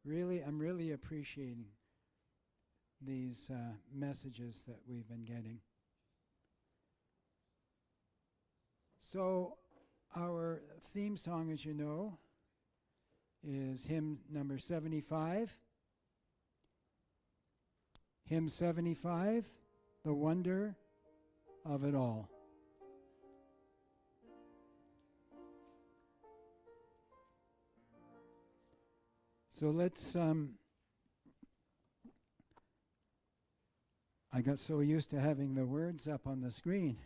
I'm really appreciating these messages that we've been getting. So our theme song, as you know, is hymn number 75. Hymn 75, The Wonder of It All. So let's, I got so used to having the words up on the screen.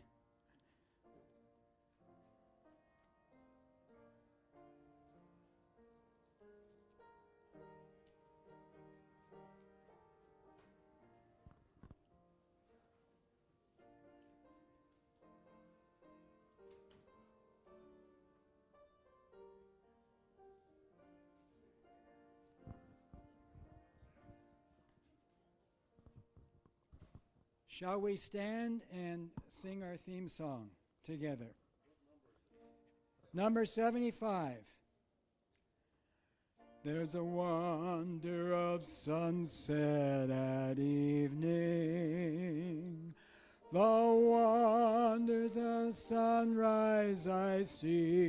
Shall we stand and sing our theme song together? Number 75. There's a wonder of sunset at evening, the wonders of sunrise I see,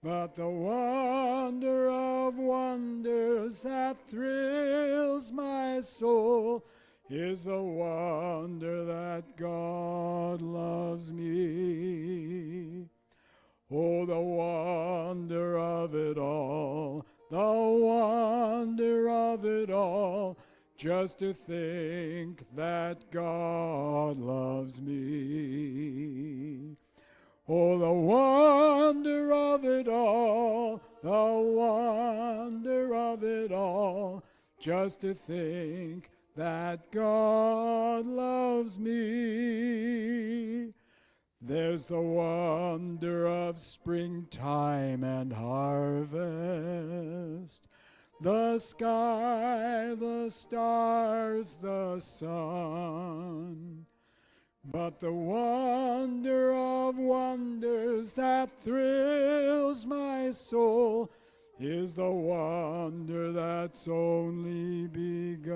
but the wonder of wonders that thrills my soul is the wonder that God loves me. Oh, the wonder of it all, the wonder of it all, just to think that God loves me. Oh, the wonder of it all, the wonder of it all, just to think that God loves me. There's the wonder of springtime and harvest, the sky, the stars, the sun. But the wonder of wonders that thrills my soul is the wonder that's only begun.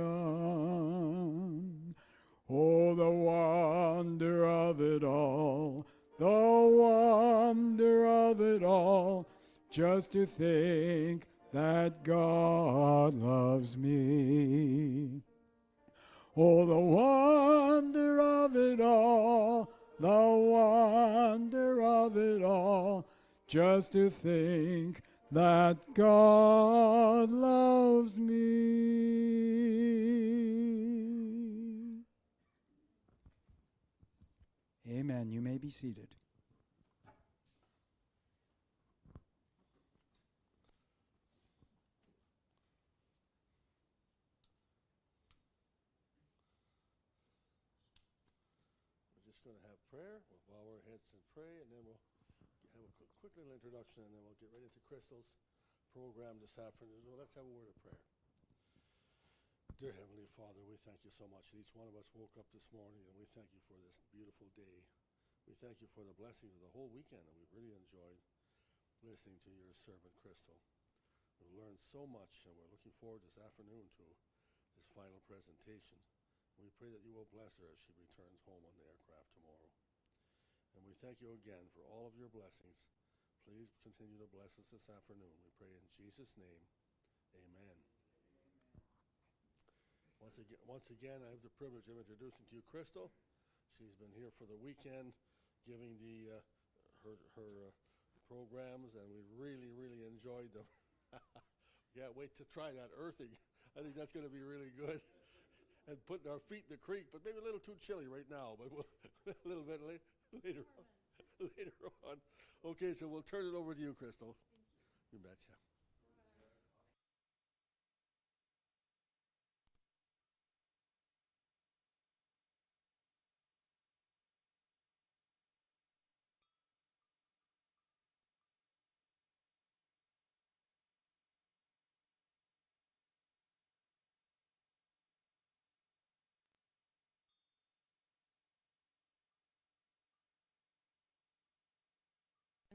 Oh, the wonder of it all, the wonder of it all, just to think that God loves me. Oh, the wonder of it all, the wonder of it all, just to think that God loves me. Amen. You may be seated. We're just going to have prayer. We'll bow our heads and pray, and then we'll have a quick little introduction, and then we'll get right into Crystal's program this afternoon. So let's have a word of prayer. Dear Heavenly Father, we thank you so much that each one of us woke up this morning, and we thank you for this beautiful day. We thank you for the blessings of the whole weekend, and we've really enjoyed listening to your servant Crystal. We've learned so much, and we're looking forward this afternoon to this final presentation. We pray that you will bless her as she returns home on the aircraft tomorrow. And we thank you again for all of your blessings. Please continue to bless us this afternoon. We pray in Jesus' name. Amen. Once again, I have the privilege of introducing to you Crystal. She's been here for the weekend giving her programs, and we really enjoyed them. Can't wait to try that earthing. I think that's going to be really good. And putting our feet in the creek, but maybe a little too chilly right now, but we'll a little bit later on. Okay, so we'll turn it over to you, Crystal. You betcha.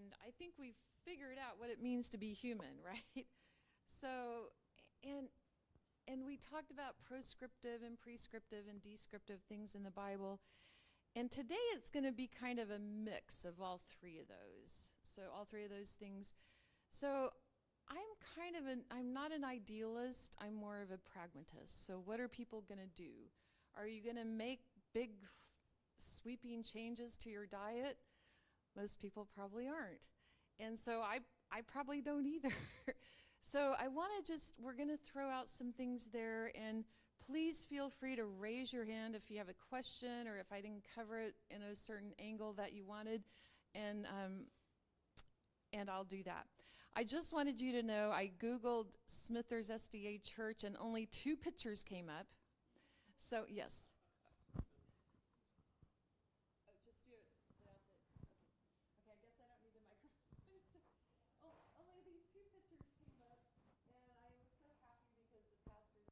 And I think we've figured out what it means to be human, right? So, and we talked about proscriptive and prescriptive and descriptive things in the Bible. And today it's going to be kind of a mix of all three of those. So all three of those things. So I'm not an idealist. I'm more of a pragmatist. So what are people going to do? Are you going to make big sweeping changes to your diet? Most people probably aren't. And so I probably don't either. So I want to we're going to throw out some things there, and please feel free to raise your hand if you have a question or if I didn't cover it in a certain angle that you wanted, and I'll do that. I just wanted you to know I Googled Smithers SDA Church and only 2 pictures came up. So, yes. Oh, just do it without the, okay, I guess I don't need the microphone. Only these 2 pictures came up, and I was so happy because the pastors.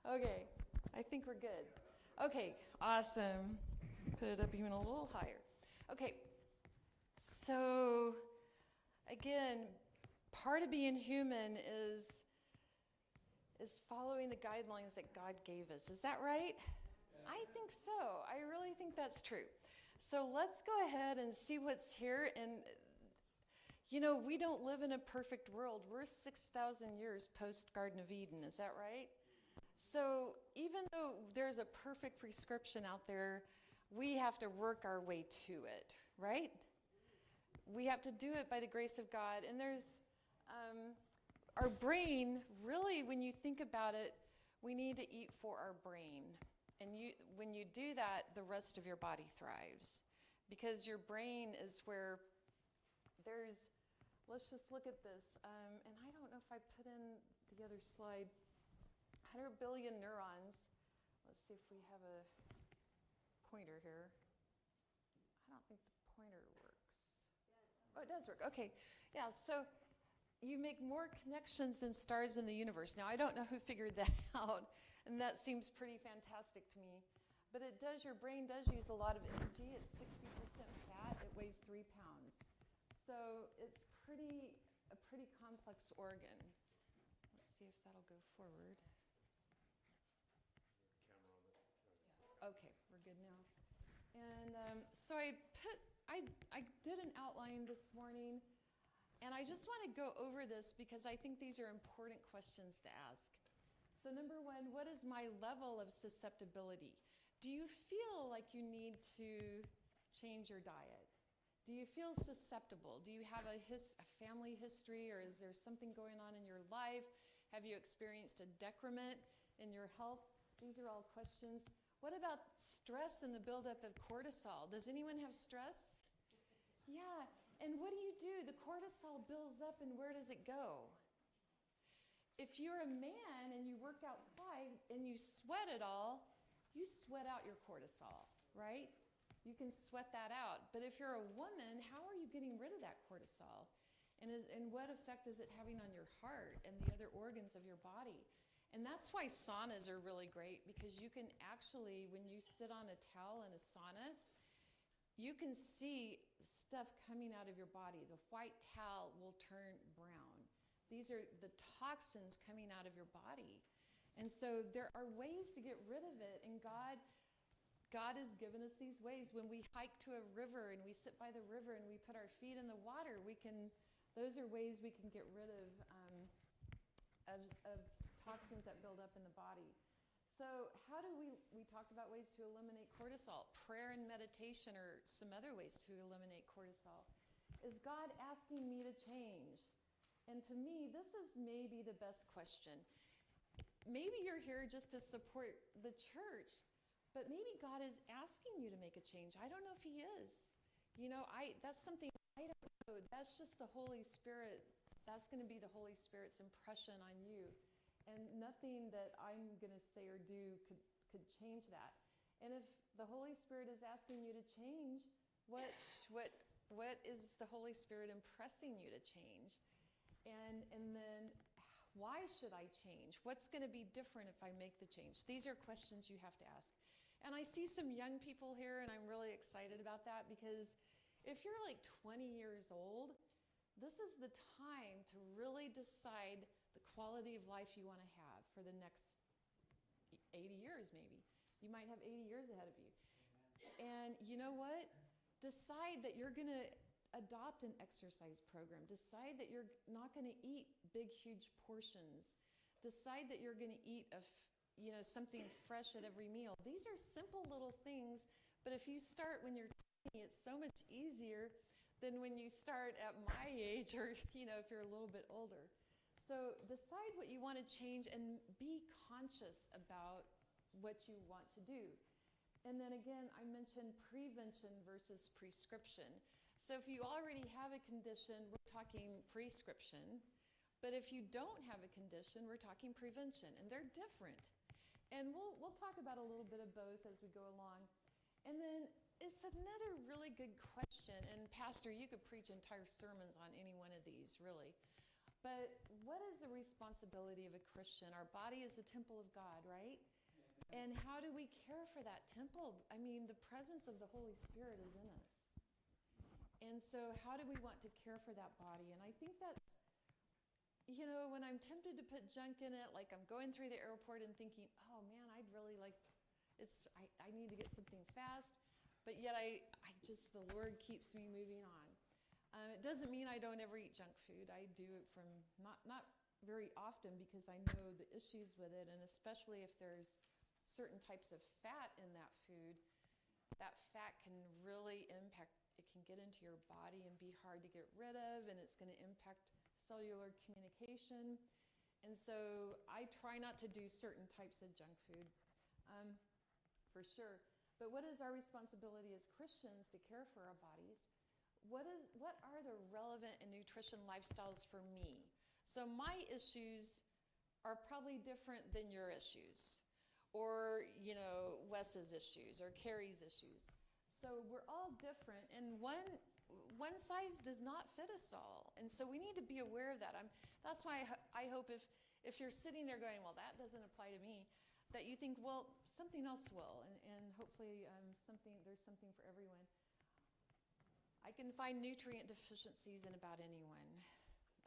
Okay, I think we're good. Okay, awesome. Put it up even a little higher. Okay, so again, part of being human is following the guidelines that God gave us. Is that right? I think so. I really think that's true. So let's go ahead and see what's here. And, you know, we don't live in a perfect world. We're 6,000 years post-Garden of Eden. Is that right? So even though there's a perfect prescription out there, we have to work our way to it, right? We have to do it by the grace of God. And there's our brain, really, when you think about it, we need to eat for our brain. And when you do that, the rest of your body thrives. Because your brain is where let's just look at this. And I don't know if I put in the other slide. 100 billion neurons. Let's see if we have a pointer here. I don't think the pointer works. Oh, it does work. Okay. Yeah, so you make more connections than stars in the universe. Now, I don't know who figured that out, and that seems pretty fantastic to me. But your brain does use a lot of energy. It's 60% fat. It weighs 3 pounds. So it's a pretty complex organ. Let's see if that'll go forward. Okay, we're good now. And so I did an outline this morning, and I just want to go over this because I think these are important questions to ask. So number 1, what is my level of susceptibility? Do you feel like you need to change your diet? Do you feel susceptible? Do you have a family history, or is there something going on in your life? Have you experienced a decrement in your health? These are all questions. What about stress and the buildup of cortisol? Does anyone have stress? Yeah. And what do? The cortisol builds up, and where does it go? If you're a man and you work outside and you sweat it all, you sweat out your cortisol, right? You can sweat that out. But if you're a woman, how are you getting rid of that cortisol? And what effect is it having on your heart and the other organs of your body? And that's why saunas are really great, because you can actually, when you sit on a towel in a sauna, you can see stuff coming out of your body. The white towel will turn brown. These are the toxins coming out of your body. And so there are ways to get rid of it, and God has given us these ways. When we hike to a river and we sit by the river and we put our feet in the water, those are ways we can get rid of toxins that build up in the body. So how do we talked about ways to eliminate cortisol. Prayer and meditation are some other ways to eliminate cortisol. Is God asking me to change? And to me, this is maybe the best question. Maybe you're here just to support the church, but maybe God is asking you to make a change. I don't know if he is. That's something I don't know. That's just the Holy Spirit. That's going to be the Holy Spirit's impression on you. And nothing that I'm going to say or do could change that. And if the Holy Spirit is asking you to change, what is the Holy Spirit impressing you to change? And then why should I change? What's going to be different if I make the change? These are questions you have to ask. And I see some young people here, and I'm really excited about that, because if you're like 20 years old, this is the time to really decide the quality of life you want to have for the next 80 years maybe. You might have 80 years ahead of you. And you know what? Decide that you're going to adopt an exercise program. Decide that you're not going to eat big, huge portions. Decide that you're going to eat something fresh at every meal. These are simple little things, but if you start when you're 20, it's so much easier than when you start at my age, or if you're a little bit older. So decide what you want to change and be conscious about what you want to do. And then again, I mentioned prevention versus prescription. So if you already have a condition, we're talking prescription. But if you don't have a condition, we're talking prevention, and they're different. And we'll talk about a little bit of both as we go along. And then it's another really good question, and Pastor, you could preach entire sermons on any one of these, really. But what is the responsibility of a Christian? Our body is the temple of God, right? And how do we care for that temple? I mean, the presence of the Holy Spirit is in us. And so how do we want to care for that body? And I think that's, when I'm tempted to put junk in it, like I'm going through the airport and thinking, oh man, I'd really like, I need to get something fast. But yet the Lord keeps me moving on. It doesn't mean I don't ever eat junk food. I do it from not very often, because I know the issues with it, and especially if there's certain types of fat in that food, that fat can really impact, it can get into your body and be hard to get rid of, and it's going to impact cellular communication. And so I try not to do certain types of junk food, for sure. But what is our responsibility as Christians to care for our bodies? What are the relevant and nutrition lifestyles for me? So my issues are probably different than your issues, or Wes's issues, or Carrie's issues. So we're all different, and one size does not fit us all, and so we need to be aware of that. That's why I hope if you're sitting there going, well, that doesn't apply to me, that you think, well, something else will, and hopefully there's something for everyone. I can find nutrient deficiencies in about anyone.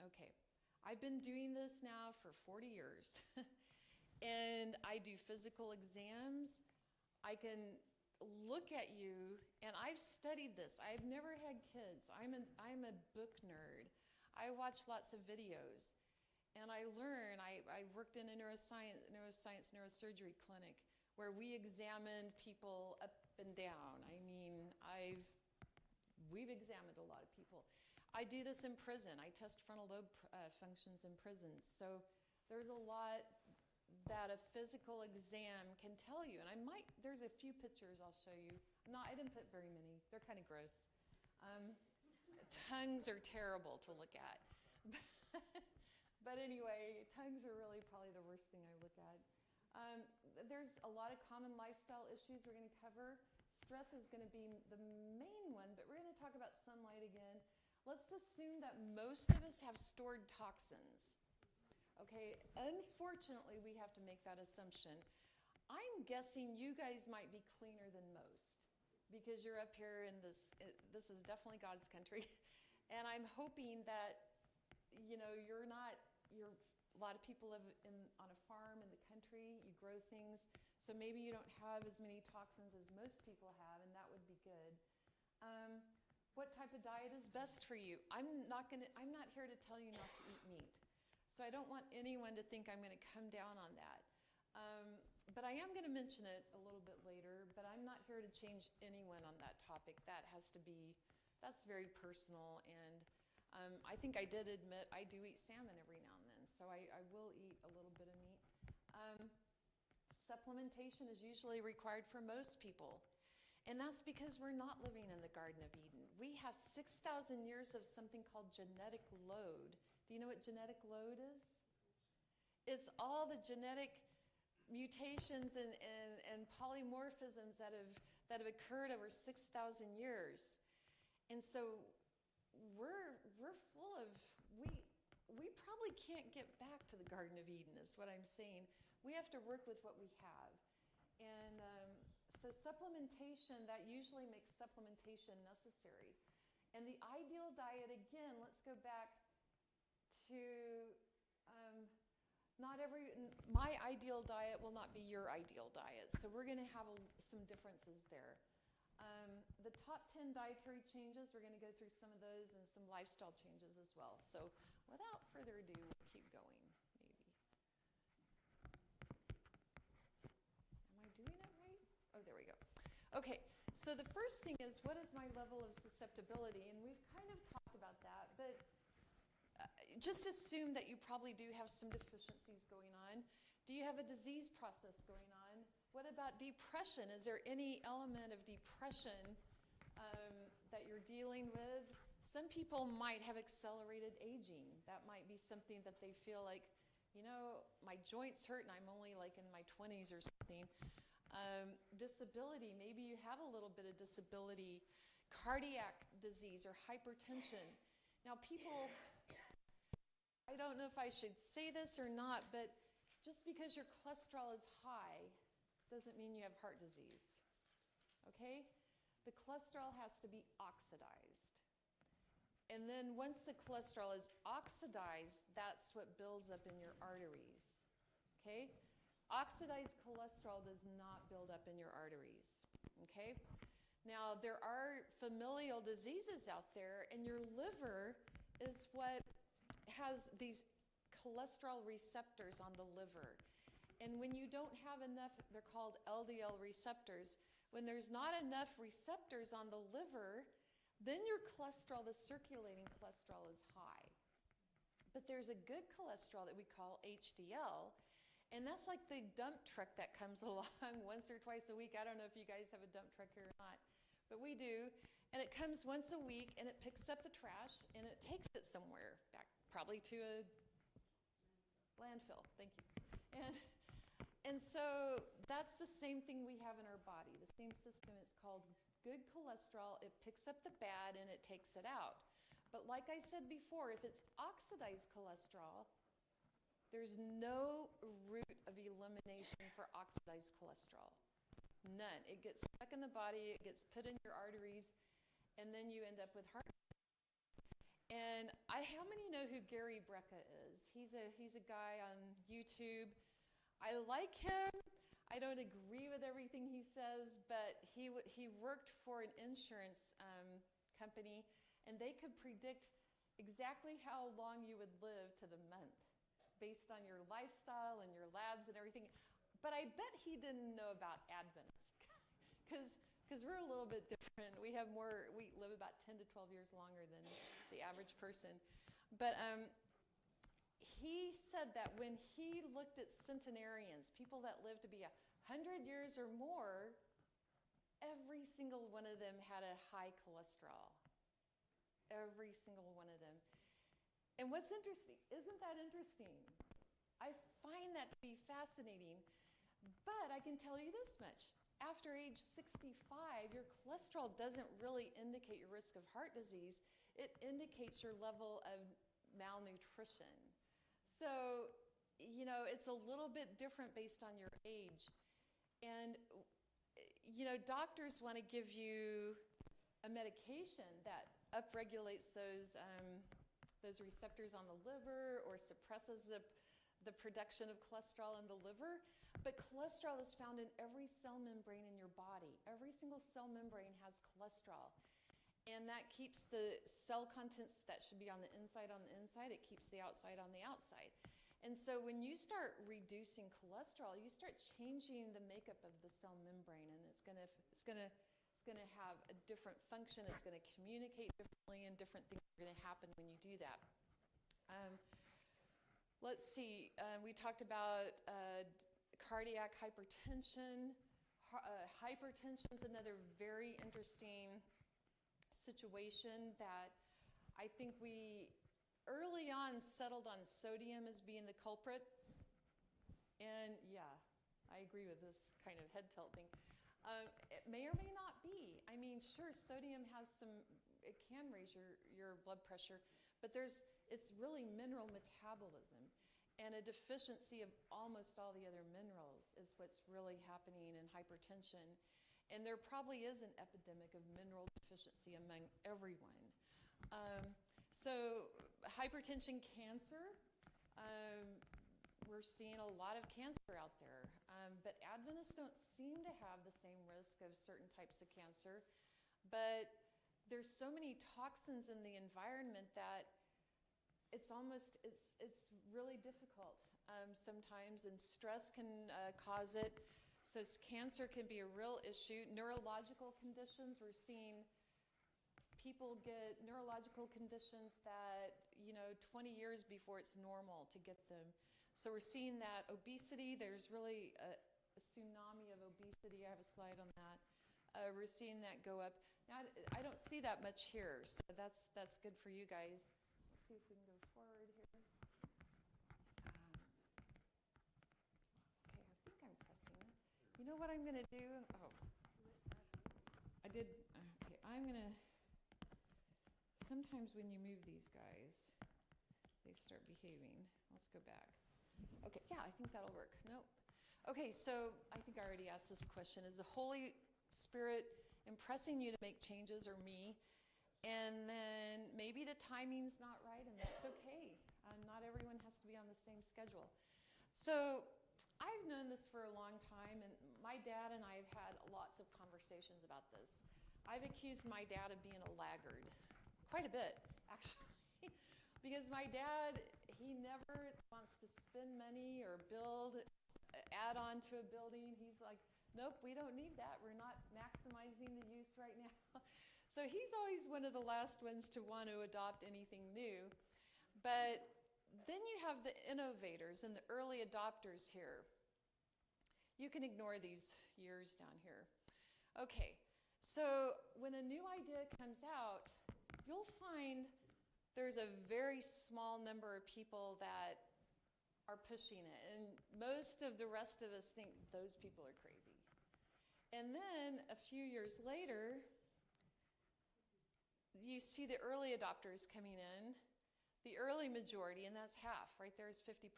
Okay, I've been doing this now for 40 years, and I do physical exams. I can look at you, and I've studied this. I've never had kids. I'm a book nerd. I watch lots of videos, and I learn. I worked in a neurosurgery clinic where we examined people up and down. I mean, we've examined a lot of people. I do this in prison. I test frontal lobe functions in prisons. So there's a lot that a physical exam can tell you. And there's a few pictures I'll show you. I didn't put very many. They're kind of gross. Tongues are terrible to look at. But anyway, tongues are really probably the worst thing I look at. There's a lot of common lifestyle issues we're going to cover. Stress is going to be the main one, but we're going to talk about sunlight again. Let's assume that most of us have stored toxins. Okay, unfortunately, we have to make that assumption. I'm guessing you guys might be cleaner than most. because you're up here in this is definitely God's country. And I'm hoping that, a lot of people live on a farm in the country, you grow things, so maybe you don't have as many toxins as most people have, and that would be good. What type of diet is best for you? I'm not here to tell you not to eat meat. So I don't want anyone to think I'm gonna come down on that. But I am gonna mention it a little bit later, but I'm not here to change anyone on that topic. That's very personal, and I think I did admit I do eat salmon every now and then, so I will eat a little bit of meat. Supplementation is usually required for most people, and that's because we're not living in the Garden of Eden. We have 6,000 years of something called genetic load. Do you know what genetic load is? It's all the genetic mutations and polymorphisms that have occurred over 6,000 years. And so we're full of, we probably can't get back to the Garden of Eden is what I'm saying. We have to work with what we have. And so supplementation, that usually makes supplementation necessary. And the ideal diet, again, let's go back to my ideal diet will not be your ideal diet. So we're gonna have some differences there. The top 10 dietary changes, we're going to go through some of those and some lifestyle changes as well. So without further ado, we'll keep going, maybe. Am I doing it right? Oh, there we go. Okay, so the first thing is, what is my level of susceptibility? And we've kind of talked about that, but just assume that you probably do have some deficiencies going on. Do you have a disease process going on? What about depression? Is there any element of depression that you're dealing with? Some people might have accelerated aging. That might be something that they feel like, my joints hurt and I'm only like in my 20s or something. Disability, maybe you have a little bit of disability. Cardiac disease or hypertension. Now people, I don't know if I should say this or not, but just because your cholesterol is high doesn't mean you have heart disease, okay? The cholesterol has to be oxidized. And then once the cholesterol is oxidized, that's what builds up in your arteries, okay? Oxidized cholesterol does not build up in your arteries, okay? Now, there are familial diseases out there, and your liver is what has these cholesterol receptors on the liver. And when you don't have enough, they're called LDL receptors. When there's not enough receptors on the liver, then your cholesterol, the circulating cholesterol, is high. But there's a good cholesterol that we call HDL, and that's like the dump truck that comes along once or twice a week. I don't know if you guys have a dump truck here or not, but we do. And it comes once a week, and it picks up the trash, and it takes it somewhere, back probably to a landfill. Thank you. And so that's the same thing we have in our body, the same system. It's called good cholesterol. It picks up the bad and it takes it out. But like I said before, if it's oxidized cholesterol, there's no route of elimination for oxidized cholesterol. None. It gets stuck in the body, it gets put in your arteries, and then you end up with heart. And how many know who Gary Brecka is? He's a guy on YouTube. I like him. I don't agree with everything he says, but he worked for an insurance company, and they could predict exactly how long you would live to the month based on your lifestyle and your labs and everything. But I bet he didn't know about Adventists because we're a little bit different. We live about 10 to 12 years longer than the average person. But he said that when he looked at centenarians, people that lived to be 100 years or more, every single one of them had a high cholesterol. Every single one of them. And what's interesting, isn't that interesting? I find that to be fascinating. But I can tell you this much. After age 65, your cholesterol doesn't really indicate your risk of heart disease. It indicates your level of malnutrition. So, it's a little bit different based on your age. And doctors want to give you a medication that upregulates those receptors on the liver or suppresses the production of cholesterol in the liver. But cholesterol is found in every cell membrane in your body. Every single cell membrane has cholesterol. And that keeps the cell contents that should be on the inside, it keeps the outside on the outside. And so when you start reducing cholesterol, you start changing the makeup of the cell membrane, and it's gonna have a different function. It's gonna communicate differently, and different things are gonna happen when you do that. Let's see. We talked about cardiac hypertension. Hypertension is another very interesting situation that I think we early on settled on sodium as being the culprit. And yeah, I agree with this kind of head tilting. It may or may not be. I mean, sure, sodium has it can raise your blood pressure, but it's really mineral metabolism. And a deficiency of almost all the other minerals is what's really happening in hypertension. And there probably is an epidemic of mineral deficiency among everyone. So hypertension, cancer, we're seeing a lot of cancer out there. But Adventists don't seem to have the same risk of certain types of cancer. But there's so many toxins in the environment that it's really difficult sometimes, and stress can cause it. So cancer can be a real issue. Neurological conditions, we're seeing people get neurological conditions that, 20 years before it's normal to get them. So we're seeing that. Obesity, there's really a tsunami of obesity. I have a slide on that. We're seeing that go up. Now, I don't see that much here, so that's good for you guys. Let's see if we can go forward here. Okay, I think I'm pressing it. You know what I'm going to do? Oh, I did. Okay, I'm going to. Sometimes when you move these guys, they start behaving. Let's go back. Okay, yeah, I think that'll work. Nope. Okay, so I think I already asked this question. Is the Holy Spirit impressing you to make changes, or me? And then maybe the timing's not right, and that's okay. Not everyone has to be on the same schedule. So I've known this for a long time, and my dad and I have had lots of conversations about this. I've accused my dad of being a laggard. Quite a bit, actually, because my dad, he never wants to spend money or add on to a building. He's like, nope, we don't need that. We're not maximizing the use right now. So he's always one of the last ones to want to adopt anything new. But then you have the innovators and the early adopters here. You can ignore these years down here. Okay, so when a new idea comes out, you'll find there's a very small number of people that are pushing it. And most of the rest of us think those people are crazy. And then a few years later, you see the early adopters coming in, the early majority, and that's half. Right there is 50%.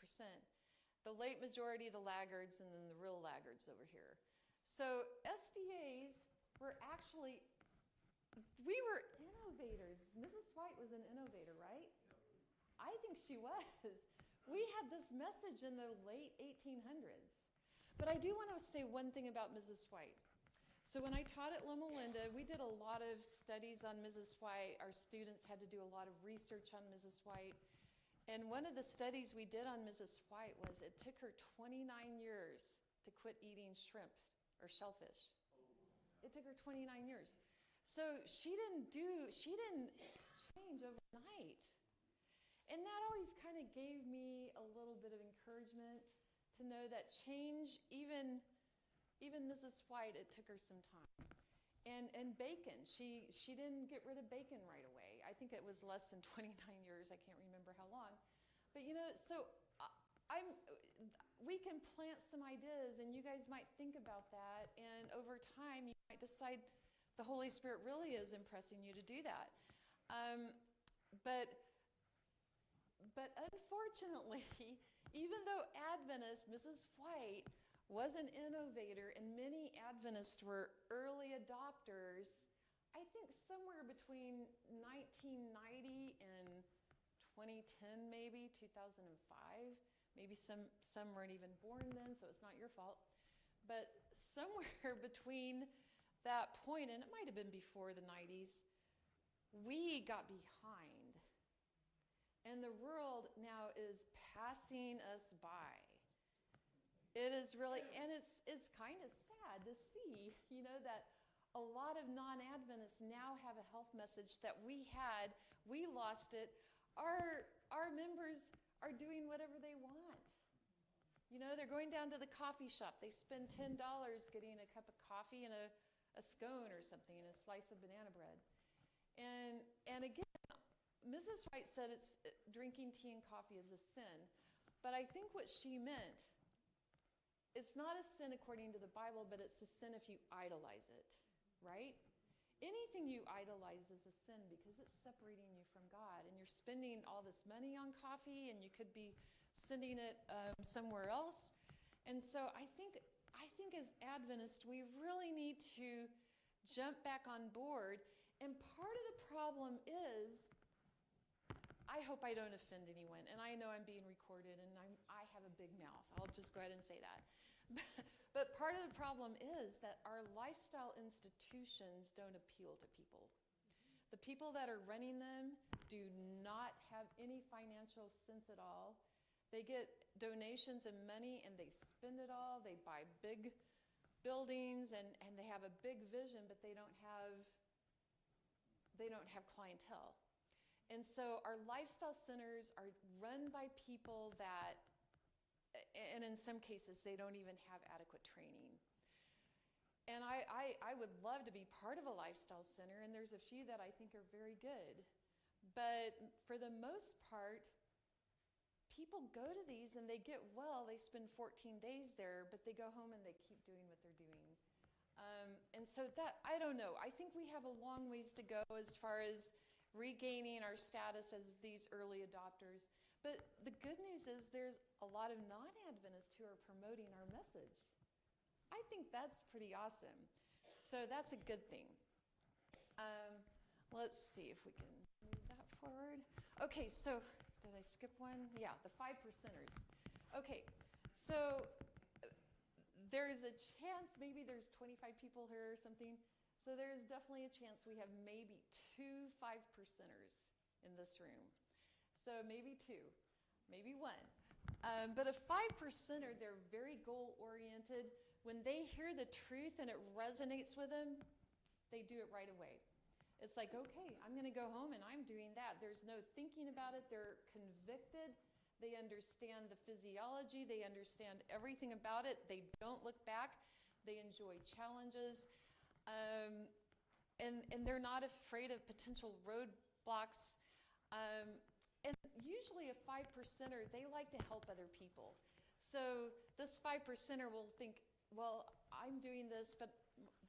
The late majority, the laggards, and then the real laggards over here. So SDAs were actually... We were innovators. Mrs. White was an innovator, right? Yeah. I think she was. We had this message in the late 1800s. But I do want to say one thing about Mrs. White. So when I taught at Loma Linda, we did a lot of studies on Mrs. White. Our students had to do a lot of research on Mrs. White. And one of the studies we did on Mrs. White was it took her 29 years to quit eating shrimp or shellfish. It took her 29 years. So she didn't change overnight. And that always kind of gave me a little bit of encouragement to know that change, even Mrs. White, it took her some time. And bacon, she didn't get rid of bacon right away. I think it was less than 29 years. I can't remember how long. But so we can plant some ideas, and you guys might think about that. And over time, you might decide the Holy Spirit really is impressing you to do that. But unfortunately, even though Adventists, Mrs. White, was an innovator, and many Adventists were early adopters. I think somewhere between 1990 and 2010, maybe 2005. Maybe some weren't even born then, so it's not your fault. But somewhere between that point, and it might have been before the 90s, we got behind. And the world now is passing us by. It is really, and it's kind of sad to see, that a lot of non-Adventists now have a health message that we had. We lost it. Our members are doing whatever they want. They're going down to the coffee shop. They spend $10 getting a cup of coffee and a scone or something and a slice of banana bread. And again, Mrs. White said drinking tea and coffee is a sin. But I think what she meant, it's not a sin according to the Bible, but it's a sin if you idolize it, right? Anything you idolize is a sin because it's separating you from God. And you're spending all this money on coffee, and you could be sending it somewhere else. And so I think as Adventists, we really need to jump back on board. And part of the problem is, I hope I don't offend anyone. And I know I'm being recorded, and I have a big mouth. I'll just go ahead and say that. But part of the problem is that our lifestyle institutions don't appeal to people. The people that are running them do not have any financial sense at all. They get donations and money, and they spend it all. They buy big buildings, and they have a big vision, but they don't have clientele. And so our lifestyle centers are run by people that, and in some cases, they don't even have adequate training. And I would love to be part of a lifestyle center, and there's a few that I think are very good. But for the most part, people go to these and they get well. They spend 14 days there, but they go home and they keep doing what they're doing. And so that, I don't know. I think we have a long ways to go as far as regaining our status as these early adopters. But the good news is there's a lot of non-Adventists who are promoting our message. I think that's pretty awesome. So that's a good thing. Let's see if we can move that forward. Okay, so did I skip one? Yeah, the 5%ers. Okay, so there's a chance maybe there's 25 people here or something. So there's definitely a chance we have maybe 2 5%ers in this room. So maybe 2, maybe 1. But a 5%er, they're very goal-oriented. When they hear the truth and it resonates with them, they do it right away. It's like, okay, I'm going to go home and I'm doing that. There's no thinking about it. They're convicted. They understand the physiology. They understand everything about it. They don't look back. They enjoy challenges. And they're not afraid of potential roadblocks. And usually a 5%er, they like to help other people. So this 5%er will think, well, I'm doing this, but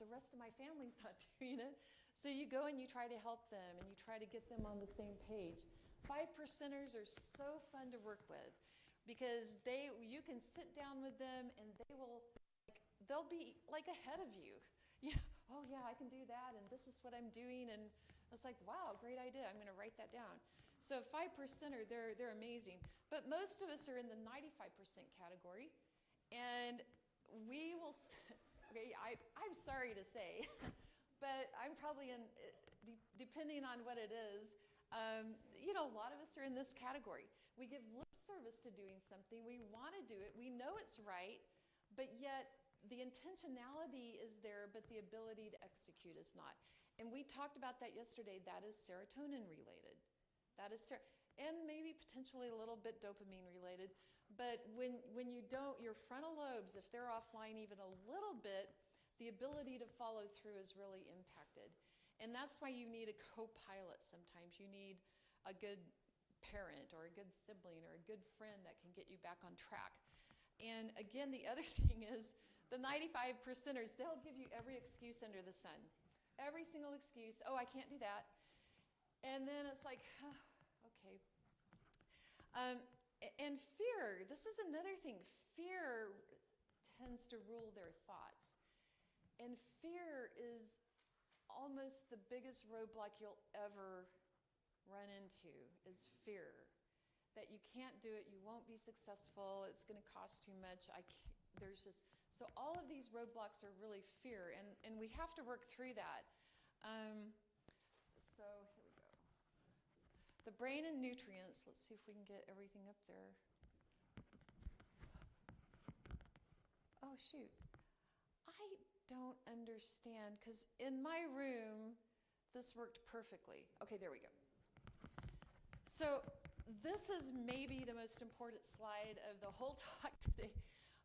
the rest of my family's not doing it. So you go and you try to help them, and you try to get them on the same page. 5%ers are so fun to work with because you can sit down with them, and they'll be like ahead of you. Yeah, oh yeah, I can do that, and this is what I'm doing, and it's like, wow, great idea. I'm going to write that down. So 5%er, they're amazing. But most of us are in the 95% category, and we will. Okay, I'm sorry to say, but I'm probably in, depending on what it is. A lot of us are in this category. We give lip service to doing something. We want to do it. We know it's right, but yet the intentionality is there, but the ability to execute is not. And we talked about that yesterday. That is serotonin related. That is and maybe potentially a little bit dopamine related. But when you don't, your frontal lobes, if they're offline even a little bit, the ability to follow through is really impacted. And that's why you need a co-pilot sometimes. You need a good parent or a good sibling or a good friend that can get you back on track. And again, the other thing is the 95%ers, they'll give you every excuse under the sun. Every single excuse. Oh, I can't do that. And then it's like, okay. And fear, this is another thing. Fear tends to rule their thoughts. And fear is almost the biggest roadblock you'll ever run into, is fear. That you can't do it, you won't be successful, it's going to cost too much. So all of these roadblocks are really fear, and we have to work through that. So here we go. The brain and nutrients. Let's see if we can get everything up there. Oh, shoot. I don't understand, because in my room, this worked perfectly. Okay, there we go. So this is maybe the most important slide of the whole talk today.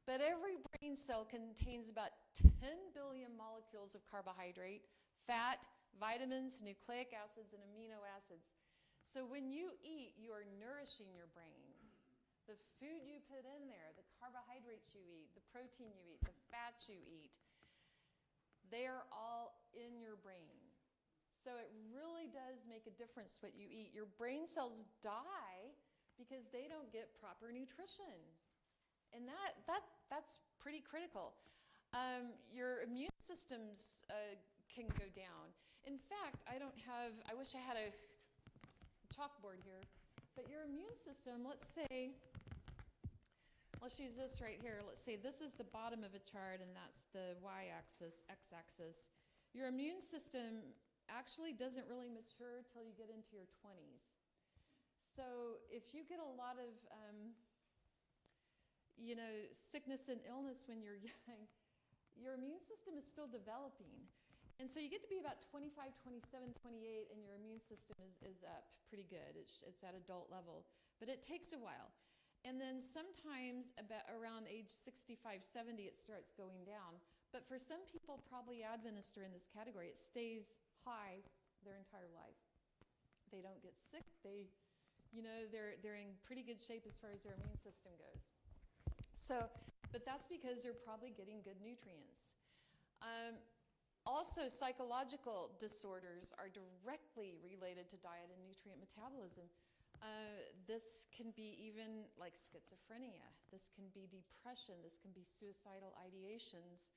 But every brain cell contains about 10 billion molecules of carbohydrate, fat, vitamins, nucleic acids, and amino acids. So when you eat, you are nourishing your brain. The food you put in there, the carbohydrates you eat, the protein you eat, the fats you eat, they are all in your brain. So it really does make a difference what you eat. Your brain cells die because they don't get proper nutrition. And that's pretty critical. Your immune systems can go down. In fact, I wish I had a chalkboard here, but your immune system, let's use this right here. Let's say this is the bottom of a chart, and that's the y-axis, x-axis. Your immune system actually doesn't really mature till you get into your 20s. So if you get a lot of sickness and illness when you're young, your immune system is still developing. And so you get to be about 25, 27, 28, and your immune system is up pretty good. It's at adult level. But it takes a while. And then sometimes about around age 65, 70, it starts going down. But for some people, probably Adventists are in this category, it stays high their entire life. They don't get sick. They're in pretty good shape as far as their immune system goes. So, but that's because they're probably getting good nutrients. Also, psychological disorders are directly related to diet and nutrient metabolism. This can be even like schizophrenia. This can be depression. This can be suicidal ideations.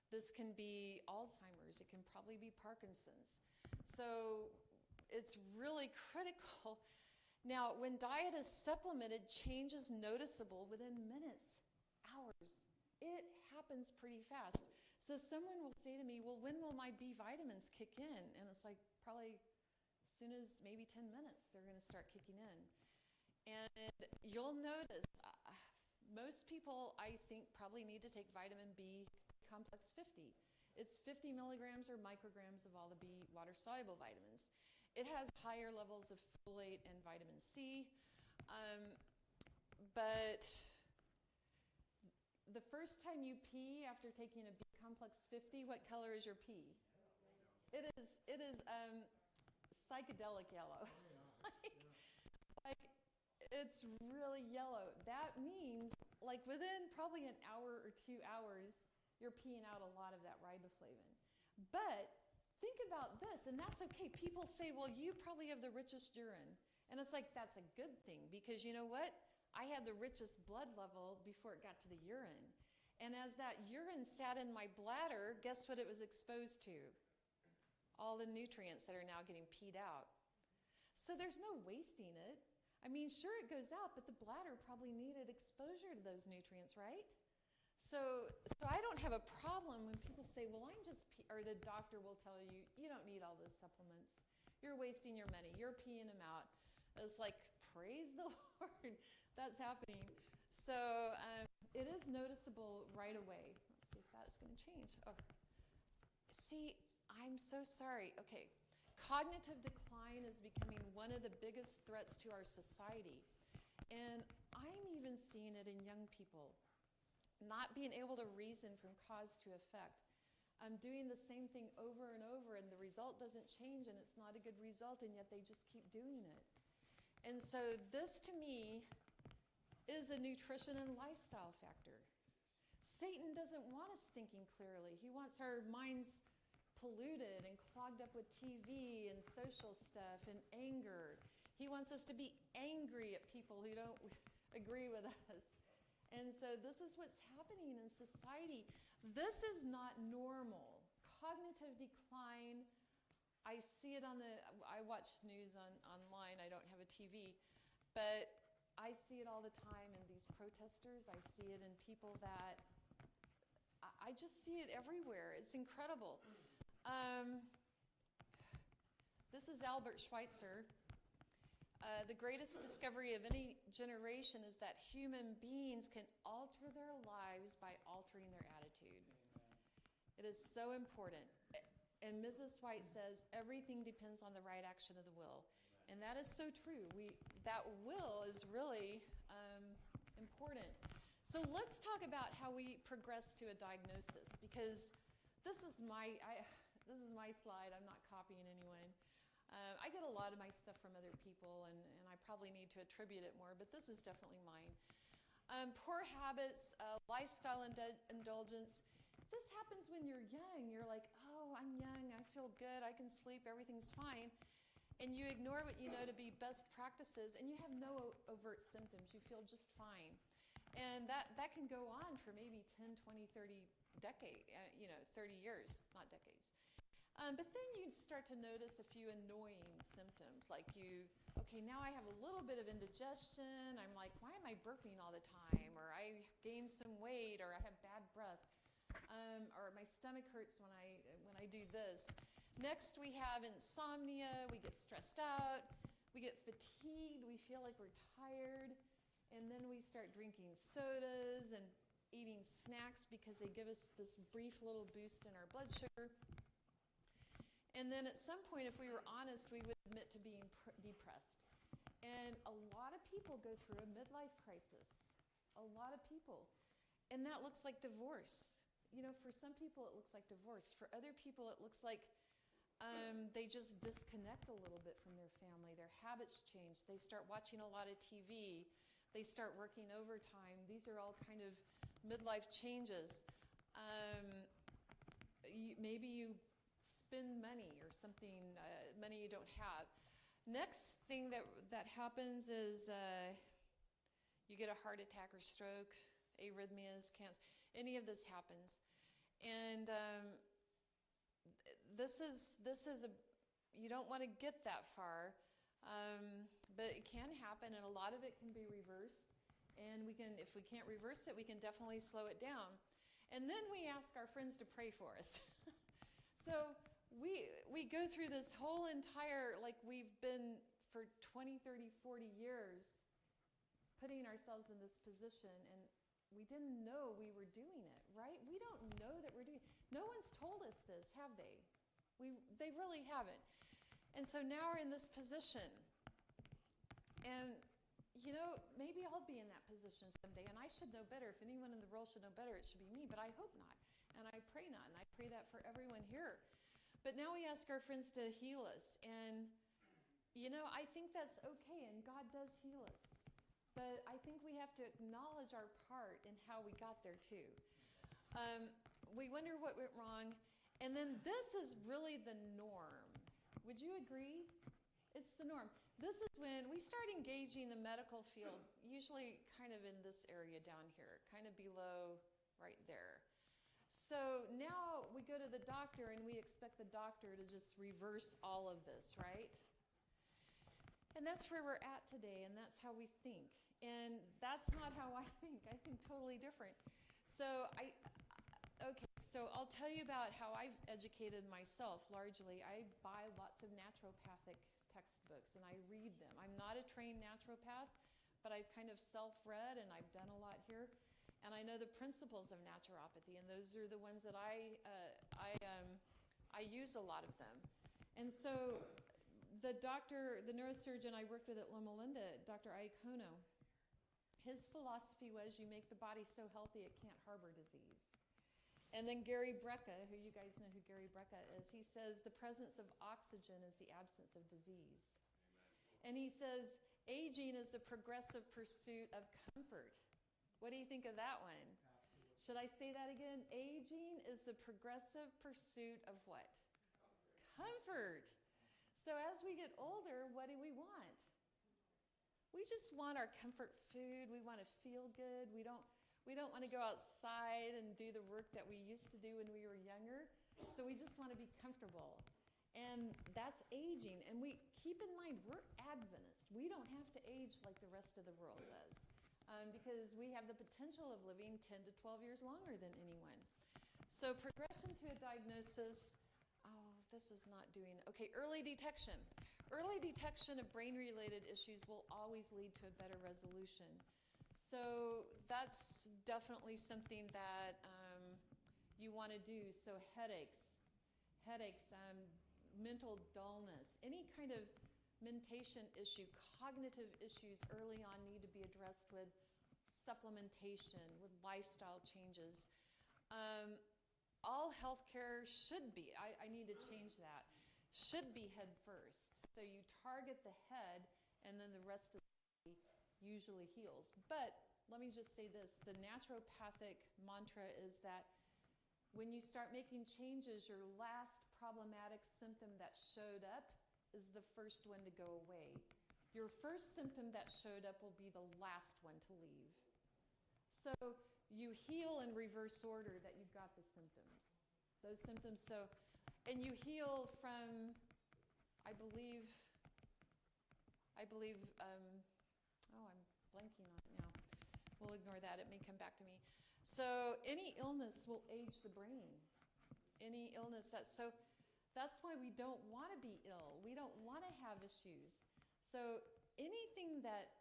This can be Alzheimer's. It can probably be Parkinson's. So it's really critical. Now, when diet is supplemented, change is noticeable within minutes, hours. It happens pretty fast. So someone will say to me, well, when will my B vitamins kick in? And it's like probably as soon as maybe 10 minutes, they're going to start kicking in. And you'll notice most people, I think, probably need to take vitamin B complex 50. It's 50 milligrams or micrograms of all the B water-soluble vitamins. It has higher levels of folate and vitamin C, but the first time you pee after taking a B complex 50, what color is your pee? It is psychedelic yellow. like it's really yellow. That means like within probably an hour or 2 hours, you're peeing out a lot of that riboflavin. But think about this, and that's okay. People say, well, you probably have the richest urine. And it's like, that's a good thing, because you know what? I had the richest blood level before it got to the urine. And as that urine sat in my bladder, guess what it was exposed to? All the nutrients that are now getting peed out. So there's no wasting it. I mean, sure, it goes out, but the bladder probably needed exposure to those nutrients, right? So I don't have a problem when people say, well, or the doctor will tell you, you don't need all those supplements. You're wasting your money. You're peeing them out. It's like, praise the Lord, that's happening. So it is noticeable right away. Let's see if that's going to change. Oh. See, I'm so sorry. Okay, cognitive decline is becoming one of the biggest threats to our society. And I'm even seeing it in young people. Not being able to reason from cause to effect. I'm doing the same thing over and over, and the result doesn't change, and it's not a good result, and yet they just keep doing it. And so this, to me, is a nutrition and lifestyle factor. Satan doesn't want us thinking clearly. He wants our minds polluted and clogged up with TV and social stuff and anger. He wants us to be angry at people who don't agree with us. And so this is what's happening in society. This is not normal. Cognitive decline, I see it I watch news online, I don't have a TV, but I see it all the time in these protesters. I see it in people that, I just see it everywhere. It's incredible. This is Albert Schweitzer. The greatest discovery of any generation is that human beings can alter their lives by altering their attitude. Amen. It is so important. And Mrs. White says everything depends on the right action of the will. Amen. And that is so true. That will is really important. So let's talk about how we progress to a diagnosis, because this is my slide. I'm not copying anyone. I get a lot of my stuff from other people, and I probably need to attribute it more, but this is definitely mine. Poor habits, lifestyle indulgence. This happens when you're young. You're like, oh, I'm young, I feel good, I can sleep, everything's fine. And you ignore what you know to be best practices, and you have no overt symptoms. You feel just fine. And that can go on for maybe 10, 20, 30 decades, 30 years, not decades. But then you start to notice a few annoying symptoms, like okay, now I have a little bit of indigestion. I'm like, why am I burping all the time? Or I gained some weight, or I have bad breath, or my stomach hurts when I do this. Next, we have insomnia. We get stressed out. We get fatigued. We feel like we're tired. And then we start drinking sodas and eating snacks because they give us this brief little boost in our blood sugar. And then at some point, if we were honest, we would admit to being depressed. And a lot of people go through a midlife crisis. A lot of people. And that looks like divorce. For some people, it looks like divorce. For other people, it looks like they just disconnect a little bit from their family. Their habits change. They start watching a lot of TV. They start working overtime. These are all kind of midlife changes. Maybe you spend money or something, money you don't have. Next thing that happens is you get a heart attack or stroke, arrhythmias, cancer. Any of this happens. And this is you don't want to get that far, but it can happen, and a lot of it can be reversed. And if we can't reverse it, we can definitely slow it down. And then we ask our friends to pray for us. So we go through this whole entire, like we've been for 20, 30, 40 years putting ourselves in this position, and we didn't know we were doing it, right? We don't know that we're doing it. No one's told us this, have they? They really haven't. And so now we're in this position. And, maybe I'll be in that position someday, and I should know better. If anyone in the world should know better, it should be me, but I hope not. And I pray not, and I pray that for everyone here. But now we ask our friends to heal us. And, I think that's okay, and God does heal us. But I think we have to acknowledge our part in how we got there, too. We wonder what went wrong. And then this is really the norm. Would you agree? It's the norm. This is when we start engaging the medical field, usually kind of in this area down here, kind of below right there. So now we go to the doctor and we expect the doctor to just reverse all of this, right? And that's where we're at today, and that's how we think. And that's not how I think. I think totally different. So I'll tell you about how I've educated myself largely. I buy lots of naturopathic textbooks and I read them. I'm not a trained naturopath, but I've kind of self-read and I've done a lot here. And I know the principles of naturopathy, and those are the ones that I use a lot of them. And so the neurosurgeon I worked with at Loma Linda, Dr. Iacono, his philosophy was you make the body so healthy it can't harbor disease. And then Gary Brecka, who you guys know who Gary Brecka is, he says the presence of oxygen is the absence of disease. Amen. And he says aging is the progressive pursuit of comfort. What do you think of that one? Absolutely. Should I say that again? Aging is the progressive pursuit of what? Comfort. So as we get older, what do we want? We just want our comfort food. We want to feel good. We don't We don't want to go outside and do the work that we used to do when we were younger. So we just want to be comfortable. And that's aging. And we keep in mind, we're Adventists. We don't have to age like the rest of the world does, because we have the potential of living 10 to 12 years longer than anyone. So progression to a diagnosis, this is not doing, okay, early detection. Early detection of brain-related issues will always lead to a better resolution. So that's definitely something that you want to do. So headaches, mental dullness, any kind of mentation issue, cognitive issues early on need to be addressed with supplementation, with lifestyle changes. All healthcare should be, I need to change that, should be head first. So you target the head and then the rest of the body usually heals. But let me just say this, the naturopathic mantra is that when you start making changes, your last problematic symptom that showed up is the first one to go away. Your first symptom that showed up will be the last one to leave. So you heal in reverse order that you've got the symptoms, those symptoms. So, and you heal from, I believe, I'm blanking on it now. We'll ignore that, it may come back to me. So any illness will age the brain. Any illness, so that's why we don't want to be ill. We don't want to have issues. So anything that,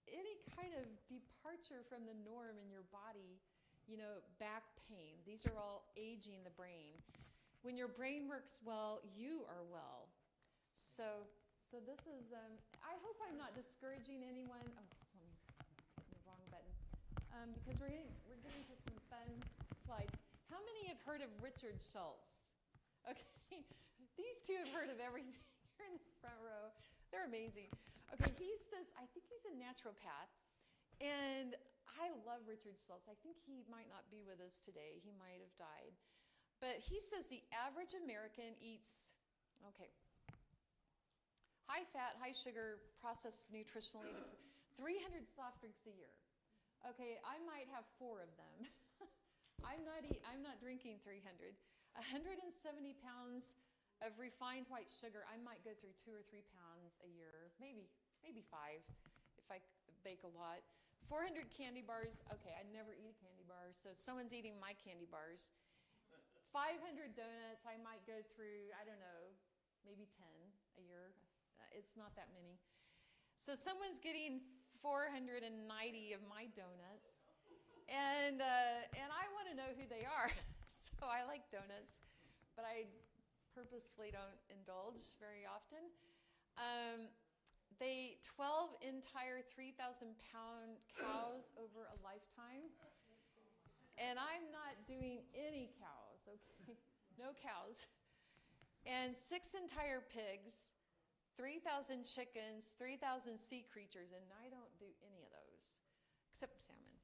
any kind of departure from the norm in your body, back pain, these are all aging the brain. When your brain works well, you are well. So this is, I hope I'm not discouraging anyone. Oh, let me hit the wrong button. Because we're getting to some fun slides. How many have heard of Richard Schultz? Okay, these two have heard of everything. Here in the front row. They're amazing. Okay, I think he's a naturopath, and I love Richard Schultz. I think he might not be with us today. He might have died. But he says the average American eats, high fat, high sugar, processed nutritionally, 300 soft drinks a year. Okay, I might have 4 of them. I'm not drinking 300. 170 pounds of refined white sugar. I might go through 2 or 3 pounds a year, maybe 5 if I bake a lot. 400 candy bars. Okay, I never eat a candy bar, so someone's eating my candy bars. 500 donuts. I might go through, I don't know, maybe 10 a year. It's not that many. So someone's getting 490 of my donuts, and I want to know who they are. So I like donuts, but I purposefully don't indulge very often. 12 entire 3,000-pound cows over a lifetime, and I'm not doing any cows, okay? No cows. And 6 entire pigs, 3,000 chickens, 3,000 sea creatures, and I don't do any of those, except salmon.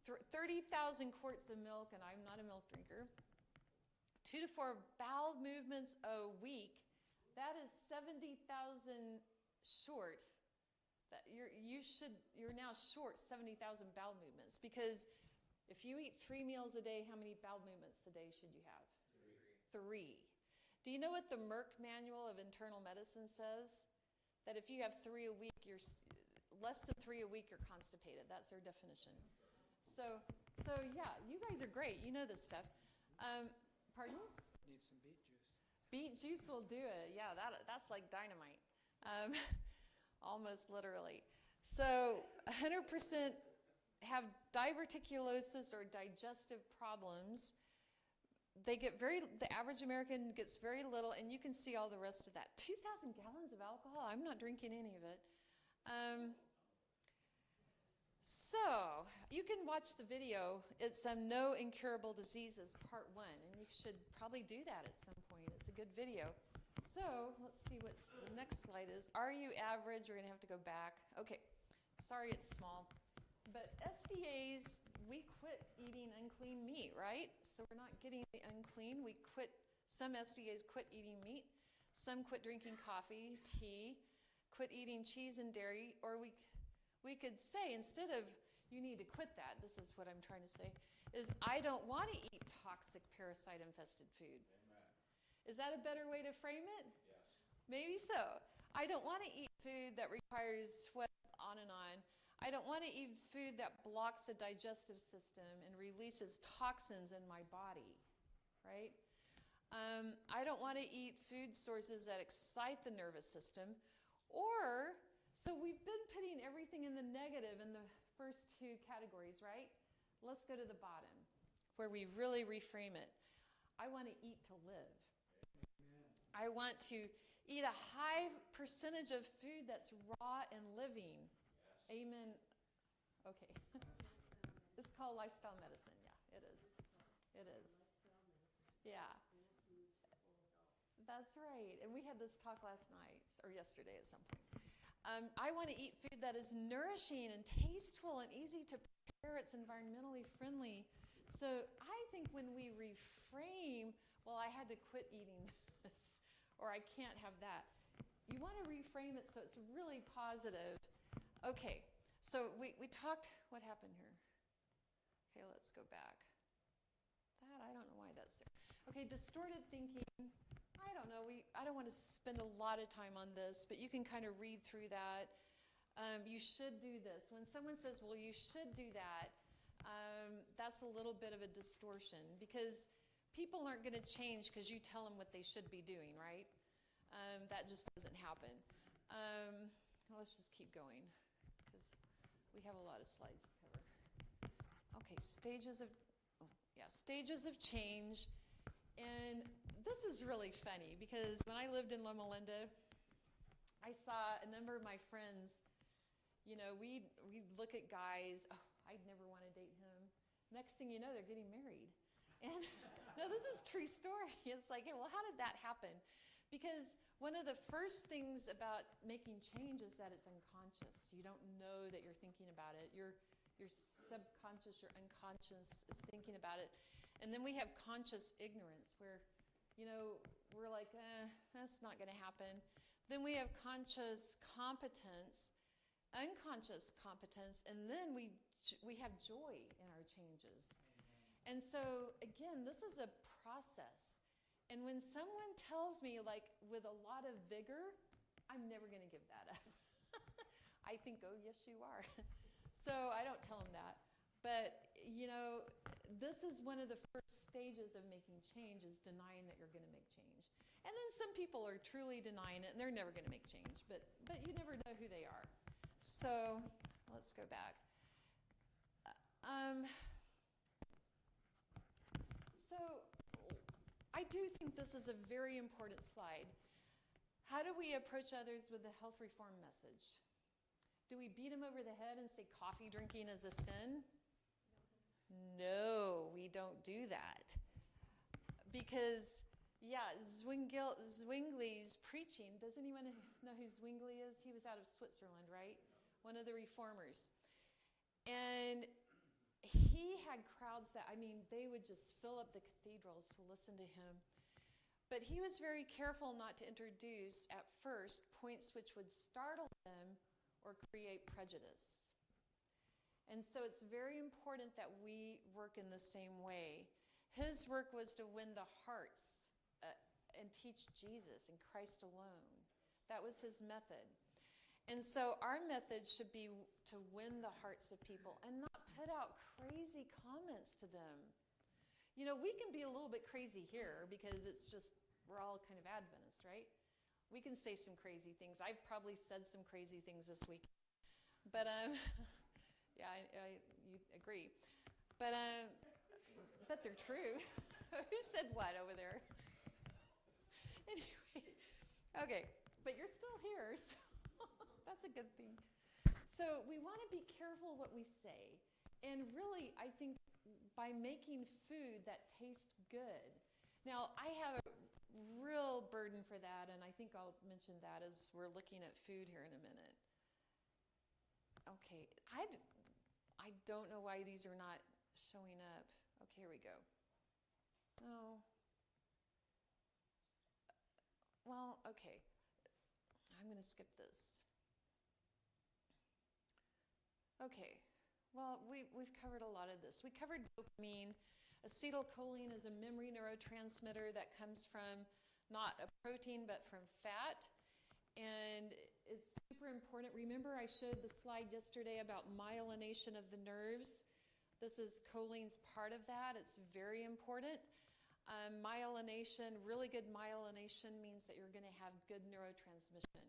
30,000 quarts of milk, and I'm not a milk drinker. 2 to 4 bowel movements a week. That is 70,000 short. That you're now short 70,000 bowel movements, because if you eat 3 meals a day, how many bowel movements a day should you have? 3. Do you know what the Merck Manual of Internal Medicine says? That if you have 3 a week, you're less than 3 a week, you're constipated. That's their definition. So yeah, you guys are great. You know this stuff. Pardon? Need some beet juice. Beet juice will do it. Yeah, that's like dynamite. Almost literally. So 100% have diverticulosis or digestive problems. The average American gets very little, and you can see all the rest of that. 2,000 gallons of alcohol? I'm not drinking any of it. So you can watch the video. It's No Incurable Diseases, Part 1, and you should probably do that at some point. It's a good video. So let's see what the next slide is. Are you average? We're going to have to go back. Okay, sorry it's small. But SDAs, we quit eating unclean meat, right? So we're not getting the unclean. Some SDAs quit eating meat. Some quit drinking coffee, tea, quit eating cheese and dairy. Or we could say, instead of you need to quit that. This is what I'm trying to say, is I don't want to eat toxic parasite-infested food. Amen. Is that a better way to frame it? Yes. Maybe so. I don't want to eat food that requires sweat, on and on. I don't want to eat food that blocks the digestive system and releases toxins in my body, right? I don't want to eat food sources that excite the nervous system. Or, so we've been putting everything in the negative in the first two categories, right? Let's go to the bottom, where we really reframe it. I want to eat to live. I want to eat a high percentage of food that's raw and living. Yes. Amen. Okay. It's called lifestyle medicine. Yeah, it is. It is. Yeah. That's right. And we had this talk last night, or yesterday at some point. I want to eat food that is nourishing and tasteful and easy to prepare. It's environmentally friendly. So I think when we reframe, well, I had to quit eating this, or I can't have that. You want to reframe it so it's really positive. Okay, so we talked, what happened here? Okay, let's go back. I don't know why that's there. Okay, distorted thinking. I don't know. I don't want to spend a lot of time on this, but you can kind of read through that. You should do this. When someone says, well, you should do that, that's a little bit of a distortion, because people aren't going to change because you tell them what they should be doing, right? That just doesn't happen. Let's just keep going, because we have a lot of slides to cover. Okay, stages of change. And this is really funny, because when I lived in Loma Linda, I saw a number of my friends, we'd look at guys, oh, I'd never want to date him. Next thing you know, they're getting married. And no, this is a true story. It's like, well, how did that happen? Because one of the first things about making change is that it's unconscious. You don't know that you're thinking about it. Your subconscious, your unconscious is thinking about it. And then we have conscious ignorance, where, we're like, that's not going to happen. Then we have conscious competence, unconscious competence, and then we have joy in our changes. And so, again, this is a process. And when someone tells me, like, with a lot of vigor, I'm never going to give that up. I think, oh, yes, you are. So I don't tell them that. But, this is one of the first stages of making change, is denying that you're going to make change. And then some people are truly denying it, and they're never going to make change. But you never know who they are. So let's go back. So I do think this is a very important slide. How do we approach others with the health reform message? Do we beat them over the head and say coffee drinking is a sin? No, we don't do that. Because, Zwingli's preaching, does anyone know who Zwingli is? He was out of Switzerland, right? One of the reformers. And he had crowds that, they would just fill up the cathedrals to listen to him. But he was very careful not to introduce, at first, points which would startle them or create prejudice. And so it's very important that we work in the same way. His work was to win the hearts and teach Jesus and Christ alone. That was his method. And so our method should be to win the hearts of people and not put out crazy comments to them. We can be a little bit crazy here because it's just, we're all kind of Adventists, right? We can say some crazy things. I've probably said some crazy things this week. But, yeah, you agree. But they're true. Who said what over there? Anyway, okay, but you're still here, so that's a good thing. So we want to be careful what we say. And really, I think by making food that tastes good. Now, I have a real burden for that, and I think I'll mention that as we're looking at food here in a minute. Okay, I don't know why these are not showing up. Okay, here we go. Oh. Well, okay. I'm going to skip this. Okay, Well, we've covered a lot of this. We covered dopamine. Acetylcholine is a memory neurotransmitter that comes from not a protein but from fat. And it's super important. Remember I showed the slide yesterday about myelination of the nerves? This is choline's part of that. It's very important. Myelination, really good myelination means that you're going to have good neurotransmission.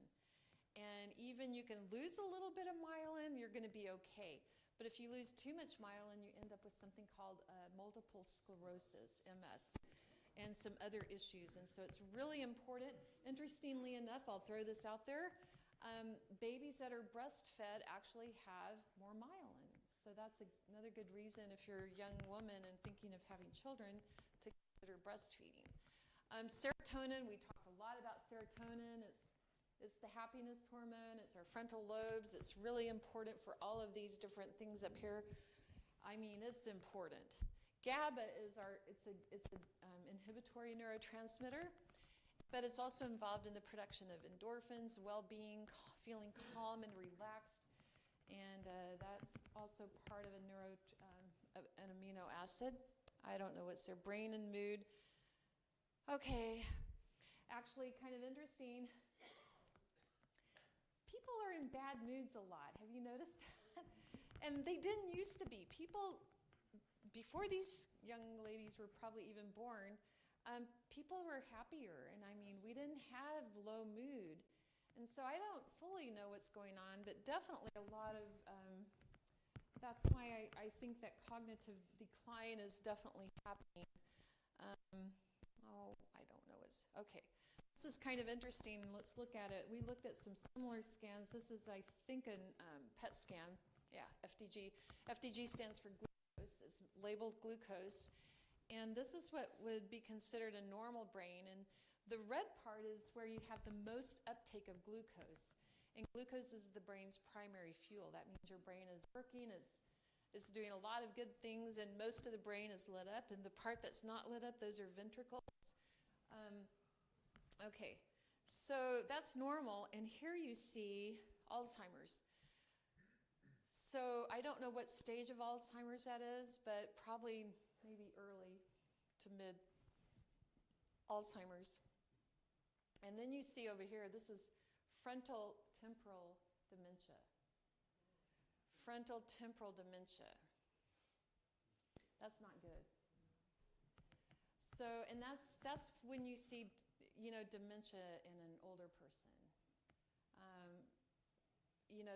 And even you can lose a little bit of myelin, you're going to be okay. But if you lose too much myelin, you end up with something called multiple sclerosis, MS, and some other issues. And so it's really important. Interestingly enough, I'll throw this out there, babies that are breastfed actually have more myelin. So that's another good reason if you're a young woman and thinking of having children to consider breastfeeding. Serotonin, we talked a lot about serotonin. It's the happiness hormone. It's our frontal lobes. It's really important for all of these different things up here. I mean, it's important. GABA is it's an inhibitory neurotransmitter, but it's also involved in the production of endorphins, well-being, feeling calm and relaxed, and that's also part of an amino acid. I don't know what's their brain and mood. Okay, actually, kind of interesting. People are in bad moods a lot. Have you noticed that? And they didn't used to be. People, before these young ladies were probably even born, people were happier. And I mean, we didn't have low mood. And so I don't fully know what's going on, but definitely a lot of, that's why I think that cognitive decline is definitely happening. I don't know. Okay. This is kind of interesting. Let's look at it. We looked at some similar scans. This is, I think, a PET scan. Yeah, FDG. FDG stands for glucose. It's labeled glucose. And this is what would be considered a normal brain. And the red part is where you have the most uptake of glucose. And glucose is the brain's primary fuel. That means your brain is working. It's doing a lot of good things, and most of the brain is lit up. And the part that's not lit up, those are ventricles. Okay, so that's normal, and here you see Alzheimer's. So I don't know what stage of Alzheimer's that is, but probably maybe early to mid Alzheimer's. And then you see over here, this is frontal temporal dementia. Frontal temporal dementia. That's not good. So, and that's when you see, dementia in an older person.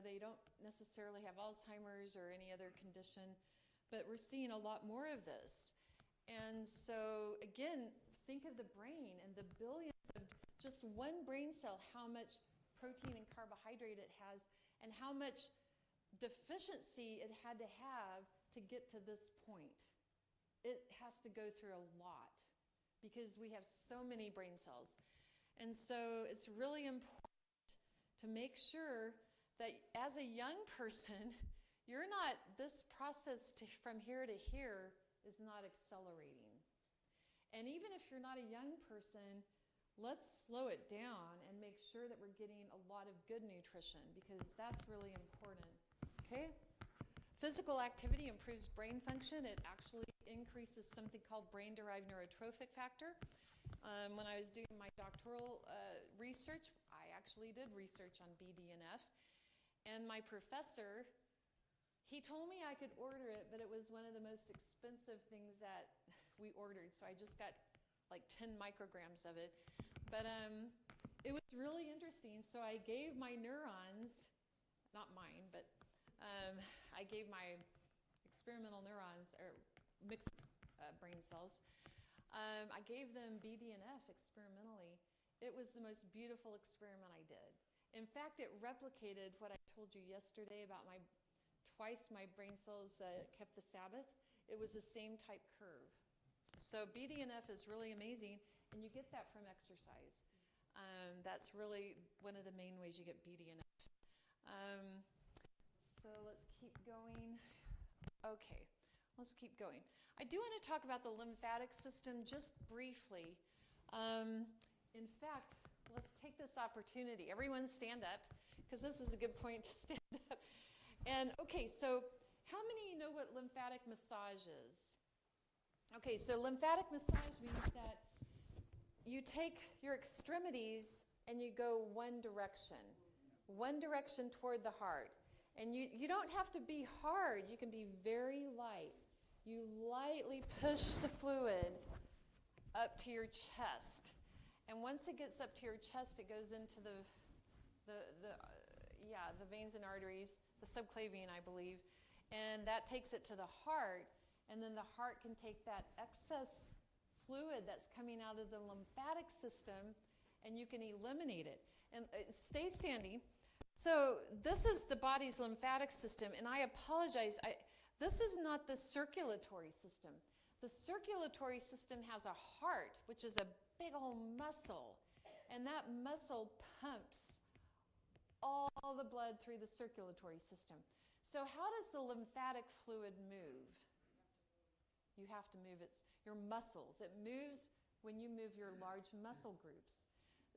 They don't necessarily have Alzheimer's or any other condition, but we're seeing a lot more of this. And so, again, think of the brain and the billions of just one brain cell, how much protein and carbohydrate it has, and how much deficiency it had to have to get to this point. It has to go through a lot because we have so many brain cells. And so it's really important to make sure that as a young person, this process from here to here is not accelerating. And even if you're not a young person, let's slow it down and make sure that we're getting a lot of good nutrition because that's really important. Okay? Physical activity improves brain function. It actually increases something called brain-derived neurotrophic factor. When I was doing my doctoral research, I actually did research on BDNF. And my professor, he told me I could order it, but it was one of the most expensive things that we ordered. So I just got like 10 micrograms of it. But it was really interesting. So I gave my neurons, not mine, but I gave my experimental neurons, or mixed brain cells, I gave them BDNF experimentally. It was the most beautiful experiment I did. In fact, it replicated what I told you yesterday about twice my brain cells kept the Sabbath. It was the same type curve. So BDNF is really amazing, and you get that from exercise. That's really one of the main ways you get BDNF. So let's keep going. Okay, let's keep going. I do want to talk about the lymphatic system just briefly. In fact, let's take this opportunity. Everyone stand up, because this is a good point to stand up. And okay, so How many know what lymphatic massage is? Okay, so lymphatic massage means that you take your extremities and you go one direction toward the heart. And you don't have to be hard. You can be very light. You lightly push the fluid up to your chest. And once it gets up to your chest, it goes into the veins and arteries, the subclavian, I believe. And that takes it to the heart. And then the heart can take that excess fluid that's coming out of the lymphatic system, and you can eliminate it. And stay standing. So this is the body's lymphatic system, and I apologize. This is not the circulatory system. The circulatory system has a heart, which is a big old muscle, and that muscle pumps all the blood through the circulatory system. So how does the lymphatic fluid move? You have to move your muscles. It moves when you move your large muscle groups.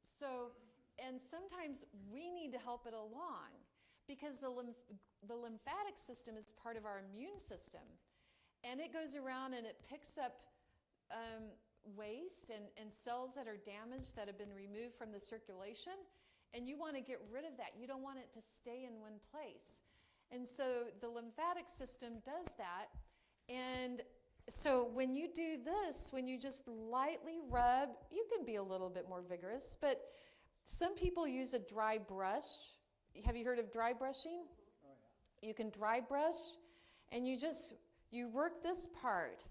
So, and sometimes we need to help it along because the lymphatic system is part of our immune system. And it goes around and it picks up waste and cells that are damaged, that have been removed from the circulation. And you want to get rid of that. You don't want it to stay in one place. And so the lymphatic system does that. And so when you do this, when you just lightly rub, you can be a little bit more vigorous, but some people use a dry brush. Have you heard of dry brushing? Oh, yeah. You can dry brush, and you work this part,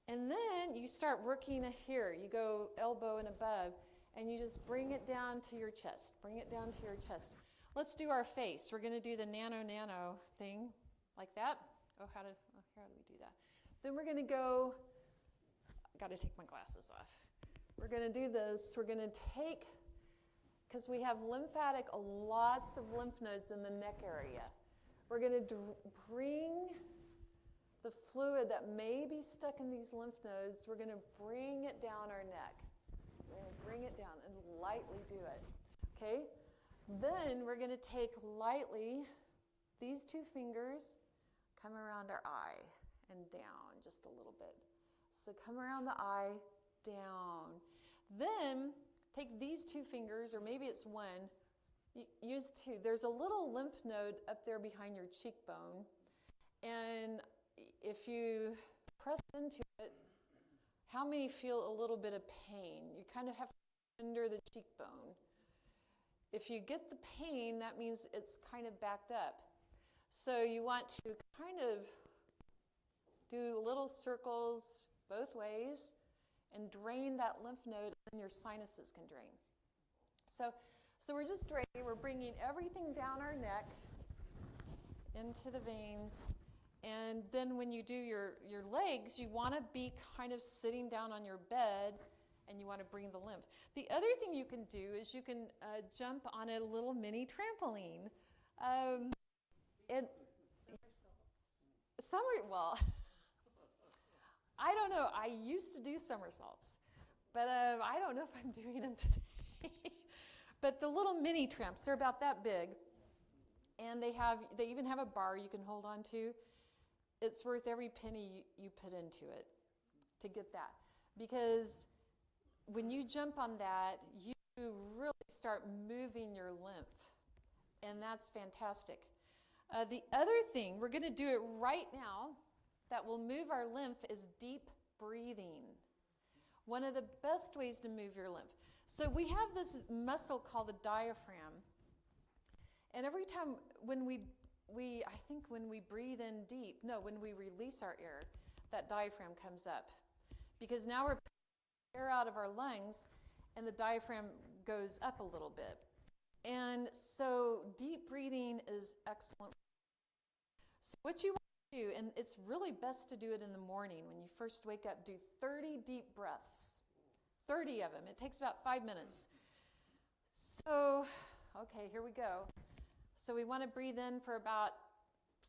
and then you start working here. You go elbow and above, and you just bring it down to your chest. Bring it down to your chest. Let's do our face. We're going to do the nano thing, like that. How do we do that? Then we're going to go, got to take my glasses off. We're going to do this. We're going to take, because we have lots of lymph nodes in the neck area. We're going to bring the fluid that may be stuck in these lymph nodes, we're going to bring it down our neck. We're going to bring it down and lightly do it. Okay? Then we're going to take lightly these two fingers, come around our eye and down just a little bit. So come around the eye, down. Then take these two fingers, or maybe it's one, use two. There's a little lymph node up there behind your cheekbone. And if you press into it, how many feel a little bit of pain? You kind of have to under the cheekbone. If you get the pain, that means it's kind of backed up. So you want to kind of do little circles both ways and drain that lymph node, and your sinuses can drain. So we're just draining. We're bringing everything down our neck into the veins. And then when you do your legs, you want to be kind of sitting down on your bed, and you want to bring the lymph. The other thing you can do is you can jump on a little mini trampoline. Well, I don't know. I used to do somersaults, but I don't know if I'm doing them today. But the little mini tramps are about that big, and they even have a bar you can hold on to. It's worth every penny you put into it to get that, because when you jump on that, you really start moving your lymph, and that's fantastic. The other thing, we're going to do it right now, that will move our lymph is deep breathing. One of the best ways to move your lymph. So we have this muscle called the diaphragm, and every time when we breathe in deep, when we release our air, that diaphragm comes up, because now we're putting air out of our lungs, and the diaphragm goes up a little bit. And so deep breathing is excellent. So what you want to do, and it's really best to do it in the morning when you first wake up, do 30 deep breaths, 30 of them. It takes about 5 minutes. So, okay, here we go. So we want to breathe in for about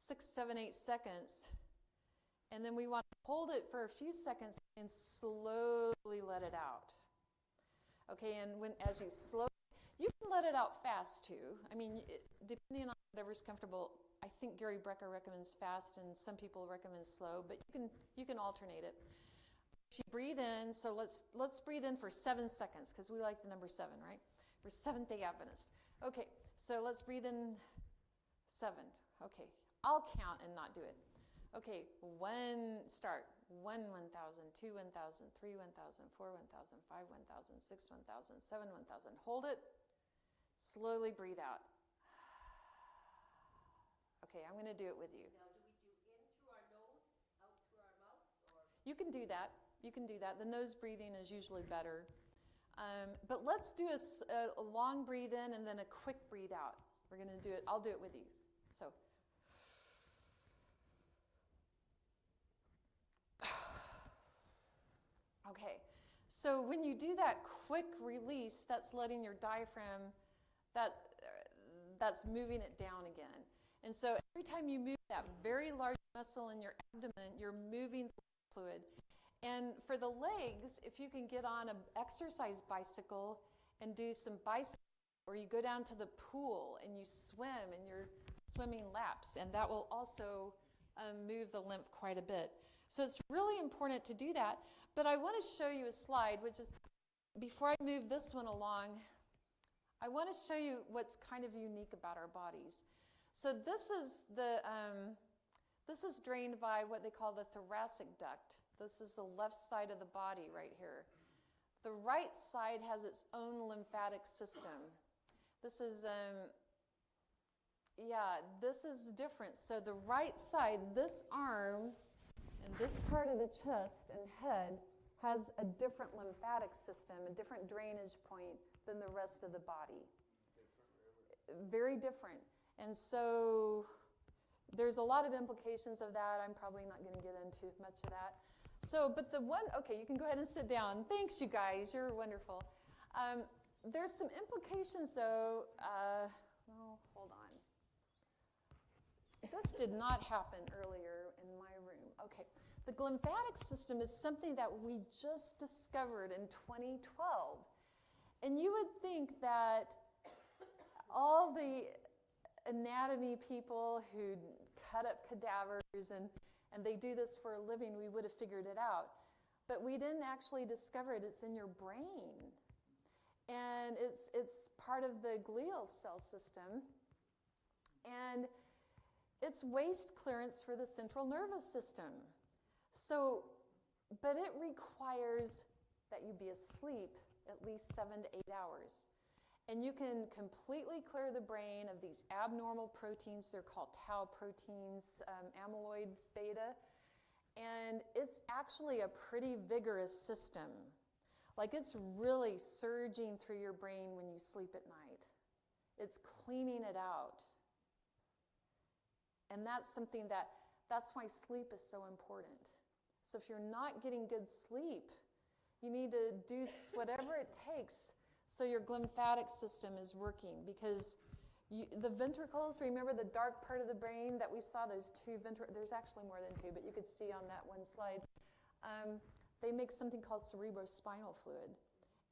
6, 7, 8 seconds, and then we want to hold it for a few seconds and slowly let it out. Okay, and as you can let it out fast too. I mean, depending on whatever's comfortable I think Gary Brecker recommends fast, and some people recommend slow, but you can alternate it. If you breathe in, so let's breathe in for 7 seconds, because we like the number 7, right? We're Seventh-day Adventists. Okay, so let's breathe in 7. Okay, I'll count and not do it. Okay, 1, start. 1, 1,000, 2, 1,000, 3, 1,000, 4, 1,000, 5, 1,000, 6, 1,000, 7, 1,000. Hold it. Slowly breathe out. Okay, I'm going to do it with you. Now, do we do in through our nose, out through our mouth, or? You can do that. You can do that. The nose breathing is usually better. But let's do a long breathe in and then a quick breathe out. We're going to do it. I'll do it with you. So. Okay. So when you do that quick release, that's letting your diaphragm, that's moving it down again. And so every time you move that very large muscle in your abdomen, you're moving the fluid. And for the legs, if you can get on an exercise bicycle and do some bicycle, or you go down to the pool and you swim and you're swimming laps, and that will also move the lymph quite a bit. So it's really important to do that. But I want to show you a slide, which is, before I move this one along, I want to show you what's kind of unique about our bodies. So this is drained by what they call the thoracic duct. This is the left side of the body right here. The right side has its own lymphatic system. This is different. So the right side, this arm and this part of the chest and head has a different lymphatic system, a different drainage point than the rest of the body. Very different. And so there's a lot of implications of that. I'm probably not going to get into much of that. So, but the one, okay, you can go ahead and sit down. Thanks, you guys. You're wonderful. There's some implications, though. Hold on. This did not happen earlier in my room. Okay. The lymphatic system is something that we just discovered in 2012. And you would think that all the anatomy people who cut up cadavers and they do this for a living, we would have figured it out. But we didn't actually discover it. It's in your brain. And it's part of the glial cell system. And it's waste clearance for the central nervous system. So, but it requires that you be asleep at least 7 to 8 hours. And you can completely clear the brain of these abnormal proteins. They're called tau proteins, amyloid beta. And it's actually a pretty vigorous system. Like, it's really surging through your brain when you sleep at night. It's cleaning it out. And that's something that's why sleep is so important. So if you're not getting good sleep, you need to do whatever it takes so your lymphatic system is working, because the ventricles, remember the dark part of the brain that we saw, those two ventricles, there's actually more than two, but you could see on that one slide, they make something called cerebrospinal fluid.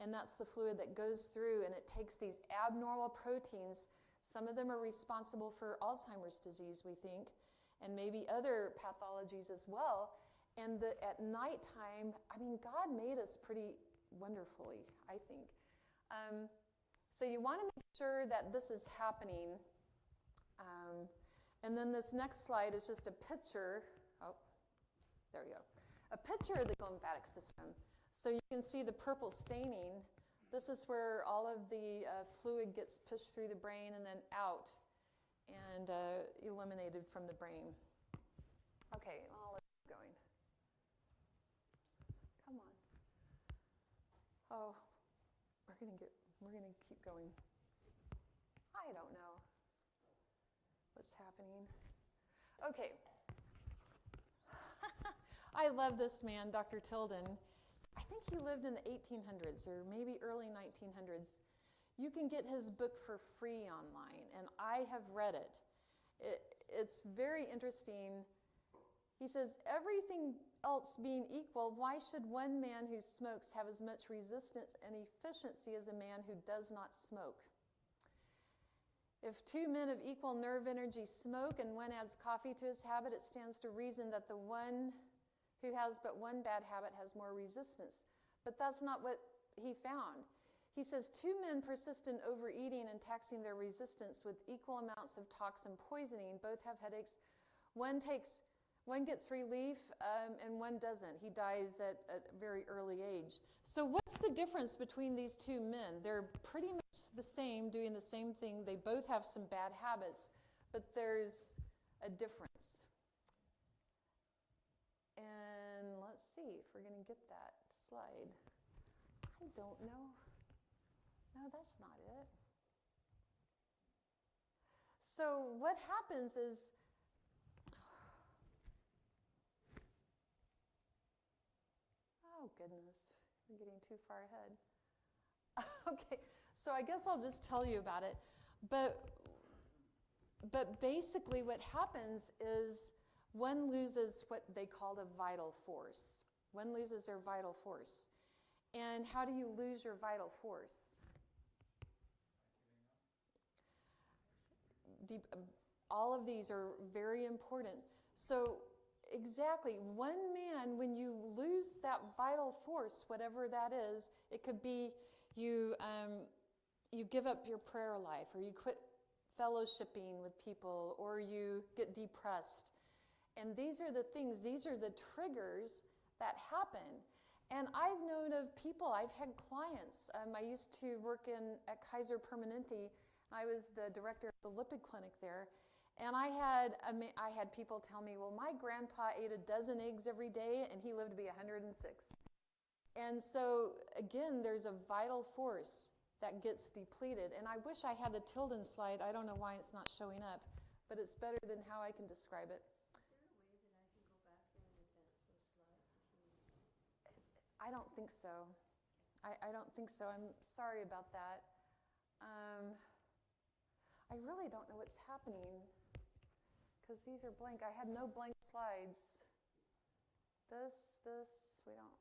And that's the fluid that goes through and it takes these abnormal proteins. Some of them are responsible for Alzheimer's disease, we think, and maybe other pathologies as well. And at nighttime, I mean, God made us pretty wonderfully, I think. So you want to make sure that this is happening. And then this next slide is just a picture. Oh, there we go. A picture of the lymphatic system. So you can see the purple staining. This is where all of the fluid gets pushed through the brain and then out and eliminated from the brain. Okay, let's keep going. Come on. Oh, we're gonna keep going. I don't know what's happening. Okay. I love this man, Dr. Tilden. I think he lived in the 1800s or maybe early 1900s. You can get his book for free online, and I have read it. It's very interesting. He says, everything else being equal, why should one man who smokes have as much resistance and efficiency as a man who does not smoke? If two men of equal nerve energy smoke and one adds coffee to his habit, it stands to reason that the one who has but one bad habit has more resistance. But that's not what he found. He says two men persist in overeating and taxing their resistance with equal amounts of toxin poisoning. Both have headaches. One gets relief and one doesn't. He dies at a very early age. So what's the difference between these two men? They're pretty much the same, doing the same thing. They both have some bad habits, but there's a difference. And let's see if we're going to get that slide. I don't know. No, that's not it. So what happens is, oh goodness, we're getting too far ahead. Okay, so I guess I'll just tell you about it. But basically what happens is one loses what they call a vital force. One loses their vital force. And how do you lose your vital force? All of these are very important. So exactly, one man, when you lose that vital force, whatever that is, it could be you give up your prayer life, or you quit fellowshipping with people, or you get depressed. And these are the things, these are the triggers that happen. And I've known of people, I've had clients. I used to work at Kaiser Permanente. I was the director of the lipid clinic there. And I had people tell me, well, my grandpa ate a dozen eggs every day and he lived to be 106. And so, again, there's a vital force that gets depleted. And I wish I had the Tilden slide. I don't know why it's not showing up, but it's better than how I can describe it. I don't think so. I don't think so. I'm sorry about that. I really don't know what's happening because these are blank. I had no blank slides. This, we don't.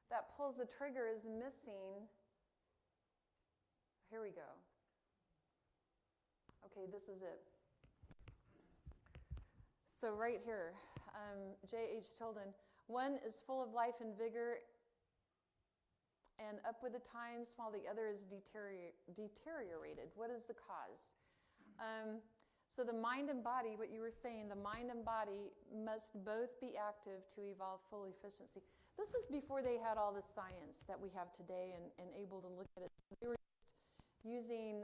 That pulls the trigger is missing. Here we go. Okay, this is it. So right here, J.H. Tilden. One is full of life and vigor and up with the times, while the other is deteriorated. What is the cause? So the mind and body, what you were saying, the mind and body must both be active to evolve full efficiency. This is before they had all the science that we have today and able to look at it. They were just using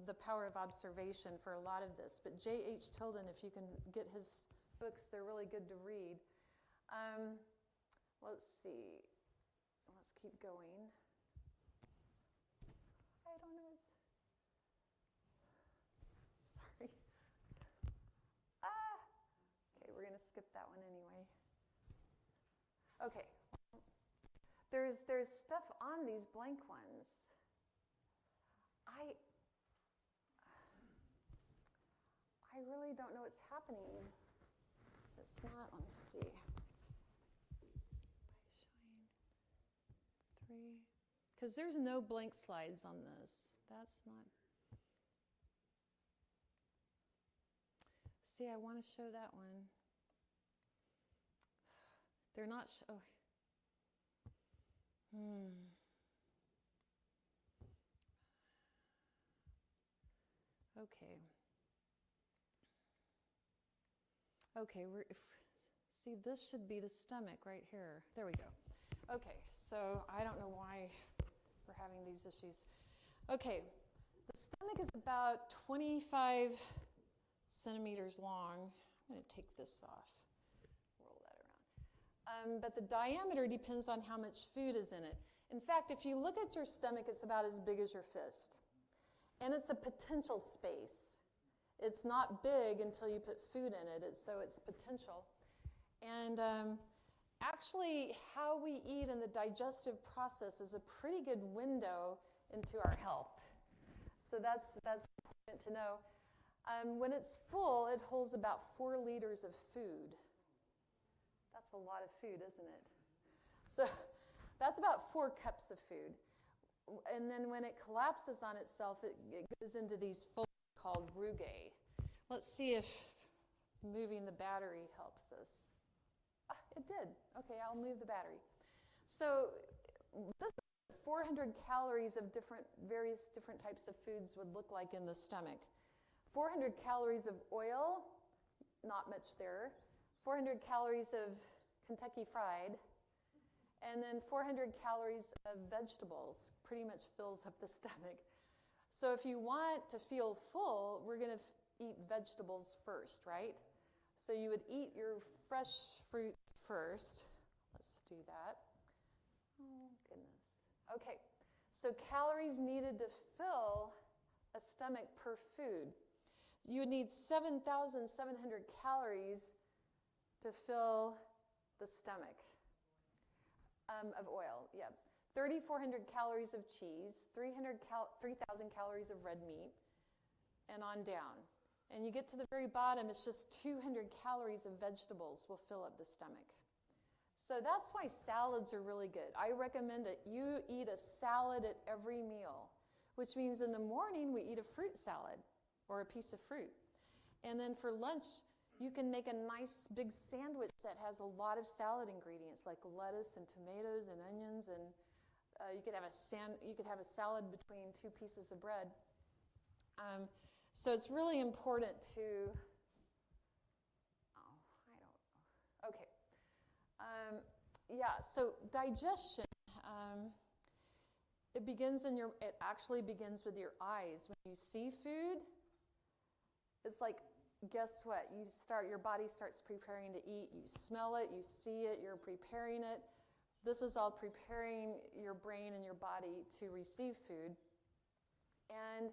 the power of observation for a lot of this. But J.H. Tilden, if you can get his books, they're really good to read. Let's see. Let's keep going. I don't know. Sorry. Okay, we're going to skip that one anyway. Okay. There's stuff on these blank ones. I really don't know what's happening. It's not, let me see. Because there's no blank slides on this. That's not. See, I want to show that one. They're not. Okay. Okay, see, this should be the stomach right here. There we go. Okay, so I don't know why we're having these issues. Okay, the stomach is about 25 centimeters long. I'm going to take this off, roll that around. But the diameter depends on how much food is in it. In fact, if you look at your stomach, it's about as big as your fist. And it's a potential space. It's not big until you put food in it, so it's potential. And actually, how we eat and the digestive process is a pretty good window into our health. So that's important to know. When it's full, it holds about 4 liters of food. That's a lot of food, isn't it? So that's about 4 cups of food. And then when it collapses on itself, it goes into these fold called rugae. Let's see if moving the battery helps us. It did. Okay, I'll move the battery. So this is 400 calories of various different types of foods would look like in the stomach. 400 calories of oil, not much there. 400 calories of Kentucky Fried. And then 400 calories of vegetables pretty much fills up the stomach. So if you want to feel full, we're going to eat vegetables first, right? So you would eat your fresh fruits first. Let's do that. Oh, goodness. Okay, so calories needed to fill a stomach per food. You would need 7,700 calories to fill the stomach of oil, yeah. 3,400 calories of cheese, 3,000 calories of red meat, and on down. And you get to the very bottom, it's just 200 calories of vegetables will fill up the stomach. So that's why salads are really good. I recommend that you eat a salad at every meal, which means in the morning we eat a fruit salad or a piece of fruit. And then for lunch, you can make a nice big sandwich that has a lot of salad ingredients like lettuce and tomatoes and onions, and you could have a salad between two pieces of bread. So it's really important to, so digestion, it actually begins with your eyes. When you see food, it's like, guess what? Your body starts preparing to eat. You smell it, you see it, you're preparing it. This is all preparing your brain and your body to receive food. And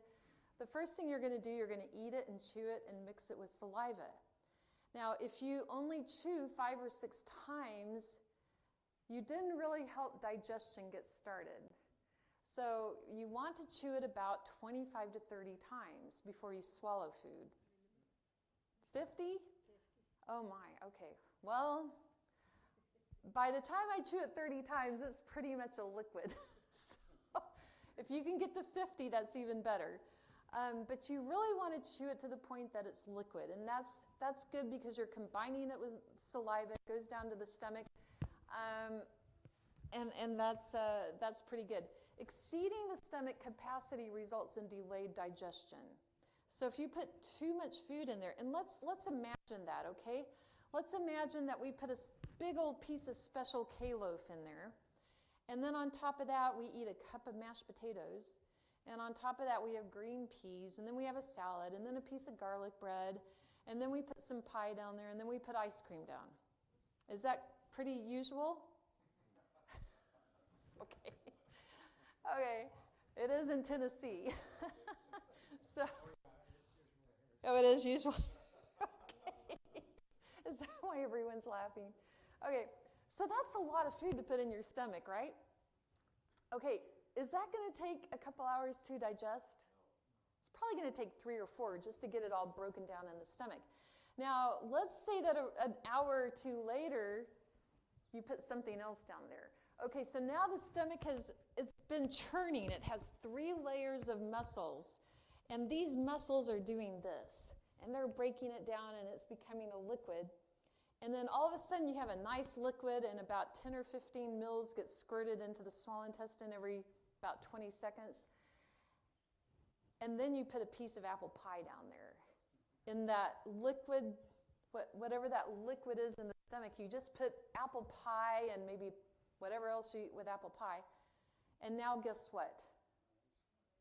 the first thing you're going to do, you're going to eat it and chew it and mix it with saliva. Now, if you only chew 5 or 6 times, you didn't really help digestion get started. So you want to chew it about 25 to 30 times before you swallow food. 50? Oh my, okay. Well, by the time I chew it 30 times, it's pretty much a liquid. So if you can get to 50, that's even better. But you really want to chew it to the point that it's liquid. And that's good because you're combining it with saliva. It goes down to the stomach. And that's pretty good. Exceeding the stomach capacity results in delayed digestion. So if you put too much food in there, and let's imagine that, okay? Let's imagine that we put a big old piece of Special K loaf in there, and then on top of that we eat a cup of mashed potatoes, and on top of that we have green peas, and then we have a salad, and then a piece of garlic bread, and then we put some pie down there, and then we put ice cream down. Is that pretty usual? Okay. Okay. It is in Tennessee. So. Oh, it is usual. Okay. Is that why everyone's laughing? Okay, so that's a lot of food to put in your stomach, right? Okay, is that going to take a couple hours to digest? It's probably going to take 3 or 4 just to get it all broken down in the stomach. Now, let's say that an hour or 2 later, you put something else down there. Okay, so now the stomach it's been churning. It has 3 layers of muscles. And these muscles are doing this, and they're breaking it down, and it's becoming a liquid. And then all of a sudden, you have a nice liquid, and about 10 or 15 mils get squirted into the small intestine every about 20 seconds. And then you put a piece of apple pie down there. In that liquid, whatever that liquid is in the stomach, you just put apple pie and maybe whatever else you eat with apple pie. And now guess what?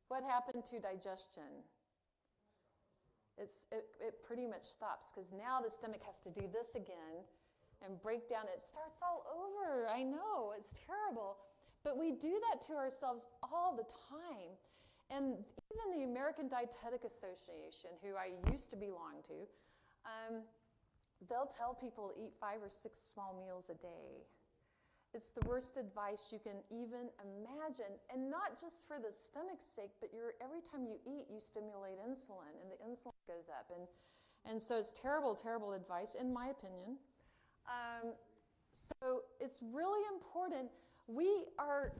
What happened to digestion? It pretty much stops because now the stomach has to do this again and break down. It starts all over. I know, it's terrible. But we do that to ourselves all the time. And even the American Dietetic Association, who I used to belong to, they'll tell people to eat 5 or 6 small meals a day. It's the worst advice you can even imagine, and not just for the stomach's sake, but every time you eat, you stimulate insulin, and the insulin goes up, and so it's terrible, terrible advice, in my opinion. So it's really important. Our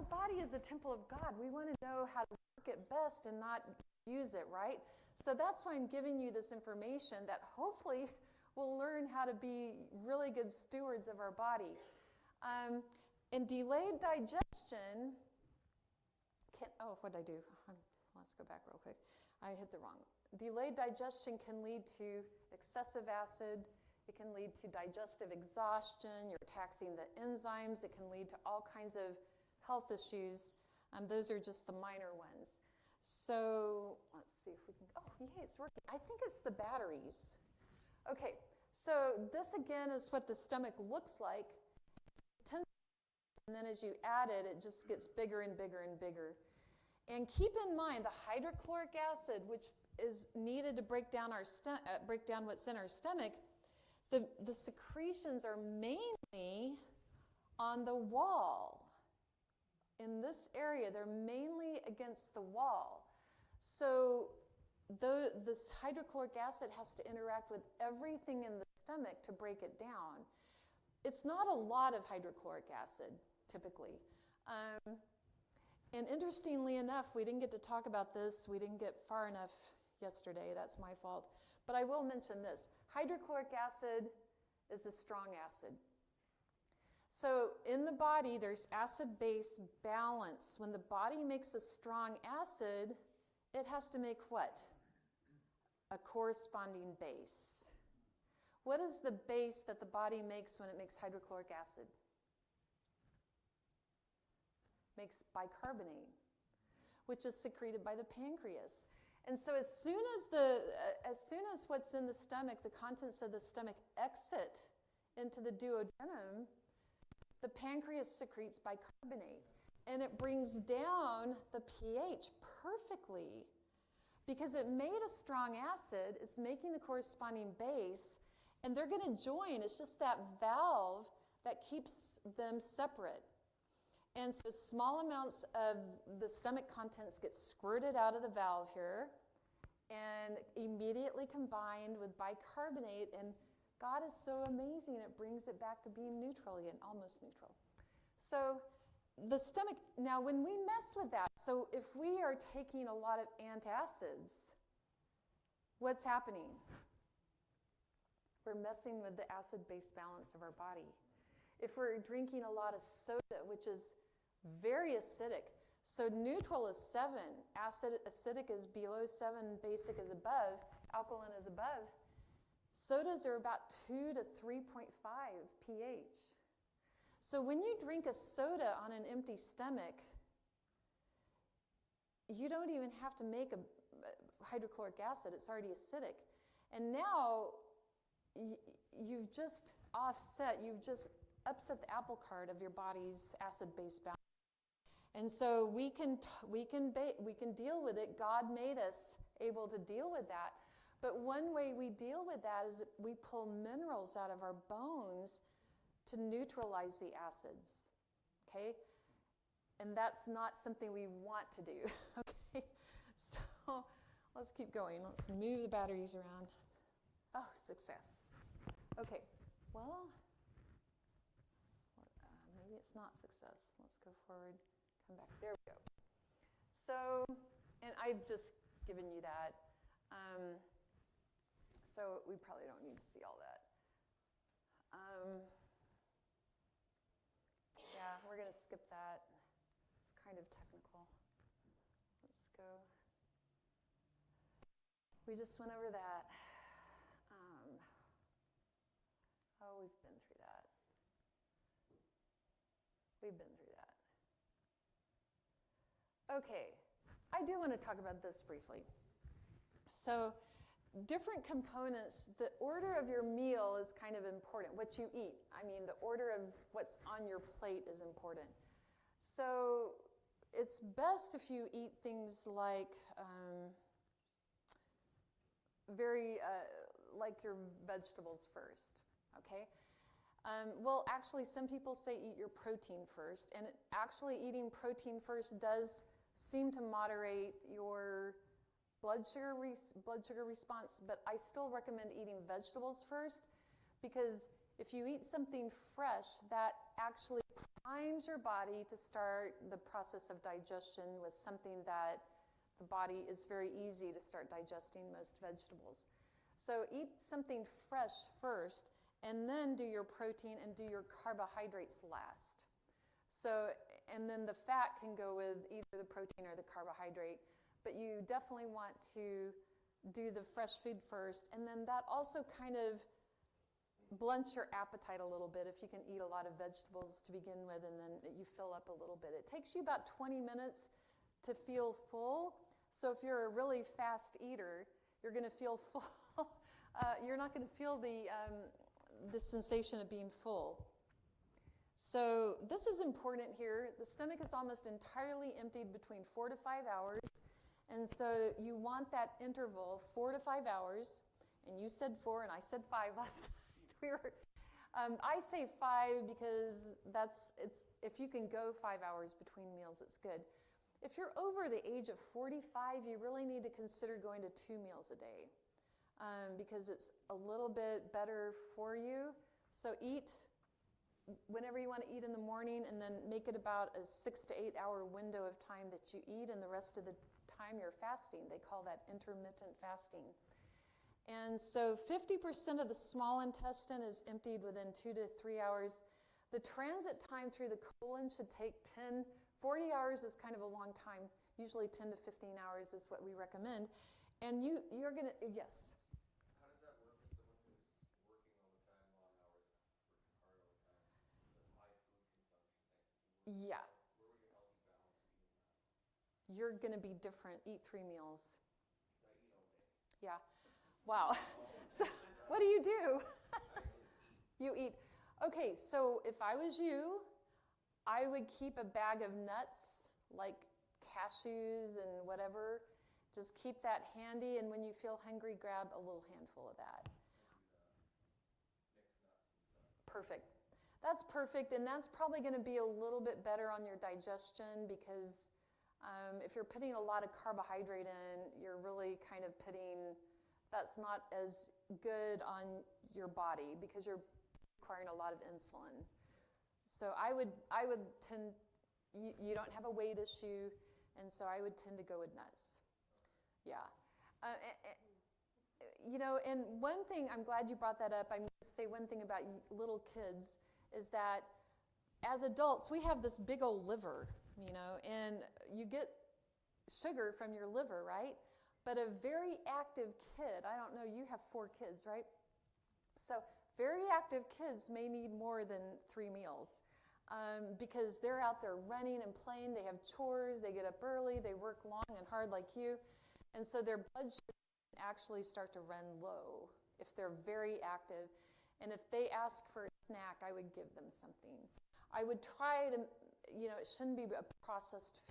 body is a temple of God. We want to know how to work it best and not use it, right? So that's why I'm giving you this information that hopefully we'll learn how to be really good stewards of our body. And delayed digestion can, oh, what did I do? Let's go back real quick. I hit the wrong. Delayed digestion can lead to excessive acid. It can lead to digestive exhaustion. You're taxing the enzymes. It can lead to all kinds of health issues. Those are just the minor ones. So let's see if we can, oh, yay, it's working. I think it's the batteries. Okay, so this again is what the stomach looks like. And then as you add it, it just gets bigger and bigger and bigger. And keep in mind the hydrochloric acid, which is needed to break down what's in our stomach, the secretions are mainly on the wall. In this area, they're mainly against the wall. So this hydrochloric acid has to interact with everything in the stomach to break it down. It's not a lot of hydrochloric acid, typically. And interestingly enough, we didn't get to talk about this. We didn't get far enough yesterday. That's my fault. But I will mention this. Hydrochloric acid is a strong acid. So in the body, there's acid-base balance. When the body makes a strong acid, it has to make what? A corresponding base. What is the base that the body makes when it makes hydrochloric acid? Makes bicarbonate, which is secreted by the pancreas. And so as soon as what's in the stomach, the contents of the stomach exit into the duodenum, the pancreas secretes bicarbonate. And it brings down the pH perfectly because it made a strong acid, it's making the corresponding base, and they're going to join. It's just that valve that keeps them separate. And so small amounts of the stomach contents get squirted out of the valve here and immediately combined with bicarbonate, and God is so amazing, it brings it back to being neutral again, almost neutral. So the stomach, now when we mess with that, so if we are taking a lot of antacids, what's happening? We're messing with the acid-base balance of our body. If we're drinking a lot of soda, which is very acidic, so neutral is 7, acidic is below 7, basic is above, alkaline is above. Sodas are about 2 to 3.5 pH. So when you drink a soda on an empty stomach, you don't even have to make a hydrochloric acid, it's already acidic. And now you've just you've just upset the apple cart of your body's acid-base balance. And so we can deal with it. God made us able to deal with that. But one way we deal with that is we pull minerals out of our bones to neutralize the acids, okay? And that's not something we want to do, okay? So let's keep going. Let's move the batteries around. Oh, success. Okay, well, maybe it's not success. Let's go forward, come back. There we go. So, and I've just given you that. So we probably don't need to see all that. Yeah, we're going to skip that. It's kind of technical. Let's go. We just went over that. Oh, we've been through that. We've been through that. Okay, I do want to talk about this briefly. So, different components, the order of your meal is kind of important, what you eat. I mean, the order of what's on your plate is important. So it's best if you eat things like like your vegetables first, okay? Well, actually, some people say eat your protein first, and actually eating protein first does seem to moderate your blood sugar response, but I still recommend eating vegetables first, because if you eat something fresh, that actually primes your body to start the process of digestion with something that the body, it's very easy to start digesting most vegetables. So eat something fresh first, and then do your protein and do your carbohydrates last. So, and then the fat can go with either the protein or the carbohydrate, but you definitely want to do the fresh food first, and then that also kind of blunts your appetite a little bit if you can eat a lot of vegetables to begin with, and then you fill up a little bit. It takes you about 20 minutes to feel full. So if you're a really fast eater, you're going to feel full. You're not going to feel the sensation of being full. So this is important here. The stomach is almost entirely emptied between 4 to 5 hours. And so you want that interval, 4 to 5 hours. And you said 4 and I said 5 last night. I say 5 because if you can go 5 hours between meals, it's good. If you're over the age of 45, you really need to consider going to 2 meals a day because it's a little bit better for you. So eat whenever you want to eat in the morning, and then make it about a 6 to 8 hour window of time that you eat, and the rest of the time you're fasting. They call that intermittent fasting. And so 50% of the small intestine is emptied within 2 to 3 hours. The transit time through the colon should take 40 hours is kind of a long time. Usually 10 to 15 hours is what we recommend. And you're going to, yes? How does that work with someone who's working all the time, long hours, working hard all the time, with high food consumption? Yeah. Where would your healthy balance be in that? You're going to be different. Eat 3 meals. Because I eat all day. Yeah. Wow. So what do? I just eat. You eat. Okay, so if I was you, I would keep a bag of nuts, like cashews and whatever. Just keep that handy, and when you feel hungry, grab a little handful of that. Mixed nuts and stuff. Perfect. That's perfect, and that's probably going to be a little bit better on your digestion because if you're putting a lot of carbohydrate in, you're really kind of that's not as good on your body because you're requiring a lot of insulin. So I would tend, you don't have a weight issue, and so I would tend to go with nuts. Yeah. And one thing, I'm glad you brought that up. I'm going to say one thing about little kids is that as adults, we have this big old liver, and you get sugar from your liver, right? But a very active kid, I don't know, you have 4 kids, right? So very active kids may need more than 3 meals because they're out there running and playing. They have chores. They get up early. They work long and hard like you. And so their blood sugar can actually start to run low if they're very active. And if they ask for a snack, I would give them something. I would try to, it shouldn't be a processed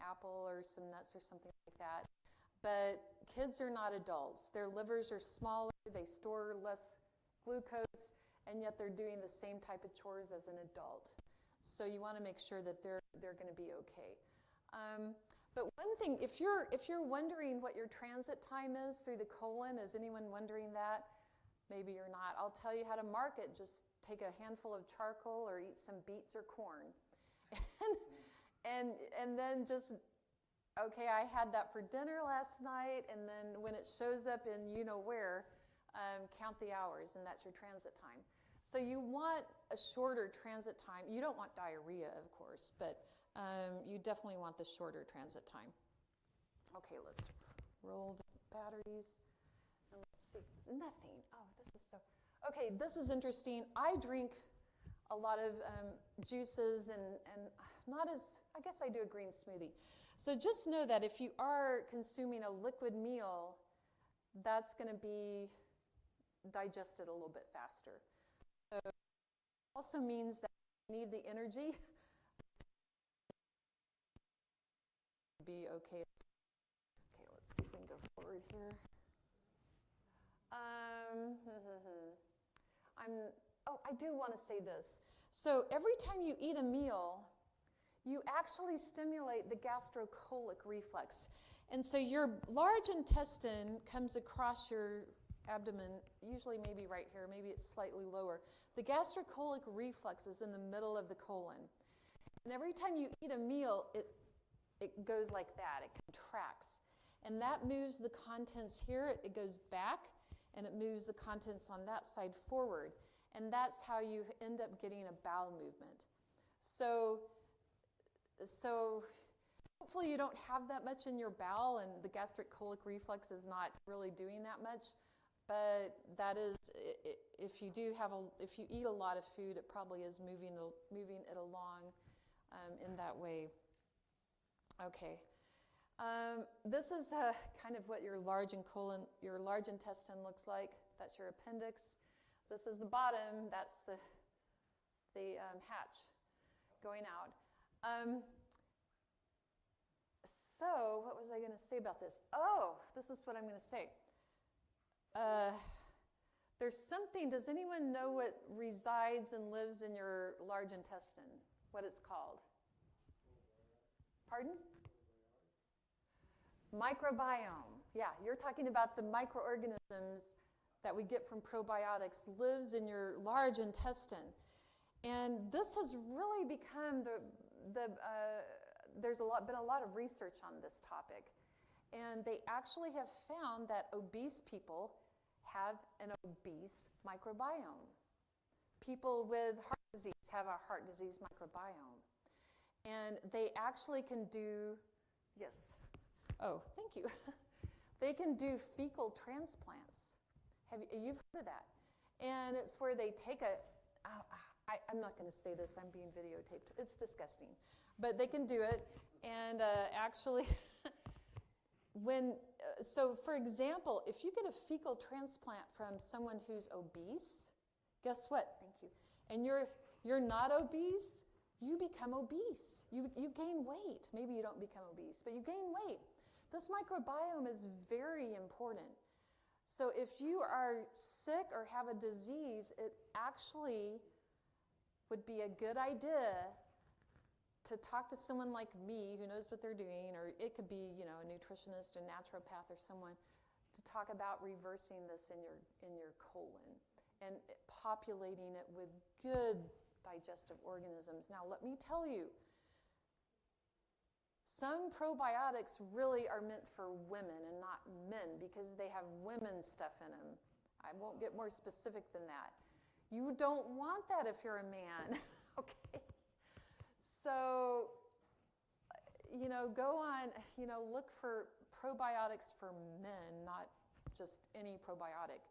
apple or some nuts or something like that. But kids are not adults. Their livers are smaller. They store less glucose, and yet they're doing the same type of chores as an adult. So you want to make sure that they're going to be okay. But one thing, if you're wondering what your transit time is through the colon, is anyone wondering that? Maybe you're not. I'll tell you how to mark it. Just take a handful of charcoal or eat some beets or corn. and then just, okay, I had that for dinner last night, and then when it shows up in where, count the hours, and that's your transit time. So you want a shorter transit time. You don't want diarrhea, of course, but you definitely want the shorter transit time. Okay, let's roll the batteries. And let's see, nothing. Oh, this is so, okay, this is interesting. I drink a lot of juices and not as, I guess I do a green smoothie. So just know that if you are consuming a liquid meal, that's going to be digested a little bit faster. So it also means that you need the energy to be okay. Okay, let's see if we can go forward here. I do want to say this. So every time you eat a meal, you actually stimulate the gastrocolic reflex. And so your large intestine comes across your abdomen, usually maybe right here, maybe it's slightly lower. The gastrocolic reflex is in the middle of the colon. And every time you eat a meal, it goes like that. It contracts. And that moves the contents here. It goes back, and it moves the contents on that side forward. And that's how you end up getting a bowel movement. So hopefully you don't have that much in your bowel, and the gastric colic reflex is not really doing that much. But that is, if you eat a lot of food, it probably is moving it along in that way. Okay. This is kind of what your large intestine looks like. That's your appendix. This is the bottom. That's the hatch going out. So what was I going to say about this? Oh, this is what I'm going to say. There's something, does anyone know what resides and lives in your large intestine? What it's called? Pardon? Microbiome. Yeah, you're talking about the microorganisms that we get from probiotics lives in your large intestine. And this has really become there's been a lot of research on this topic. And they actually have found that obese people have an obese microbiome. People with heart disease have a heart disease microbiome. And they actually can do, yes. Oh, thank you. They can do fecal transplants. You've heard of that? And it's where they take I'm not going to say this, I'm being videotaped. It's disgusting. But they can do it. And actually, so for example, if you get a fecal transplant from someone who's obese, guess what? Thank you. And you're not obese, you become obese. You gain weight. Maybe you don't become obese, but you gain weight. This microbiome is very important. So if you are sick or have a disease, it actually would be a good idea to talk to someone like me who knows what they're doing, or it could be, a nutritionist, a naturopath, or someone to talk about reversing this in your colon and populating it with good digestive organisms. Now, let me tell you, some probiotics really are meant for women and not men because they have women's stuff in them. I won't get more specific than that. You don't want that if you're a man, okay? So, go on, look for probiotics for men, not just any probiotic.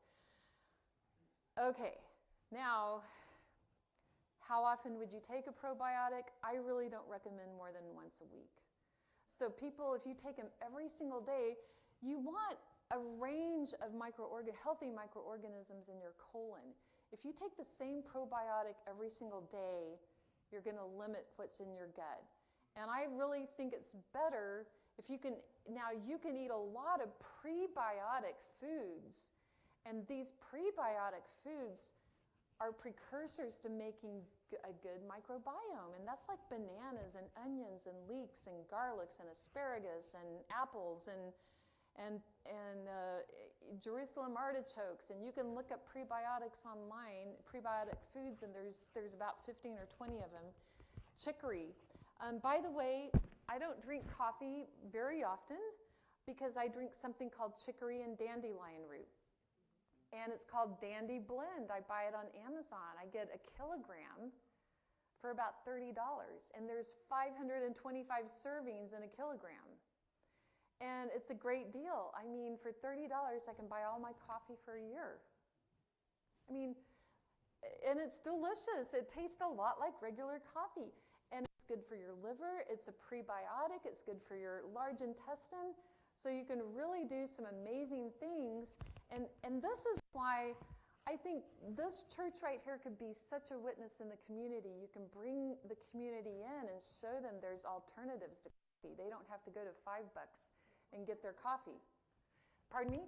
Okay, now, how often would you take a probiotic? I really don't recommend more than once a week. So people, if you take them every single day, you want a range of healthy microorganisms in your colon. If you take the same probiotic every single day, you're going to limit what's in your gut. And I really think it's better if you can eat a lot of prebiotic foods. And these prebiotic foods are precursors to making a good microbiome. And that's like bananas and onions and leeks and garlics and asparagus and apples and Jerusalem artichokes. And you can look up prebiotics online, prebiotic foods, and there's about 15 or 20 of them. Chicory. By the way, I don't drink coffee very often because I drink something called chicory and dandelion root. And it's called Dandy Blend. I buy it on Amazon. I get a kilogram for about $30. And there's 525 servings in a kilogram. And it's a great deal. I mean, for $30, I can buy all my coffee for a year. I mean, and it's delicious. It tastes a lot like regular coffee. And it's good for your liver. It's a prebiotic. It's good for your large intestine. So you can really do some amazing things. And this is why I think this church right here could be such a witness in the community. You can bring the community in and show them there's alternatives to coffee. They don't have to go to $5 and get their coffee. Pardon me?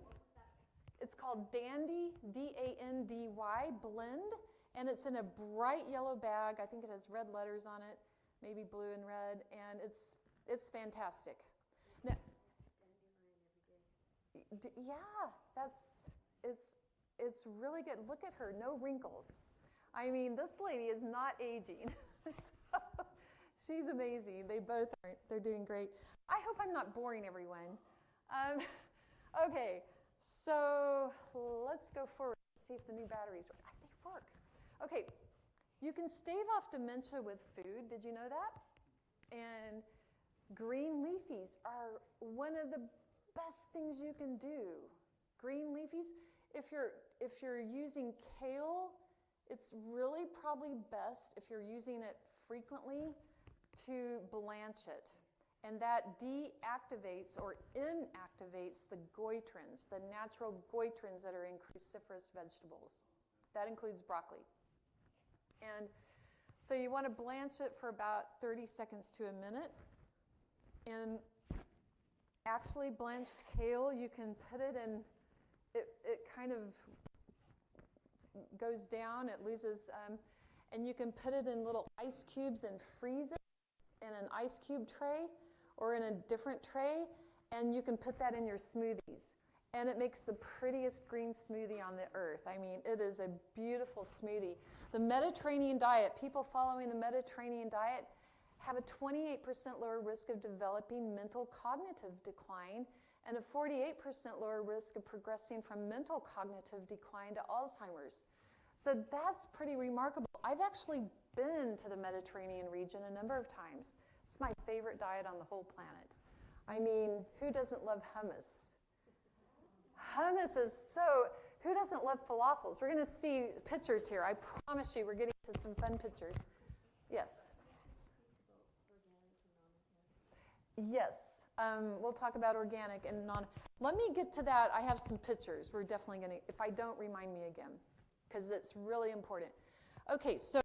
It's called Dandy, D-A-N-D-Y, Blend, and it's in a bright yellow bag. I think it has red letters on it, maybe blue and red, and it's fantastic. Now, yeah, it's really good. Look at her, no wrinkles. I mean, this lady is not aging. So She's amazing. They both are. They're doing great. I hope I'm not boring everyone. Okay, so let's go forward and see if the new batteries work. They work. Okay, you can stave off dementia with food. Did you know that? And green leafies are one of the best things you can do. Green leafies, if you're using kale, it's really probably best if you're using it frequently to blanch it. And that deactivates or inactivates the goitrins, the natural goitrins that are in cruciferous vegetables. That includes broccoli. And so you want to blanch it for about 30 seconds to a minute. And actually blanched kale, you can put it in, it kind of goes down, it loses, and you can put it in little ice cubes and freeze it in an ice cube tray or in a different tray, and you can put that in your smoothies. And it makes the prettiest green smoothie on the earth. I mean, it is a beautiful smoothie. The Mediterranean diet, people following the Mediterranean diet have a 28% lower risk of developing mental cognitive decline and a 48% lower risk of progressing from mental cognitive decline to Alzheimer's. So that's pretty remarkable. I've actually been to the Mediterranean region a number of times. It's my favorite diet on the whole planet. I mean, who doesn't love hummus? Hummus is so, who doesn't love falafels? We're going to see pictures here. I promise you we're getting to some fun pictures. Yes? Yes. We'll talk about organic and non. Let me get to that. I have some pictures. We're definitely going to, if I don't, remind me again, because it's really important. Okay, so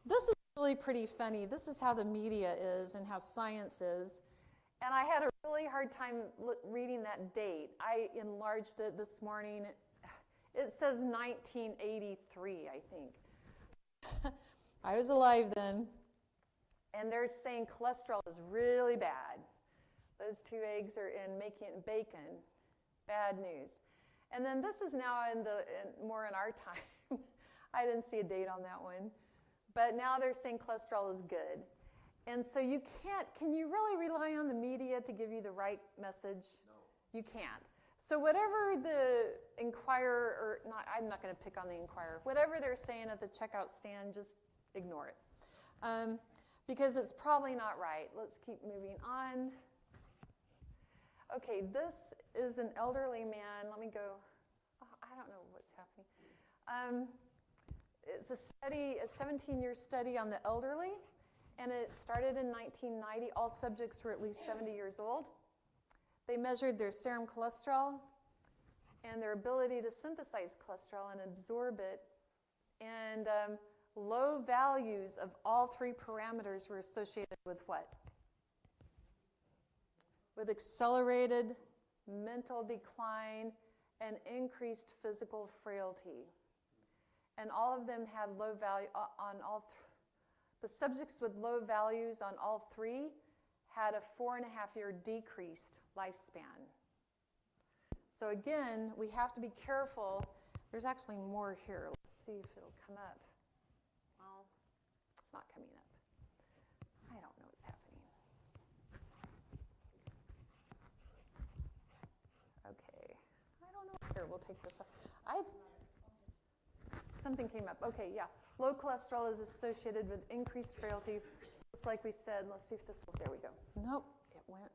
this is really pretty funny. This is how the media is and how science is. And I had a really hard time reading that date. I enlarged it this morning. It says 1983, I think. I was alive then. And they're saying cholesterol is really bad. Those 2 eggs are in making bacon. Bad news. And then this is now more in our time. I didn't see a date on that one. But now they're saying cholesterol is good. And so you can't, can you really rely on the media to give you the right message? No. You can't. So whatever the Inquirer, or not, I'm not going to pick on the Inquirer, whatever they're saying at the checkout stand, just ignore it. Because it's probably not right. Let's keep moving on. Okay, this is an elderly man. Let me go. Oh, I don't know what's happening. It's a study, a 17-year study on the elderly, and it started in 1990. All subjects were at least 70 years old. They measured their serum cholesterol and their ability to synthesize cholesterol and absorb it. And low values of all 3 parameters were associated with what? With accelerated mental decline and increased physical frailty. And all of them had low value on all the subjects with low values on all 3 had a 4.5-year decreased lifespan. So again, we have to be careful. There's actually more here. Let's see if it'll come up. Well, it's not coming up. I don't know what's happening. Okay. I don't know. Here, we'll take this up. Something came up. Okay, yeah. Low cholesterol is associated with increased frailty. Just like we said, let's see if this will, there we go. Nope, it went.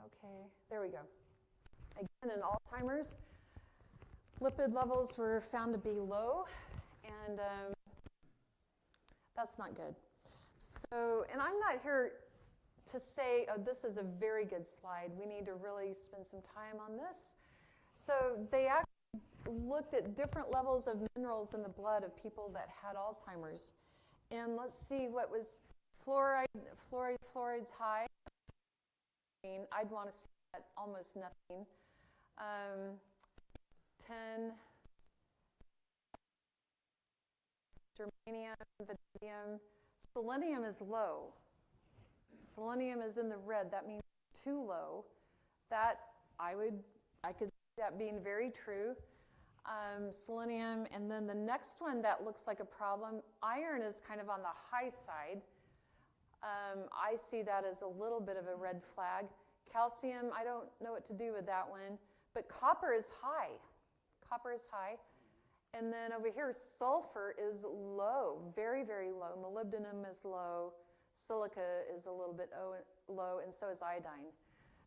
Okay, there we go. Again, in Alzheimer's, lipid levels were found to be low, and that's not good. So, and I'm not here to say, oh, this is a very good slide. We need to really spend some time on this. So they actually looked at different levels of minerals in the blood of people that had Alzheimer's. And let's see what was fluoride's high. I'd want to see that almost nothing. 10, germanium, vanadium. Selenium is low. Selenium is in the red. That means too low. That I could see that being very true. selenium, and then the next one that looks like a problem, iron is kind of on the high side. I see that as a little bit of a red flag. Calcium, I don't know what to do with that one, but copper is high. Copper is high. And then over here, sulfur is low, very, very low. Molybdenum is low. Silica is a little bit low, and so is iodine.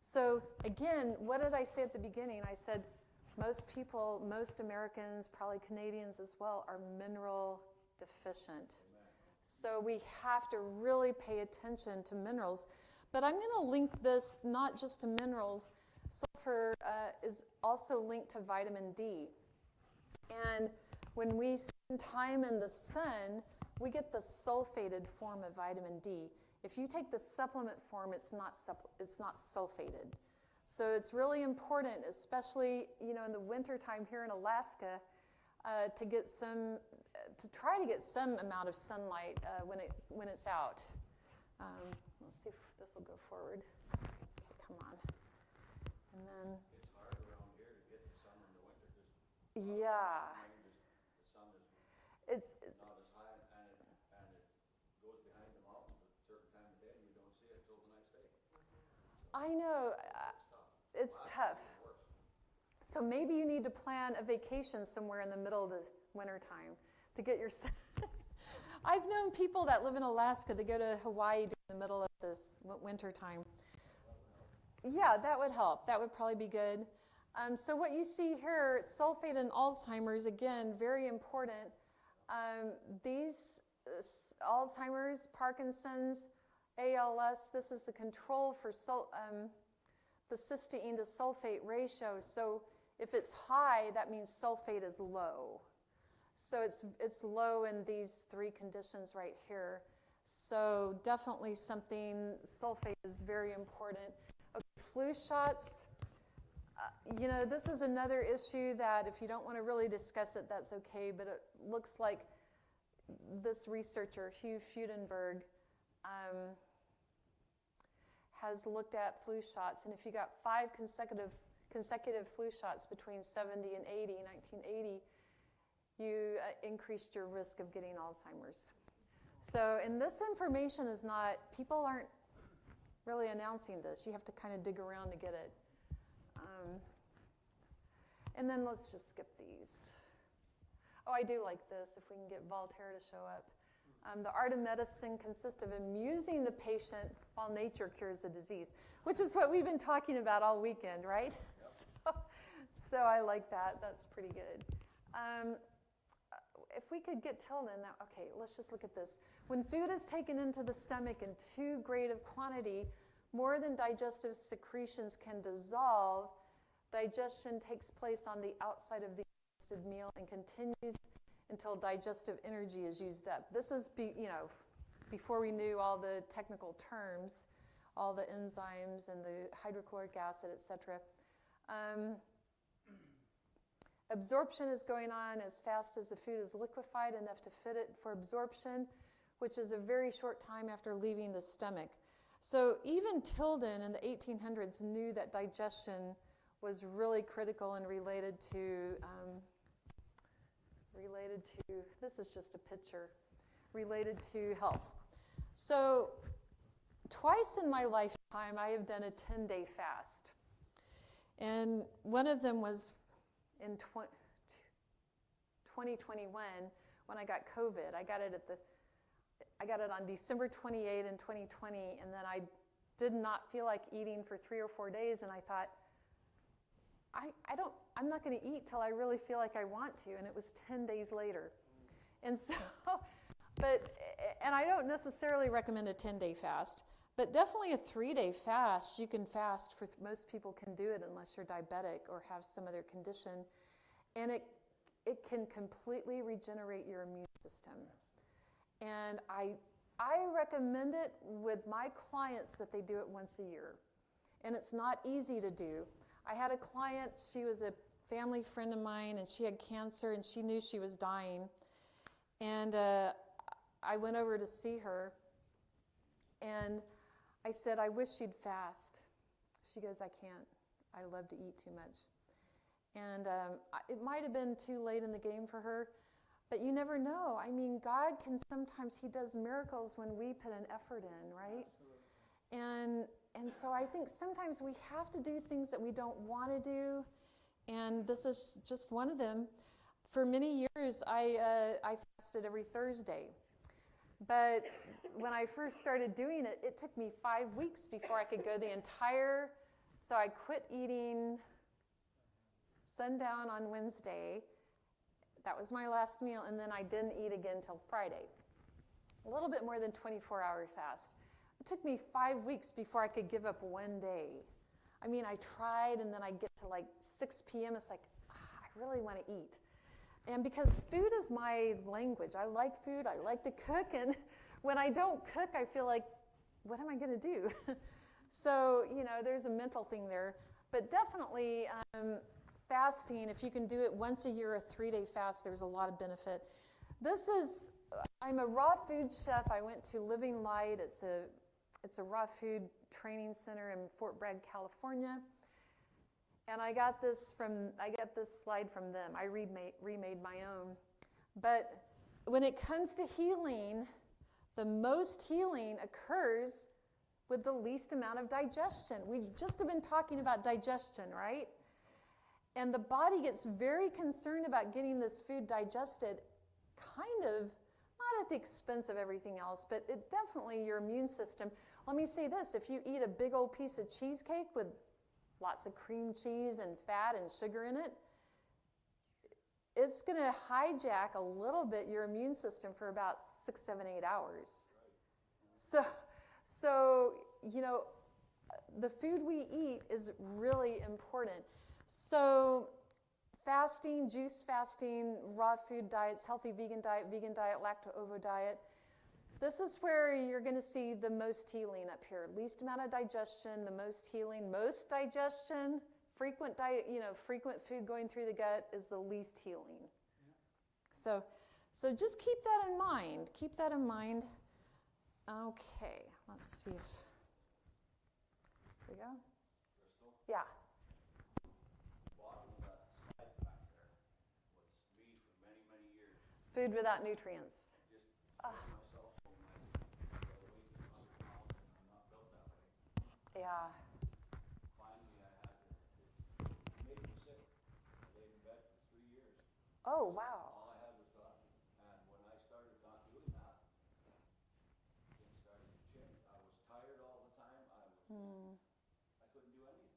So again, what did I say at the beginning? I said most people, most Americans, probably Canadians as well, are mineral deficient. So we have to really pay attention to minerals. But I'm going to link this not just to minerals. Sulfur is also linked to vitamin D. And when we spend time in the sun, we get the sulfated form of vitamin D. If you take the supplement form, it's not sulfated. So it's really important, especially in the wintertime here in Alaska, to try to get some amount of sunlight when it's out. Let's see if this will go forward. Okay, come on. And then. It's hard around here to get the sun in the winter because Yeah. the sun is It's not as high and it goes behind the mountains at a certain time of day and you don't see it till the next day. I know. It's tough. So maybe you need to plan a vacation somewhere in the middle of the wintertime to get your sun. I've known people that live in Alaska that go to Hawaii during the middle of this winter time. Yeah, that would help. That would probably be good. So what you see here, sulfate and Alzheimer's, again, very important. These Alzheimer's, Parkinson's, ALS, this is a control for the cysteine to sulfate ratio. So if it's high, that means sulfate is low. So it's low in these three conditions right here. So definitely sulfate is very important. Okay, flu shots, this is another issue that if you don't want to really discuss it, that's okay, but it looks like this researcher, Hugh Fudenberg, has looked at flu shots, and if you got 5 consecutive flu shots between 70 and 1980, you increased your risk of getting Alzheimer's. So, and this information is not, people aren't really announcing this. You have to kind of dig around to get it. And then let's just skip these. Oh, I do like this, if we can get Voltaire to show up. The art of medicine consists of amusing the patient while nature cures the disease, which is what we've been talking about all weekend, right? Yep. So I like that. That's pretty good. If we could get Tilda in that, okay, let's just look at this. When food is taken into the stomach in too great of quantity, more than digestive secretions can dissolve. Digestion takes place on the outside of the digested meal and continues until digestive energy is used up. This is, before we knew all the technical terms, all the enzymes and the hydrochloric acid, etc. Absorption is going on as fast as the food is liquefied enough to fit it for absorption, which is a very short time after leaving the stomach. So even Tilden in the 1800s knew that digestion was really critical and related to, this is just a picture, related to health. So twice in my lifetime, I have done a 10-day fast. And one of them was in 2021 when I got COVID. I got it on December 28 in 2020, and then I did not feel like eating for 3 or 4 days, and I thought, I'm not going to eat till I really feel like I want to, and it was 10 days later. And so, and I don't necessarily recommend a 10-day fast, but definitely a 3-day fast. You can fast most people can do it unless you're diabetic or have some other condition, and it can completely regenerate your immune system. And I recommend it with my clients that they do it once a year, and it's not easy to do. I had a client, she was a family friend of mine, and she had cancer, and she knew she was dying. And I went over to see her, and I said, I wish you'd fast. She goes, I can't. I love to eat too much. And it might have been too late in the game for her, but you never know. I mean, God can sometimes, He does miracles when we put an effort in, right? And so I think sometimes we have to do things that we don't want to do, and this is just one of them. For many years, I fasted every Thursday. But when I first started doing it, it took me 5 weeks before I could go the entire, so I quit eating sundown on Wednesday. That was my last meal, and then I didn't eat again till Friday. A little bit more than 24-hour fast. It took me 5 weeks before I could give up one day. I mean, I tried, and then I get to like 6 p.m., it's like, I really want to eat. And because food is my language, I like food, I like to cook, and when I don't cook, I feel like, what am I going to do? So, there's a mental thing there. But definitely fasting, if you can do it once a year, a 3-day fast, there's a lot of benefit. I'm a raw food chef. I went to Living Light. It's a raw food training center in Fort Bragg, California. And I got this slide from them. I remade my own. But when it comes to healing, the most healing occurs with the least amount of digestion. We just have been talking about digestion, right? And the body gets very concerned about getting this food digested, kind of, not at the expense of everything else, but it definitely, your immune system. Let me say this, if you eat a big old piece of cheesecake with lots of cream cheese and fat and sugar in it, it's going to hijack a little bit your immune system for about 6, 7, 8 hours. So, the food we eat is really important. So, fasting, juice fasting, raw food diets, healthy vegan diet, lacto-ovo diet, this is where you're going to see the most healing up here. Least amount of digestion, the most healing, most digestion, frequent diet, frequent food going through the gut is the least healing. Yeah. So just keep that in mind. Keep that in mind. Okay, let's see if, here we go. Crystal, Yeah. bottom of that slide back there was me for many, many years. Food without nutrients. Just myself on my weight is 100 pounds, and I'm not built that way. Yeah. Finally, it made me sick. I laid in bed for 3 years. Oh, wow. All I had was God. And when I started not doing that, things started to change. I was tired all the time. I couldn't do anything.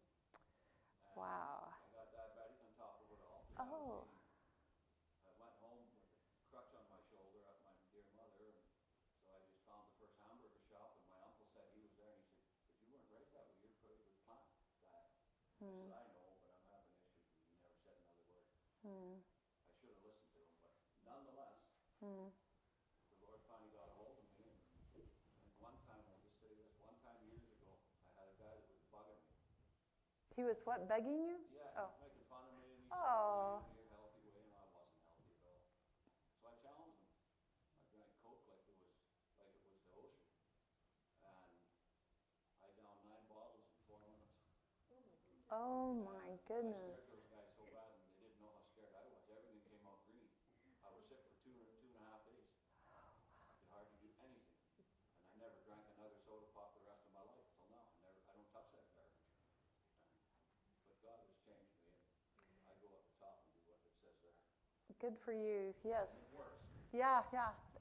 And Wow. I got diabetic on top of it all. Oh. I went home with a crutch on my shoulder at my dear mother, and so I just found the first hamburger shop, and my uncle said he was there, and he said, "But you weren't raised that way. You're pretty with plant diet." I said, "I know, but I'm having issues." And he never said another word. I should have listened to him, but nonetheless, the Lord finally got a hold of me, and one time, I'll just say this, one time years ago, I had a guy that was bugging me. He was what, begging you? Yeah, Oh. he was making fun of me, and he Oh. said, "You're a healthy way," and I wasn't healthy at all. So I challenged him. I drank Coke like it was the ocean, and I downed 9 bottles in 4 minutes. Oh my I goodness. scared those guys so bad, and they didn't know how scared I was. Everything came out green. I was sick for 2.5 days. I could hardly do anything, and I never drank another soda pop the rest of my life till now. I don't touch that garbage. But God has changed me, and I go at the top and do what it says there. Good for you. Yes. It works. Yeah,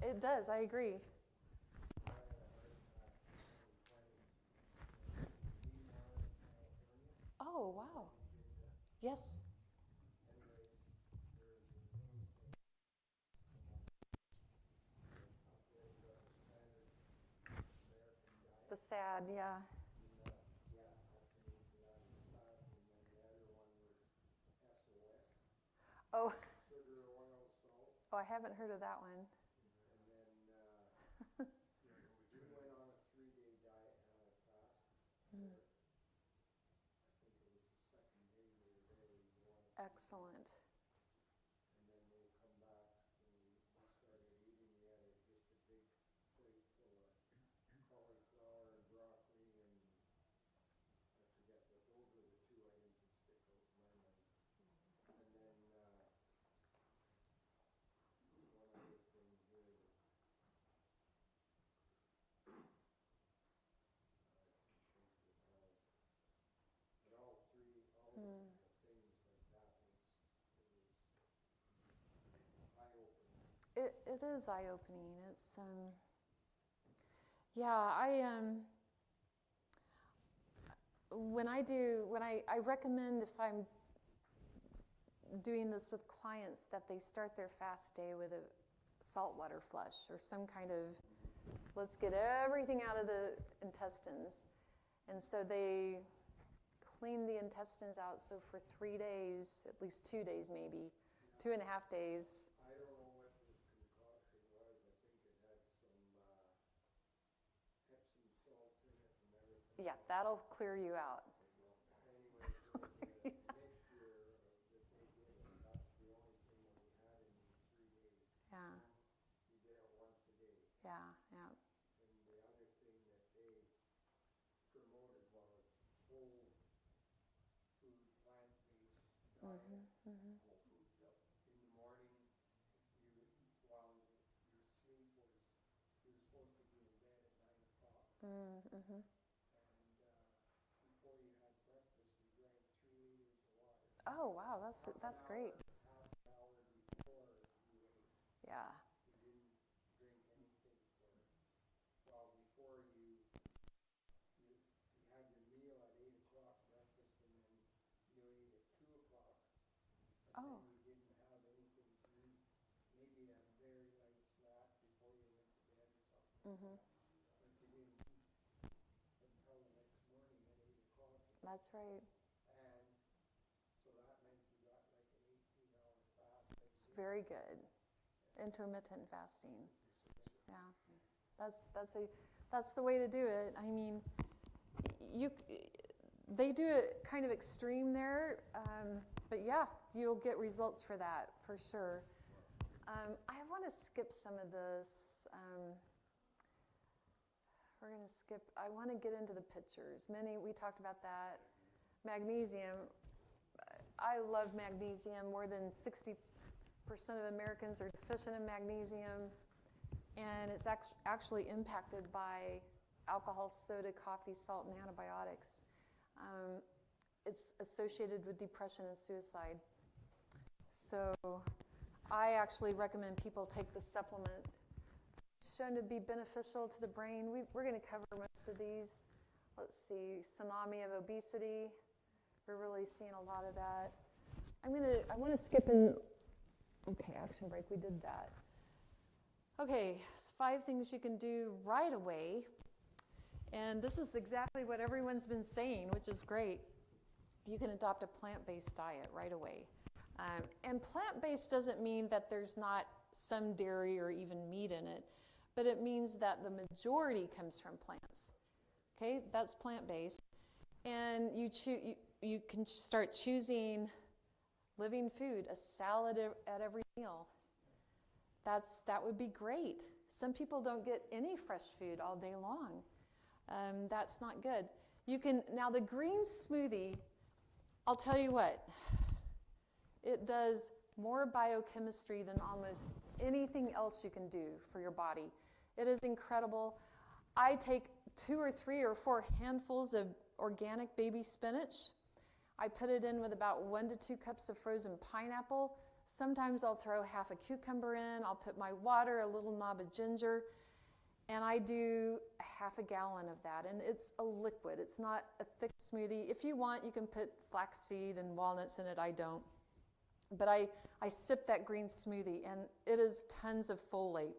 it does. I agree. Oh, wow. Yes. The sad, yeah. Oh. Oh, I haven't heard of that one. Excellent. It is eye-opening. It's yeah, I recommend, if I'm doing this with clients, that they start their fast day with a saltwater flush or some kind of, let's get everything out of the intestines. And so they clean the intestines out. So for 3 days, at least 2 days maybe, 2.5 days. I don't know what this concoction was. I think it had some Epsom salts in it and everything. Yeah, that'll clear you out. Anyway, it was a mixture that they did, and that's the only thing that we had in these 3 days. Yeah, We did it once a day. yeah, yeah. And the other thing that they promoted was whole food, plant-based diet. Mm-hmm. In the morning, while your sleep was, you were supposed to be in bed at 9 o'clock. Mm-hmm. And before you had breakfast, you drank 3 liters of water. Oh, wow, that's great. Half an hour before you ate. Yeah. You didn't drink anything before you had your meal at 8 o'clock, breakfast, and then you ate at 2 o'clock. And Oh. then you didn't have anything to eat, maybe a very light snack before you went to bed or something. Mm-hmm. But you didn't eat until the next morning at 8 o'clock. That's right. And so that meant you got like an 18-hour fast. It's very good. Intermittent fasting. Yeah. That's the way to do it. I mean, they do it kind of extreme there, but yeah, you'll get results for that for sure. I want to skip some of this. We're going to skip. I want to get into the pictures. We talked about that. Magnesium. I love magnesium. More than 60% of Americans are deficient in magnesium, and it's actually impacted by alcohol, soda, coffee, salt, and antibiotics. It's associated with depression and suicide. So I actually recommend people take the supplement. It's shown to be beneficial to the brain. We're going to cover most of these. Let's see, tsunami of obesity. We're really seeing a lot of that. I want to skip in. Okay, action break, we did that. Okay, 5 things you can do right away. And this is exactly what everyone's been saying, which is great. You can adopt a plant-based diet right away. And plant-based doesn't mean that there's not some dairy or even meat in it, but it means that the majority comes from plants. Okay, that's plant-based. And you can start choosing living food, a salad at every meal. That would be great. Some people don't get any fresh food all day long. That's not good. Now the green smoothie, I'll tell you what, it does more biochemistry than almost anything else you can do for your body. It is incredible. I take 2 or 3 or 4 handfuls of organic baby spinach. I put it in with about 1 to 2 cups of frozen pineapple. Sometimes I'll throw half a cucumber in. I'll put my water, a little knob of ginger, and I do half a gallon of that. And it's a liquid. It's not a thick smoothie. If you want, you can put flaxseed and walnuts in it. I don't. But I sip that green smoothie, and it is tons of folate.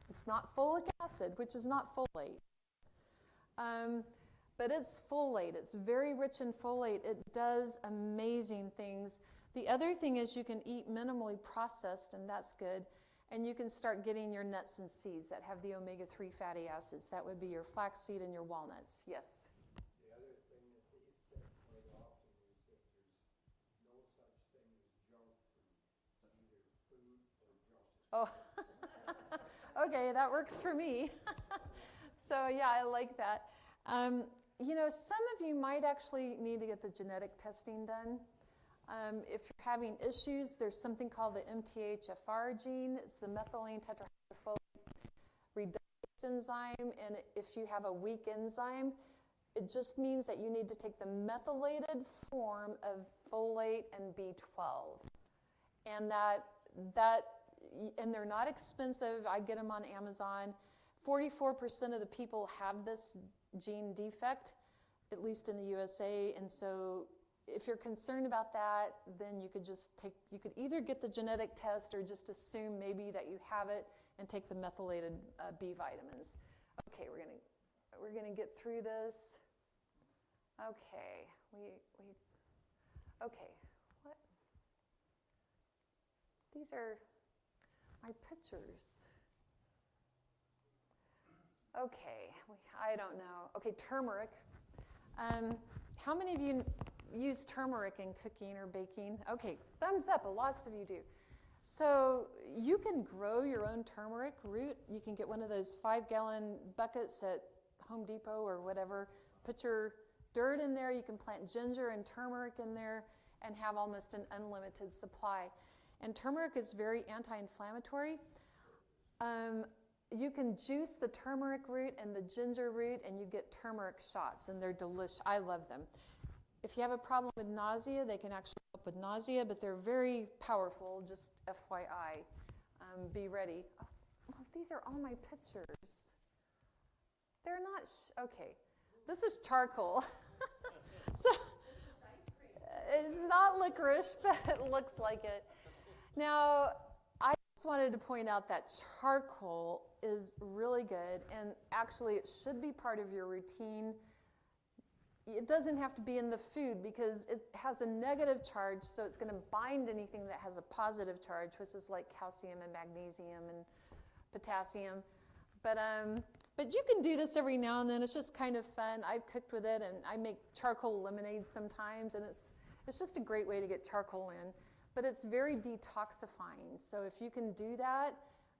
It's not folic acid, which is not folate. But it's folate. It's very rich in folate. It does amazing things. The other thing is you can eat minimally processed, and that's good. And you can start getting your nuts and seeds that have the omega-3 fatty acids. That would be your flaxseed and your walnuts. Yes? The other thing that they say quite often is that there's no such thing as junk food. It's either food or junk. Oh, okay, that works for me. So yeah, I like that. Some of you might actually need to get the genetic testing done. If you're having issues, there's something called the MTHFR gene. It's the methylene tetrahydrofolate reductase enzyme. And if you have a weak enzyme, It just means that you need to take the methylated form of folate and B12. And and they're not expensive. I get them on Amazon. 44% of the people have this gene defect, at least in the USA. And so if you're concerned about that, then you could either get the genetic test or just assume maybe that you have it and take the methylated B vitamins. Okay, we're gonna get through this. Okay, okay, what? These are my pictures. Okay, I don't know. Okay, turmeric. How many of you use turmeric in cooking or baking? Okay, thumbs up, lots of you do. So you can grow your own turmeric root. You can get one of those 5-gallon buckets at Home Depot or whatever. Put your dirt in there. You can plant ginger and turmeric in there and have almost an unlimited supply. And turmeric is very anti-inflammatory. You can juice the turmeric root and the ginger root and you get turmeric shots, and they're delicious. I love them. If you have a problem with nausea, they can actually help with nausea, but they're very powerful, just FYI. Be ready. Oh, these are all my pictures. They're not, okay. This is charcoal. So, it's not licorice, but it looks like it. Now, I just wanted to point out that charcoal is really good, and actually it should be part of your routine. It doesn't have to be in the food because it has a negative charge, so it's going to bind anything that has a positive charge, which is like calcium and magnesium and potassium. But you can do this every now and then. It's just kind of fun. I've cooked with it, and I make charcoal lemonade sometimes, and it's just a great way to get charcoal in. But it's very detoxifying. So if you can do that,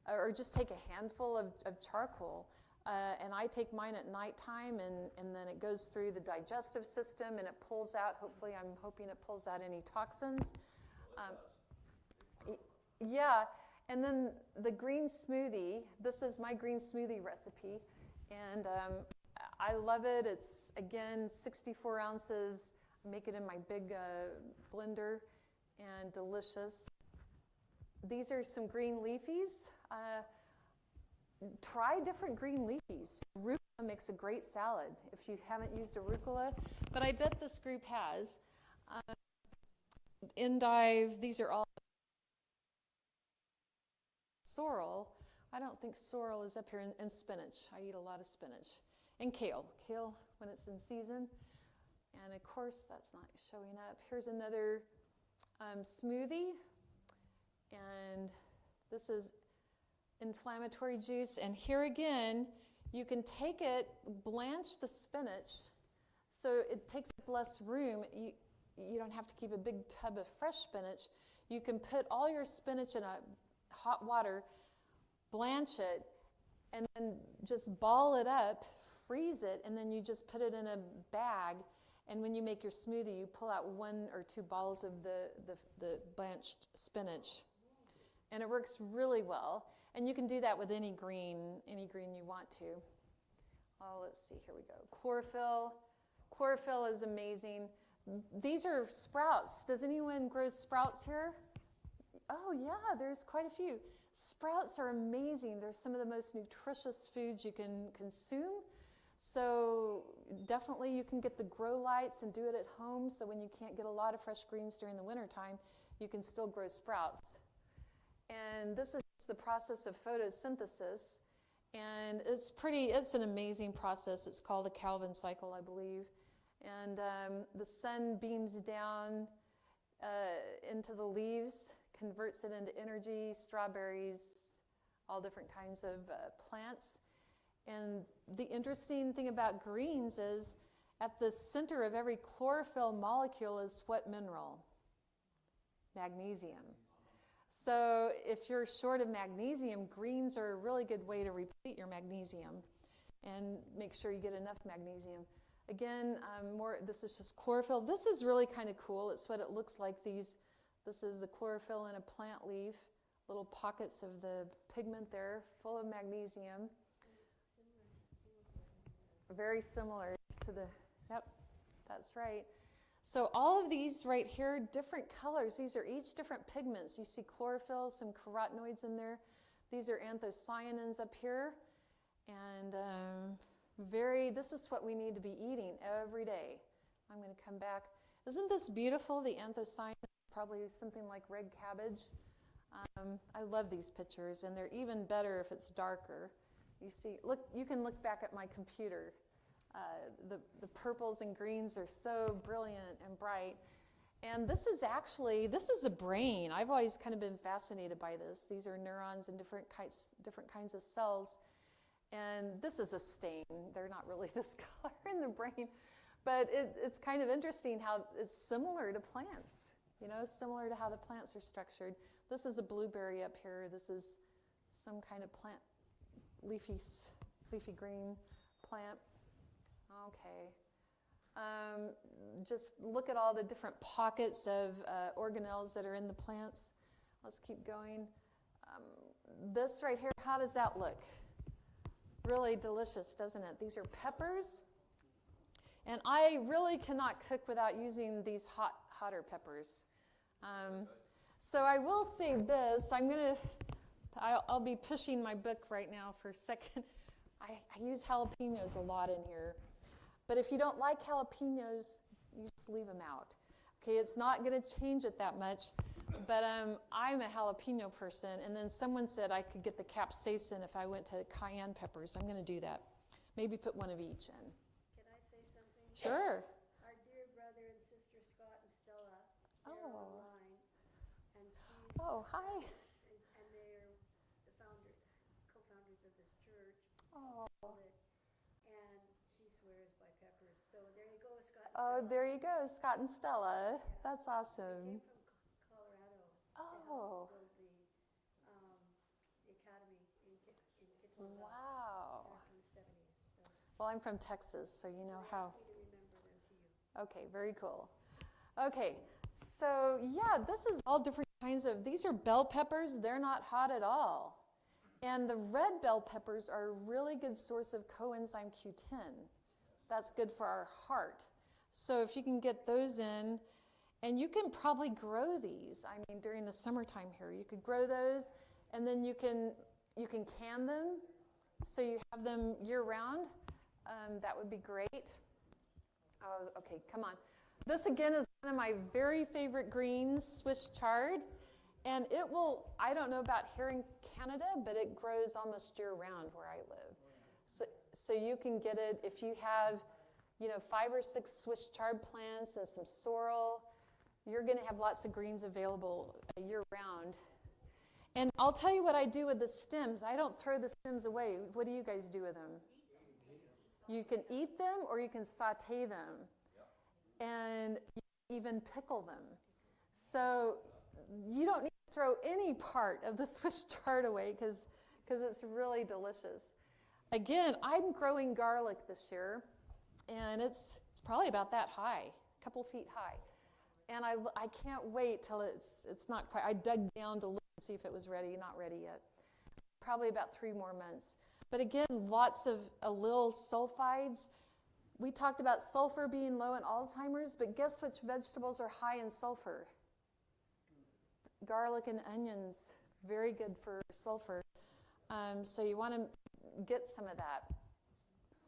or just take a handful of charcoal, and I take mine at nighttime, and then it goes through the digestive system, and it pulls out, I'm hoping it pulls out any toxins. Yeah, and then the green smoothie, this is my green smoothie recipe, and I love it. It's, again, 64 ounces. I make it in my big blender, and delicious. These are some green leafies. Try different green leafies. Arugula makes a great salad if you haven't used arugula, but I bet this group has. Endive, these are all sorrel. I don't think sorrel is up here, and spinach. I eat a lot of spinach. And kale when it's in season. And of course, that's not showing up. Here's another smoothie, and this is inflammatory juice. And here again, you can take it, blanch the spinach, so it takes up less room. You don't have to keep a big tub of fresh spinach. You can put all your spinach in a hot water, blanch it, and then just ball it up, freeze it, and then you just put it in a bag. And when you make your smoothie, you pull out 1 or 2 balls of the blanched spinach. And it works really well. And you can do that with any green you want to. Oh, let's see, here we go. Chlorophyll. Chlorophyll is amazing. These are sprouts. Does anyone grow sprouts here? Oh yeah, there's quite a few. Sprouts are amazing. They're some of the most nutritious foods you can consume. So definitely you can get the grow lights and do it at home, so when you can't get a lot of fresh greens during the wintertime, you can still grow sprouts. And this is the process of photosynthesis, and it's an amazing process. It's called the Calvin cycle, I believe. And the sun beams down into the leaves, converts it into energy, strawberries, all different kinds of plants. And the interesting thing about greens is at the center of every chlorophyll molecule is what mineral? Magnesium. So if you're short of magnesium, greens are a really good way to replete your magnesium and make sure you get enough magnesium. Again, this is just chlorophyll. This is really kind of cool. It's what it looks like. This is the chlorophyll in a plant leaf, little pockets of the pigment there, full of magnesium. Very similar to the Yep, that's right. So all of these right here, different colors. These are each different pigments. You see chlorophyll, some carotenoids in there. These are anthocyanins up here. And this is what we need to be eating every day. I'm going to come back. Isn't this beautiful? The anthocyanins, probably something like red cabbage. I love these pictures, and they're even better if it's darker. You see, look, you can look back at my computer. The purples and greens are so brilliant and bright. And this is a brain. I've always kind of been fascinated by this. These are neurons and different kinds of cells. And this is a stain. They're not really this color in the brain. But it's kind of interesting how it's similar to plants, similar to how the plants are structured. This is a blueberry up here. This is some kind of plant, leafy green plant. Okay. Just look at all the different pockets of organelles that are in the plants. Let's keep going. This right here, how does that look? Really delicious, doesn't it? These are peppers. And I really cannot cook without using these hotter peppers. So I will say this. I'll be pushing my book right now for a second. I use jalapenos a lot in here. But if you don't like jalapenos, you just leave them out. Okay, it's not going to change it that much. But I'm a jalapeno person. And then someone said I could get the capsaicin if I went to cayenne peppers. I'm going to do that. Maybe put one of each in. Can I say something? Sure. Our dear brother and sister Scott and Stella, they're online, and she's Hi. and they're the co-founders of this church. Oh. And she swears by peppers. So there you go, Scott. And Oh, Stella. there you go, Scott and Stella. Yeah. That's They awesome. came from Colorado to Oh. help build the academy in Kitchener Wow. back in the 70s. So, Well, I'm from Texas, so you know they how. asked me to remember them to you. Okay, very cool. Okay, so yeah, this is all different kinds of, these are bell peppers. They're not hot at all. And the red bell peppers are a really good source of coenzyme Q10. That's good for our heart. So if you can get those in, and you can probably grow these. I mean, during the summertime here, you could grow those, and then you can can them, so you have them year-round. That would be great. Oh, okay, come on. This, again, is one of my very favorite greens, Swiss chard. And it will, I don't know about here in Canada, but it grows almost year-round where I live. So you can get it if you have, 5 or 6 Swiss chard plants and some sorrel. You're going to have lots of greens available year-round. And I'll tell you what I do with the stems. I don't throw the stems away. What do you guys do with them? You can eat them or you can saute them. And you can even pickle them. So you don't need to throw any part of the Swiss chard away because it's really delicious. Again, I'm growing garlic this year, and it's probably about that high, a couple feet high. And I can't wait till it's not quite. I dug down to look and see if it was ready. Not ready yet. Probably about 3 more months. But again, lots of allyl sulfides. We talked about sulfur being low in Alzheimer's, but guess which vegetables are high in sulfur? Garlic and onions, very good for sulfur. So you want to get some of that.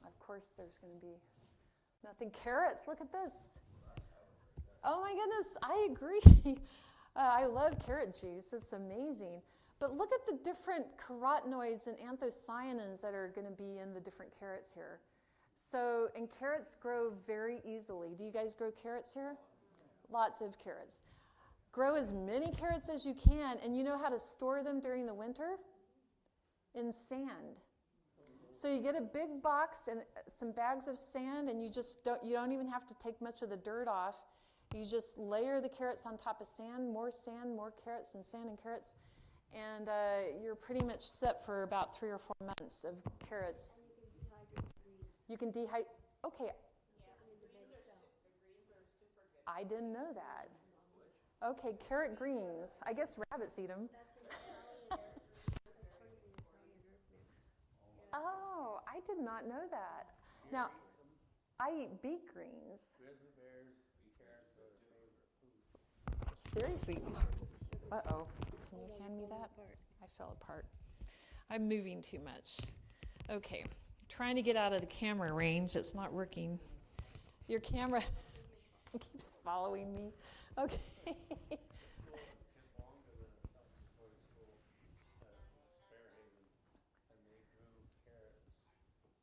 Of course, there's going to be nothing. Carrots, look at this. Oh my goodness, I agree. I love carrot juice. It's amazing. But look at the different carotenoids and anthocyanins that are going to be in the different carrots here. And carrots grow very easily. Do you guys grow carrots here? Lots of carrots. Grow as many carrots as you can, and you know how to store them during the winter? In sand. So you get a big box and some bags of sand, and you don't even have to take much of the dirt off. You just layer the carrots on top of sand, more carrots, and sand and carrots, and you're pretty much set for about 3 or 4 months of carrots. You can dehydrate the greens. You can dehydrate. Okay, In the veg cell. I didn't know that. Okay, carrot greens. I guess rabbits eat them. That's an Italian, that's part of the Italian herb mix. Yeah. Oh, I did not know that. Now, I eat beet greens. Grizzly bears and carrots are their favorite food. Seriously. Uh-oh. Can you hand me that? I fell apart. I'm moving too much. Okay. Trying to get out of the camera range. It's not working. Your camera keeps following me. Okay. Belonged to the South Dakota school at Fairhaven, and they grew carrots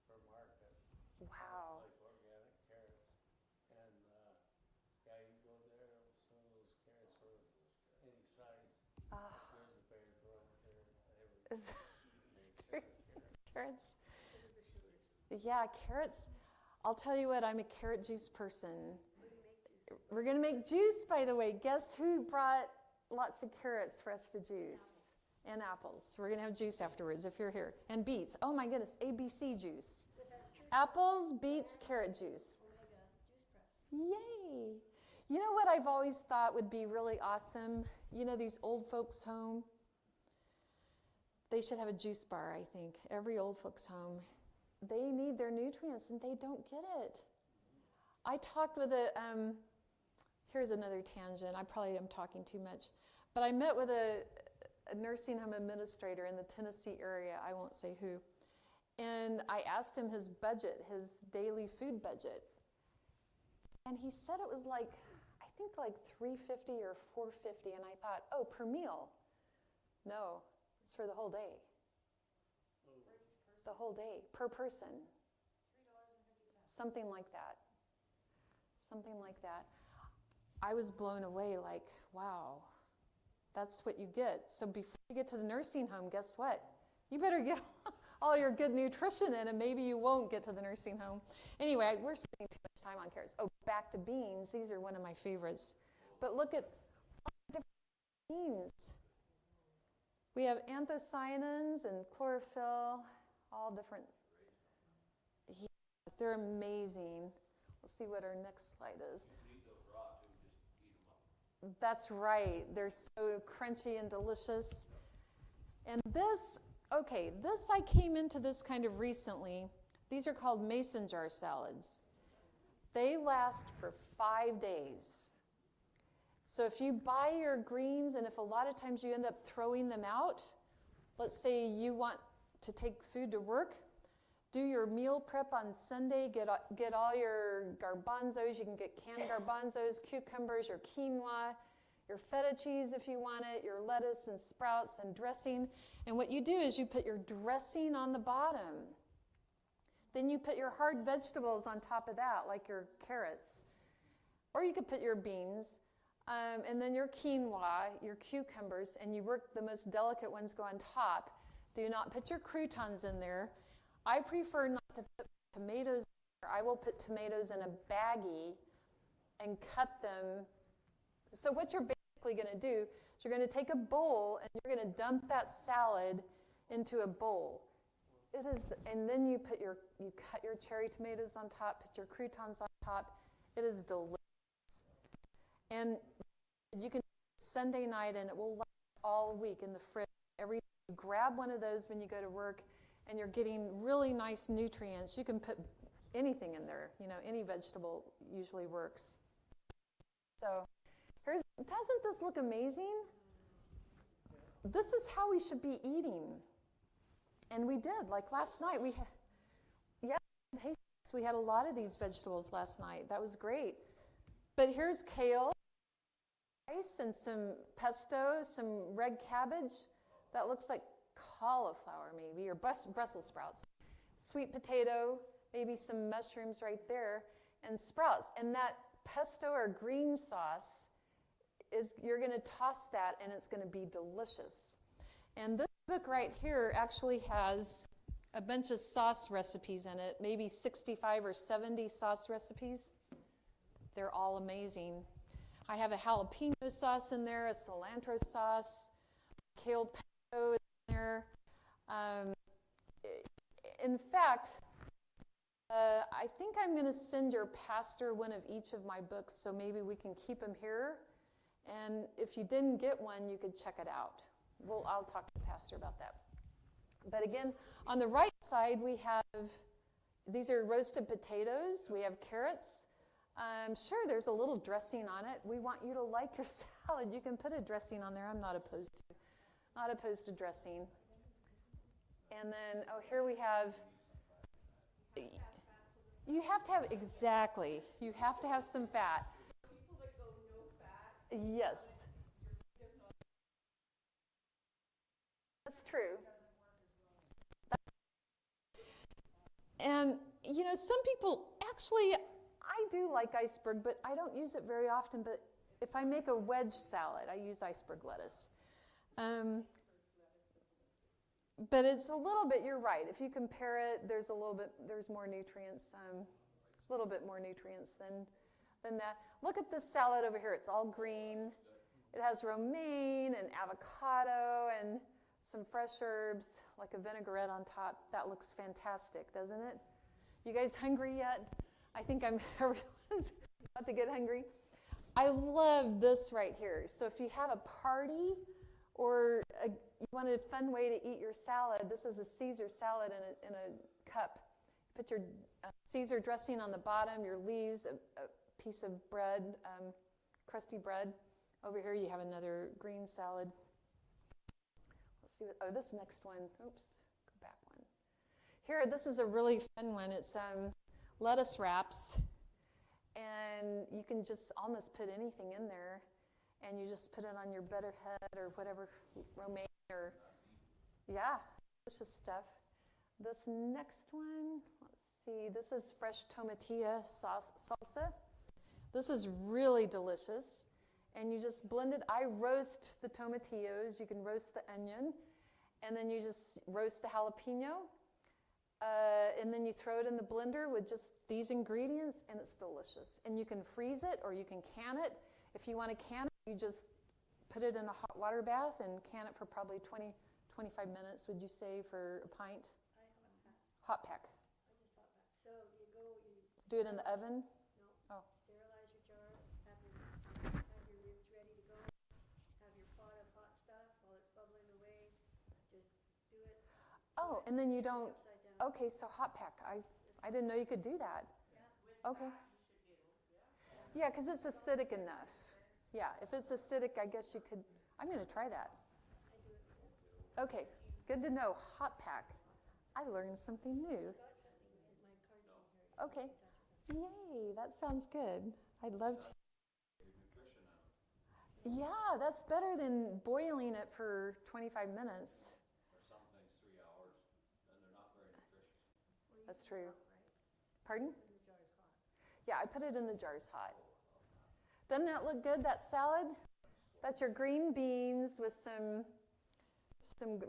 for market. Wow. Like organic carrots. And yeah, you go there, some of those carrots were any size. Grizzly bears were up there. They Is- were Carrots? Yeah, carrots. I'll tell you what, I'm a carrot juice person. We're going to make juice, by the way. Guess who brought lots of carrots for us to juice? And apples. We're going to have juice afterwards if you're here. And beets. Oh my goodness, ABC juice. Apples, beets, carrot juice. Yay. You know what I've always thought would be really awesome? You know these old folks' home? They should have a juice bar, I think. Every old folks' home. They need their nutrients and they don't get it. I talked with here's another tangent. I probably am talking too much. But I met with a nursing home administrator in the Tennessee area. I won't say who. And I asked him his budget, his daily food budget. And he said it was like, I think like $350 or $450. And I thought, oh, per meal. No, it's for the whole day. The whole day, per person. $3.50. Something like that. Something like that. I was blown away, like, wow, that's what you get. So before you get to the nursing home, guess what? You better get all your good nutrition in, and maybe you won't get to the nursing home. Anyway, we're spending too much time on carrots. Oh, back to beans. These are one of my favorites. But look at all the different beans. We have anthocyanins and chlorophyll. All different. Yeah, they're amazing. Let's see what our next slide is. That's right. They're so crunchy and delicious. And this I came into this kind of recently. These are called mason jar salads. They last for 5 days. So if you buy your greens, and if a lot of times you end up throwing them out, let's say you want to take food to work, do your meal prep on Sunday, get all your garbanzos. You can get canned garbanzos, cucumbers, your quinoa, your feta cheese if you want it, your lettuce and sprouts and dressing. And what you do is you put your dressing on the bottom. Then you put your hard vegetables on top of that, like your carrots. Or you could put your beans, and then your quinoa, your cucumbers, and you work the most delicate ones go on top. Do not put your croutons in there. I prefer not to put tomatoes in there. I will put tomatoes in a baggie and cut them. So what you're basically going to do is you're going to take a bowl and you're going to dump that salad into a bowl. It is, and then you cut your cherry tomatoes on top, put your croutons on top. It is delicious. And you can Sunday night and it will last all week in the fridge. Every you grab one of those when you go to work, and you're getting really nice nutrients. You can put anything in there. You know, any vegetable usually works. So, doesn't this look amazing? This is how we should be eating. And we did. Like last night, we had a lot of these vegetables last night. That was great. But here's kale, rice, and some pesto, some red cabbage. That looks like cauliflower maybe, or Brussels sprouts. Sweet potato, maybe some mushrooms right there, and sprouts. And that pesto or green sauce, you're going to toss that and it's going to be delicious. And this book right here actually has a bunch of sauce recipes in it, maybe 65 or 70 sauce recipes. They're all amazing. I have a jalapeno sauce in there, a cilantro sauce, kale pesto is in there. In fact, I think I'm going to send your pastor one of each of my books, so maybe we can keep them here. And if you didn't get one, you could check it out. I'll talk to the pastor about that. But again, on the right side, we have these are roasted potatoes. We have carrots. Sure, there's a little dressing on it. We want you to like your salad. You can put a dressing on there. I'm not opposed to dressing. And then, oh, here we have, you have to have, exactly, you have to have some fat. People that go no fat. Yes. That's true. And, you know, some people, actually, I do like iceberg, but I don't use it very often. But if I make a wedge salad, I use iceberg lettuce. But it's a little bit, you're right. If you compare it, there's more nutrients, a little bit more nutrients than that. Look at this salad over here. It's all green. It has romaine and avocado and some fresh herbs, like a vinaigrette on top. That looks fantastic, doesn't it? You guys hungry yet? I think everyone's about to get hungry. I love this right here. So if you have a party or you want a fun way to eat your salad, this is a Caesar salad in a cup. Put your Caesar dressing on the bottom, your leaves, a piece of bread, crusty bread. Over here you have another green salad. Let's see, this next one, oops, go back one. Here, this is a really fun one. It's lettuce wraps, and you can just almost put anything in there, and you just put it on your butterhead or whatever, romaine or, yeah, delicious stuff. This next one, let's see, this is fresh tomatilla salsa. This is really delicious, and you just blend it. I roast the tomatillos. You can roast the onion, and then you just roast the jalapeno. And then you throw it in the blender with just these ingredients, and it's delicious. And you can freeze it or you can can it. If you want to can it, you just put it in a hot water bath and can it for probably 20, 25 minutes, would you say, for a pint? I have a pack. Hot pack. I just hot pack. So you Do it in the oven? No. Oh. Sterilize your jars. Have your lids ready to go. Have your pot of hot stuff while it's bubbling away. Just do it. Oh, and then you Turn it don't. upside down. Okay, so hot pack. I didn't know you could do that. Yeah. Okay. Yeah, because it's acidic enough. Yeah, if it's acidic, I guess you could. I'm going to try that. I do it. Okay, good to know. Hot pack. I learned something new. Got something in my cards in here. Okay. Yay, that sounds good. I'd love to. Yeah, that's better than boiling it for 25 minutes. Or some things 3 hours, and they're not very nutritious. That's true. Pardon? And the jar is hot. Yeah, I put it in the jars hot. Doesn't that look good, that salad? That's your green beans with some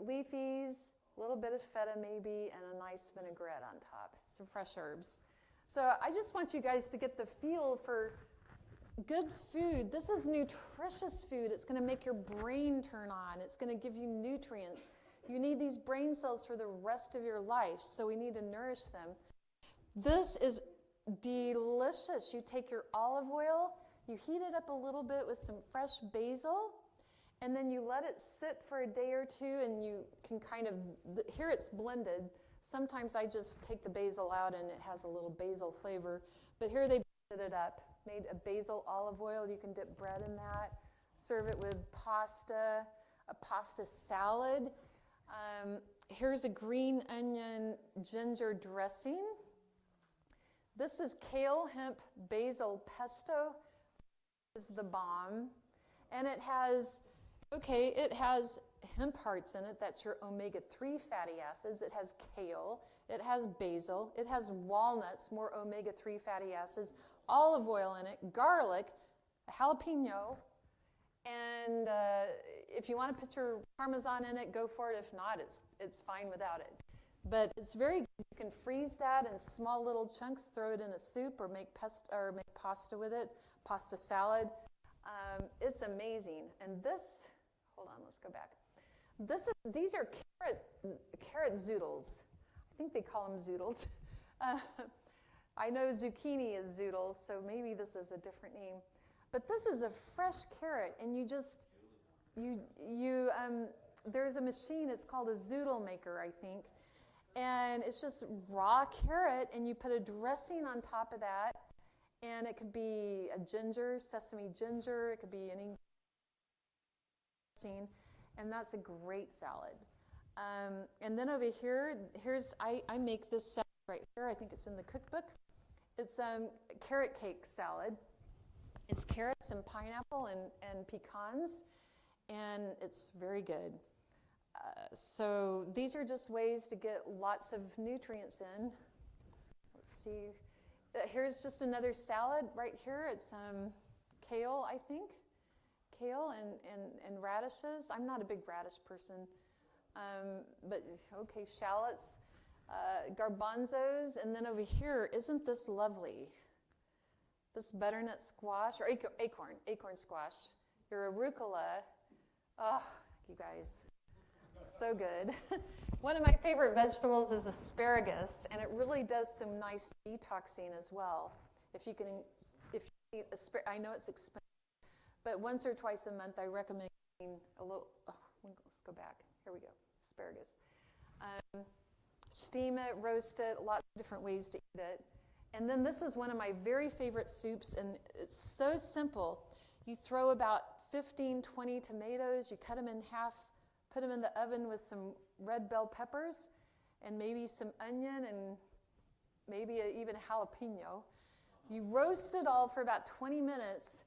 leafies, a little bit of feta maybe, and a nice vinaigrette on top, some fresh herbs. So I just want you guys to get the feel for good food. This is nutritious food. It's going to make your brain turn on. It's going to give you nutrients. You need these brain cells for the rest of your life, so we need to nourish them. This is delicious. You take your olive oil, you heat it up a little bit with some fresh basil, and then you let it sit for a day or two, and you can here it's blended. Sometimes I just take the basil out and it has a little basil flavor, but here they blended it up, made a basil olive oil. You can dip bread in that, serve it with pasta, a pasta salad. Here's a green onion ginger dressing. This is kale, hemp, basil pesto. Is the bomb. And it has hemp hearts in it. That's your omega-3 fatty acids. It has kale. It has basil. It has walnuts, more omega-3 fatty acids, olive oil in it, garlic, a jalapeno, and if you want to put your Parmesan in it, go for it. If not, it's fine without it. But it's very good. You can freeze that in small little chunks, throw it in a soup, or make pasta with it, pasta salad. It's amazing. And this, hold on, let's go back. These are carrot zoodles. I think they call them zoodles. I know zucchini is zoodles, so maybe this is a different name. But this is a fresh carrot, and there's a machine, it's called a zoodle maker, I think. And it's just raw carrot, and you put a dressing on top of that. And it could be a ginger, sesame ginger. It could be any dressing. And that's a great salad. And then over here, I make this salad right here. I think it's in the cookbook. It's carrot cake salad. It's carrots and pineapple and pecans, and it's very good. So these are just ways to get lots of nutrients in. Let's see. Here's just another salad right here. It's kale, I think. Kale and radishes. I'm not a big radish person. But okay, shallots, garbanzos, and then over here, isn't this lovely? This butternut squash, or acorn squash, your arugula. Oh, you guys, so good. One of my favorite vegetables is asparagus, and it really does some nice detoxing as well. If you eat asparagus, I know it's expensive, but once or twice a month, I recommend eating a little. Oh, let's go back. Here we go. Asparagus. Steam it, roast it, lots of different ways to eat it. And then this is one of my very favorite soups, and it's so simple. You throw about 15, 20 tomatoes, you cut them in half, put them in the oven with some red bell peppers, and maybe some onion, and maybe even a jalapeno. You roast it all for about 20 minutes,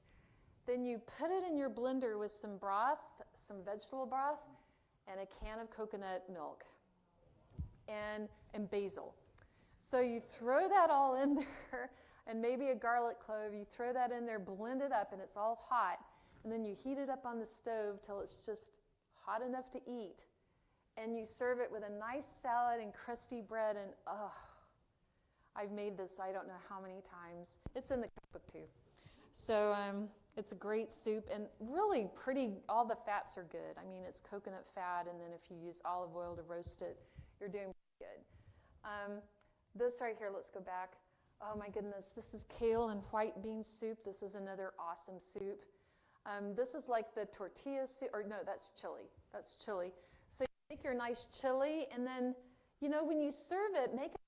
then you put it in your blender with some broth, some vegetable broth, and a can of coconut milk and basil. So you throw that all in there, and maybe a garlic clove. You throw that in there, blend it up, and it's all hot. And then you heat it up on the stove till it's just hot enough to eat. And you serve it with a nice salad and crusty bread, and I've made this I don't know how many times. It's in the cookbook too. So it's a great soup, and really pretty, all the fats are good. I mean, it's coconut fat, and then if you use olive oil to roast it, you're doing pretty good. This right here, let's go back. Oh my goodness, this is kale and white bean soup. This is another awesome soup. This is like the tortilla soup, or no, that's chili. That's chili. So you make your nice chili, and then, you know, when you serve it, make it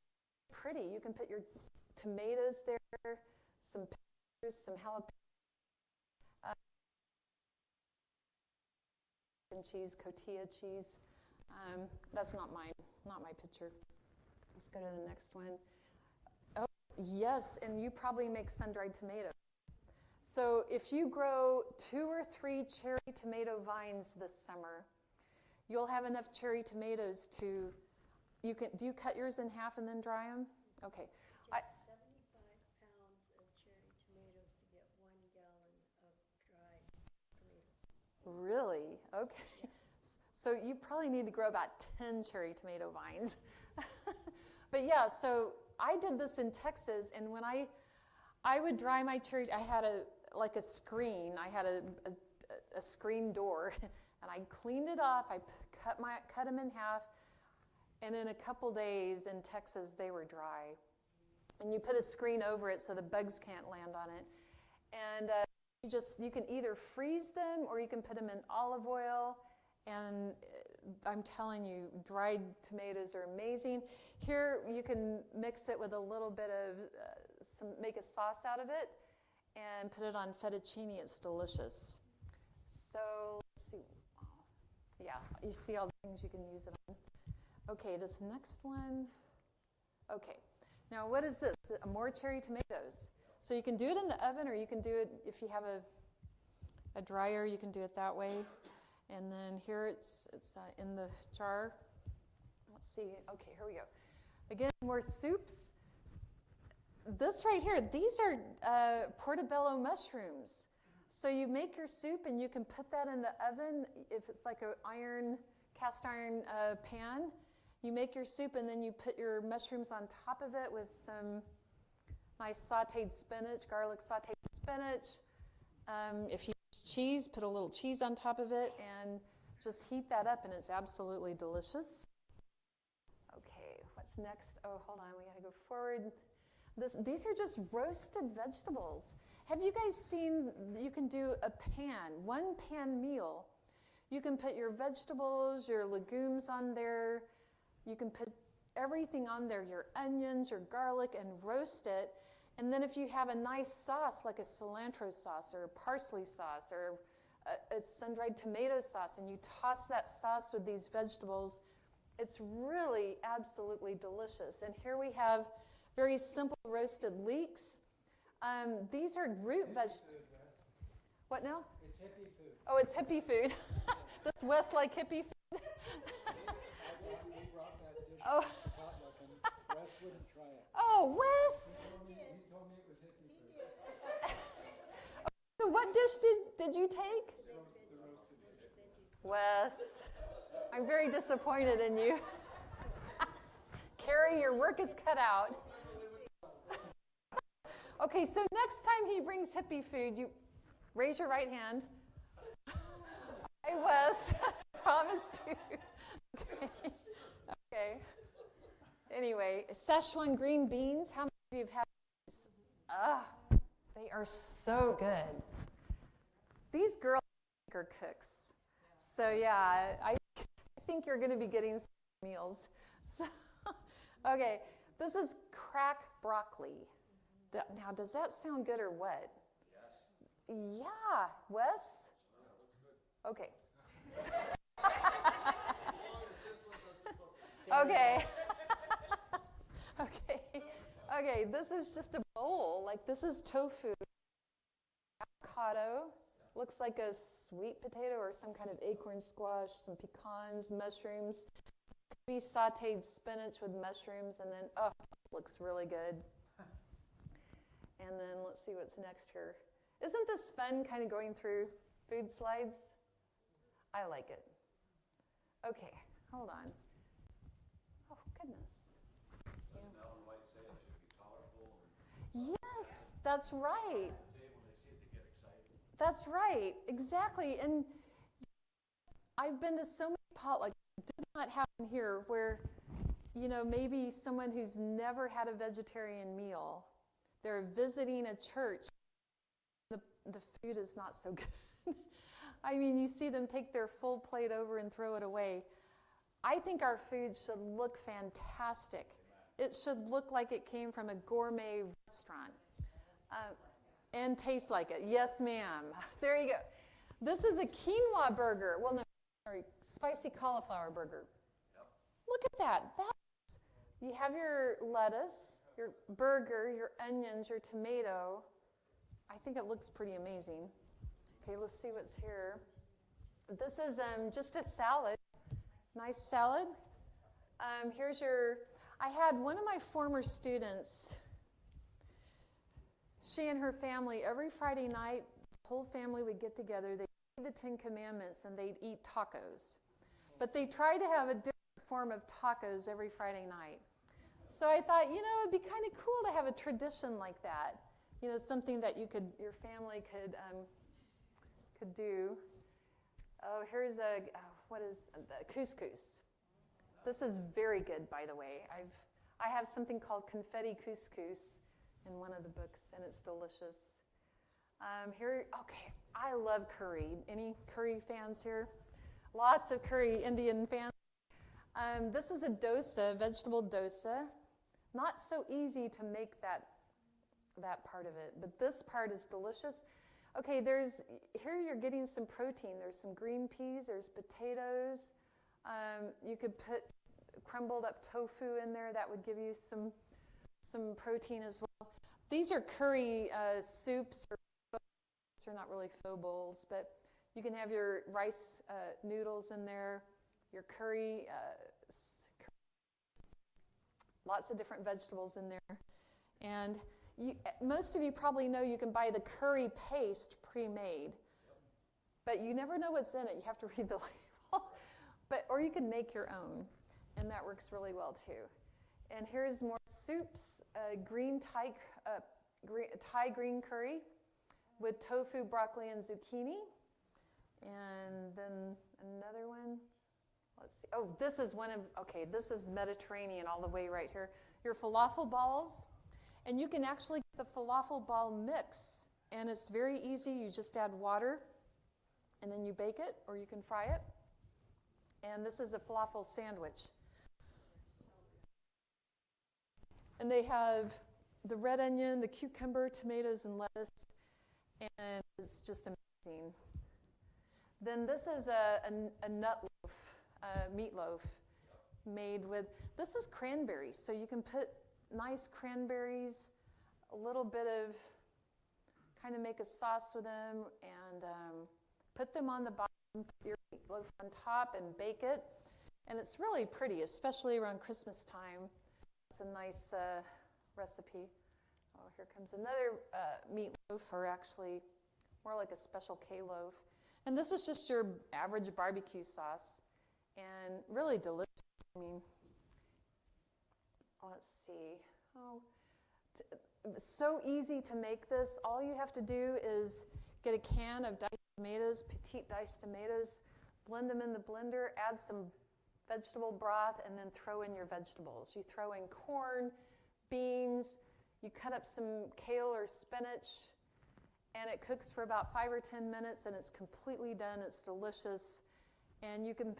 pretty. You can put your tomatoes there, some peppers, some jalapenos, and cheese, cotija cheese. That's not mine, not my picture. Let's go to the next one. Oh, yes, and you probably make sun-dried tomatoes. So if you grow 2 or 3 cherry tomato vines this summer, you'll have enough cherry tomatoes to, do you cut yours in half and then dry them? Okay. It takes 75 pounds of cherry tomatoes to get 1 gallon of dried tomatoes. Really? Okay. Yeah. So you probably need to grow about 10 cherry tomato vines. But yeah, so I did this in Texas, and when I would dry my cherry, I had a screen. I had a screen door, and I cleaned it off. I cut them in half, and in a couple days in Texas, they were dry. And you put a screen over it so the bugs can't land on it. And you can either freeze them or you can put them in olive oil. And I'm telling you, dried tomatoes are amazing. Here, you can mix it with a little bit of make a sauce out of it and put it on fettuccine. It's delicious. So let's see. Yeah, you see all the things you can use it on. Okay, this next one. Okay, now what is this? More cherry tomatoes. So you can do it in the oven, or you can do it if you have a dryer. You can do it that way. And then here it's in the jar. Let's see. Okay, here we go. Again, more soups. This right here, these are portobello mushrooms. So you make your soup and you can put that in the oven. If it's like a cast iron pan, you make your soup and then you put your mushrooms on top of it with some nice sauteed spinach, garlic sauteed spinach. If you use cheese, put a little cheese on top of it and just heat that up, and it's absolutely delicious. Okay, what's next? Oh, hold on, we gotta go forward. These are just roasted vegetables. Have you guys seen, you can do a one pan meal. You can put your vegetables, your legumes on there. You can put everything on there, your onions, your garlic, and roast it. And then if you have a nice sauce, like a cilantro sauce or a parsley sauce or a sun-dried tomato sauce, and you toss that sauce with these vegetables, it's really absolutely delicious. And here we have very simple roasted leeks. These are root vegetables. What now? It's hippie food. Oh, it's hippie food. Does Wes like hippie food? We brought that dish Oh. to potluck, and Wes wouldn't try it. Oh, Wes! He told me it was hippie food. So what dish did you take? The roasted veggies. Wes, I'm very disappointed in you. Carrie, your work is cut out. Okay, so next time he brings hippie food, you raise your right hand. I Wes, promise to. Okay. Anyway, Szechuan green beans. How many of you have had these? They are so good. These girls are cooks. So yeah, I think you're going to be getting some meals. So, okay, this is crack broccoli. Now, does that sound good or what? Yes. Yeah, Wes? Okay. Okay. Okay, this is just a bowl. Like, this is tofu. Avocado. Looks like a sweet potato or some kind of acorn squash, some pecans, mushrooms. Could be sauteed spinach with mushrooms, and then, oh, looks really good. And then let's see what's next here. Isn't this fun, kind of going through food slides? I like it. Okay, hold on. Oh, goodness. Doesn't Ellen White say it should be colorful? Yes, that's right. When they see it, they get excited. That's right, exactly. And I've been to so many potlucks. It did not happen here where, you know, maybe someone who's never had a vegetarian meal, they're visiting a church, the food is not so good. I mean, you see them take their full plate over and throw it away. I think our food should look fantastic. It should look like it came from a gourmet restaurant and taste like it. Yes, ma'am. There you go. This is a quinoa burger. Well, no, sorry, spicy cauliflower burger. Yep. Look at that. You have your lettuce, your burger, your onions, your tomato. I think it looks pretty amazing. Okay, let's see what's here. This is just a salad. Nice salad. Here's I had one of my former students, she and her family, every Friday night, the whole family would get together. They'd read the Ten Commandments and they'd eat tacos. But they tried to have a different form of tacos every Friday night. So I thought, you know, it'd be kind of cool to have a tradition like that. You know, something that your family could do. Oh, here's what is the couscous? This is very good, by the way. I have something called confetti couscous in one of the books, and it's delicious. Okay, I love curry. Any curry fans here? Lots of curry, Indian fans. This is a dosa, vegetable dosa. Not so easy to make that part of it, but this part is delicious. Okay, here you're getting some protein. There's some green peas, there's potatoes. You could put crumbled up tofu in there. That would give you some protein as well. These are curry soups, or they're not really faux bowls, but you can have your rice noodles in there, your curry, lots of different vegetables in there. And most of you probably know you can buy the curry paste pre-made, but you never know what's in it. You have to read the label. Or you can make your own, and that works really well too. And here's more soups, Thai green curry with tofu, broccoli, and zucchini. And then another one. Let's see. Oh, this is Mediterranean all the way right here. Your falafel balls. And you can actually get the falafel ball mix. And it's very easy. You just add water, and then you bake it, or you can fry it. And this is a falafel sandwich. And they have the red onion, the cucumber, tomatoes, and lettuce, and it's just amazing. Then this is a nut loaf, meatloaf made with, this is cranberries. So you can put nice cranberries, a little bit of, kind of make a sauce with them, and put them on the bottom, put your meatloaf on top, and bake it. And it's really pretty, especially around Christmas time. It's a nice recipe. Oh, here comes another meatloaf, or actually more like a special K loaf. And this is just your average barbecue sauce, and really delicious. I mean, let's see. Oh, so easy to make this. All you have to do is get a can of diced tomatoes, petite diced tomatoes, blend them in the blender, add some vegetable broth, and then throw in your vegetables. You throw in corn, beans, you cut up some kale or spinach, and it cooks for about 5 or 10 minutes, and it's completely done. It's delicious. And you can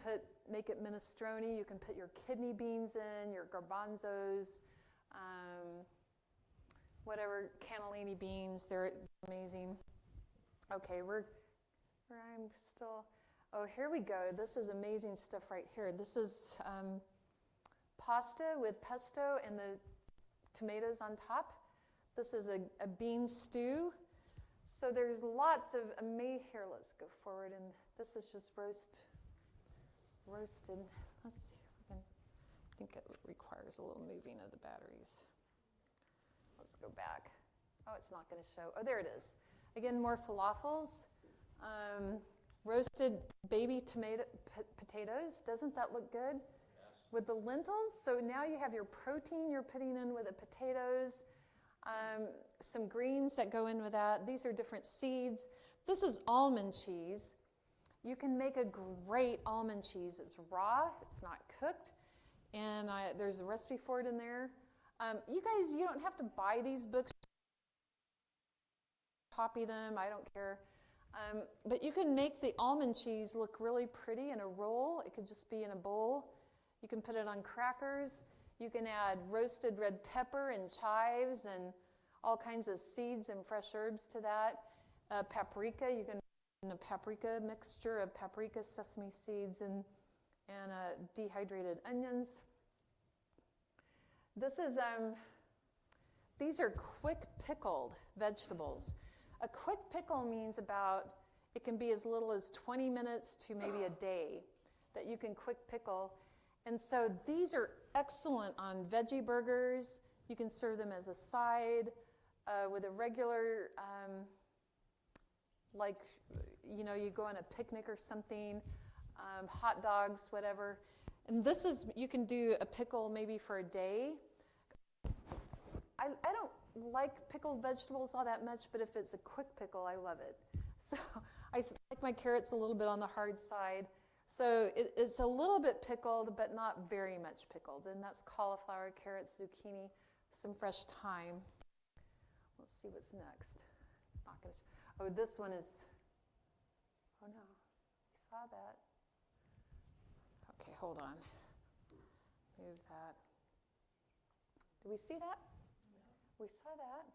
make it minestrone. You can put your kidney beans in, your garbanzos, whatever, cannellini beans. They're amazing. Okay, I'm still, oh, here we go. This is amazing stuff right here. This is pasta with pesto and the tomatoes on top. This is a bean stew. So there's lots of here, let's go forward, and this is just roasted. Let's see if we can, I think it requires a little moving of the batteries. Let's go back. Oh, it's not going to show. Oh, there it is. Again, more falafels. Roasted baby potatoes. Doesn't that look good? Yes. With the lentils. So now you have your protein you're putting in with the potatoes. Some greens that go in with that. These are different seeds. This is almond cheese. You can make a great almond cheese. It's raw. It's not cooked. And there's a recipe for it in there. You guys, you don't have to buy these books. Copy them. I don't care. But you can make the almond cheese look really pretty in a roll. It could just be in a bowl. You can put it on crackers. You can add roasted red pepper and chives and all kinds of seeds and fresh herbs to that. Paprika, you can put in a paprika mixture of paprika, sesame seeds, and dehydrated onions. This is, these are quick pickled vegetables. A quick pickle means it can be as little as 20 minutes to maybe a day that you can quick pickle. And so these are excellent on veggie burgers. You can serve them as a side with a regular, you go on a picnic or something, hot dogs, whatever. And this is, you can do a pickle maybe for a day. I don't like pickled vegetables all that much, but if it's a quick pickle, I love it. So I like my carrots a little bit on the hard side. So it's a little bit pickled, but not very much pickled. And that's cauliflower, carrots, zucchini, some fresh thyme. Let's see what's next. It's not going to. Oh, this one is. Oh no, you saw that. Okay, hold on. Move that. Do we see that? Yes. We saw that.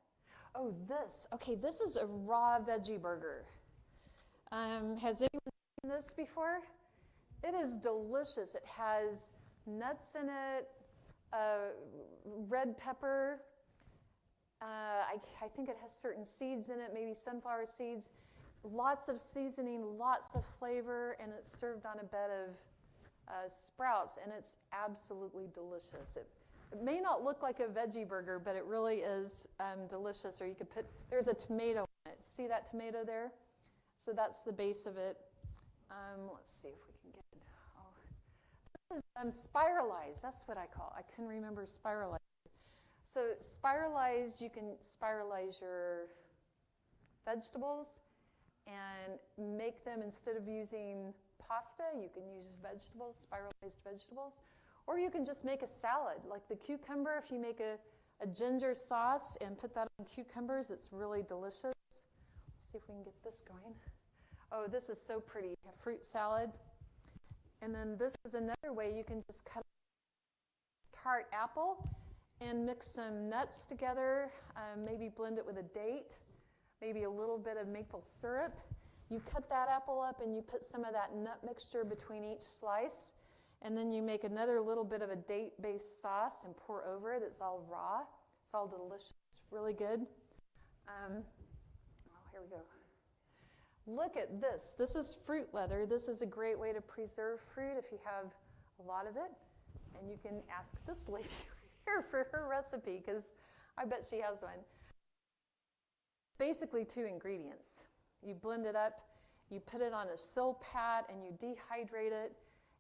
Oh, this. Okay, this is a raw veggie burger. Has anyone seen this before? It is delicious. It has nuts in it, red pepper. I think it has certain seeds in it, maybe sunflower seeds. Lots of seasoning, lots of flavor, and it's served on a bed of sprouts, and it's absolutely delicious. It may not look like a veggie burger, but it really is delicious. Or you could there's a tomato in it. See that tomato there? So that's the base of it. Let's see if we can get it. Oh, this is spiralized. That's what I call it. I couldn't remember spiralized. So spiralized, you can spiralize your vegetables and make them, instead of using pasta, you can use vegetables, spiralized vegetables. Or you can just make a salad. Like the cucumber, if you make a ginger sauce and put that on cucumbers, it's really delicious. Let's see if we can get this going. Oh, this is so pretty. A fruit salad. And then this is another way you can just cut a tart apple and mix some nuts together, maybe blend it with a date, maybe a little bit of maple syrup. You cut that apple up and you put some of that nut mixture between each slice, and then you make another little bit of a date-based sauce and pour over it. It's all raw. It's all delicious, really good. Here we go. Look at this. This is fruit leather. This is a great way to preserve fruit if you have a lot of it. And you can ask this lady here for her recipe, because I bet she has one. Basically 2 ingredients. You blend it up, you put it on a sill pat, and you dehydrate it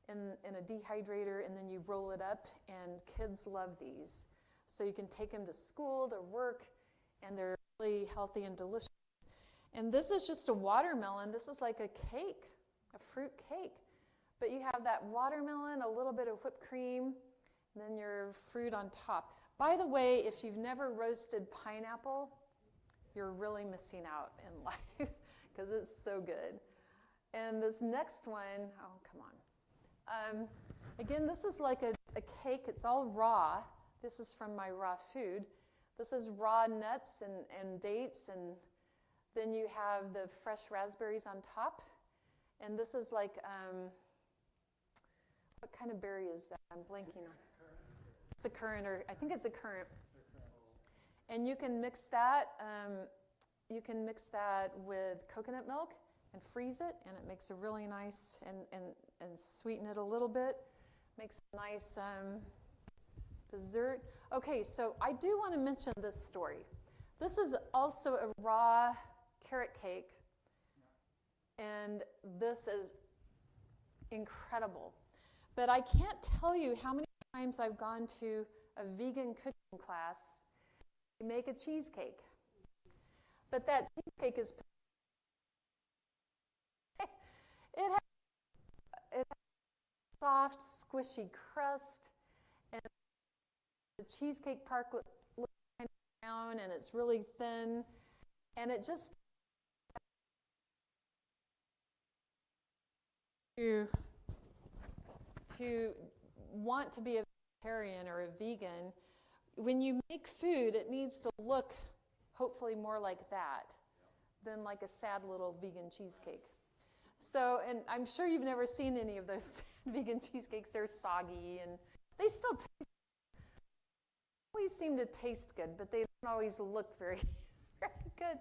in a dehydrator, and then you roll it up, and kids love these. So you can take them to school, to work, and they're really healthy and delicious. And this is just a watermelon. This is like a cake, a fruit cake. But you have that watermelon, a little bit of whipped cream, and then your fruit on top. By the way, if you've never roasted pineapple, you're really missing out in life because it's so good. And this next one, oh, come on. Again, this is like a cake. It's all raw. This is from my raw food. This is raw nuts and dates, and then you have the fresh raspberries on top. And this is like, what kind of berry is that? I'm blanking on. It's a currant, or I think it's a currant. And you can mix that. You can mix that with coconut milk and freeze it, and it makes a really nice, and sweeten it a little bit. Makes a nice dessert. Okay, so I do want to mention this story. This is also a raw carrot cake, and this is incredible. But I can't tell you how many times I've gone to a vegan cooking class. You make a cheesecake. But that cheesecake is, it has soft, squishy crust, and the cheesecake part looks kind of brown, and it's really thin, and it just to want to be a vegetarian or a vegan, when you make food, it needs to look hopefully more like that than like a sad little vegan cheesecake. So, and I'm sure you've never seen any of those vegan cheesecakes. They're soggy, and they still always seem to taste good, but they don't always look very, very good.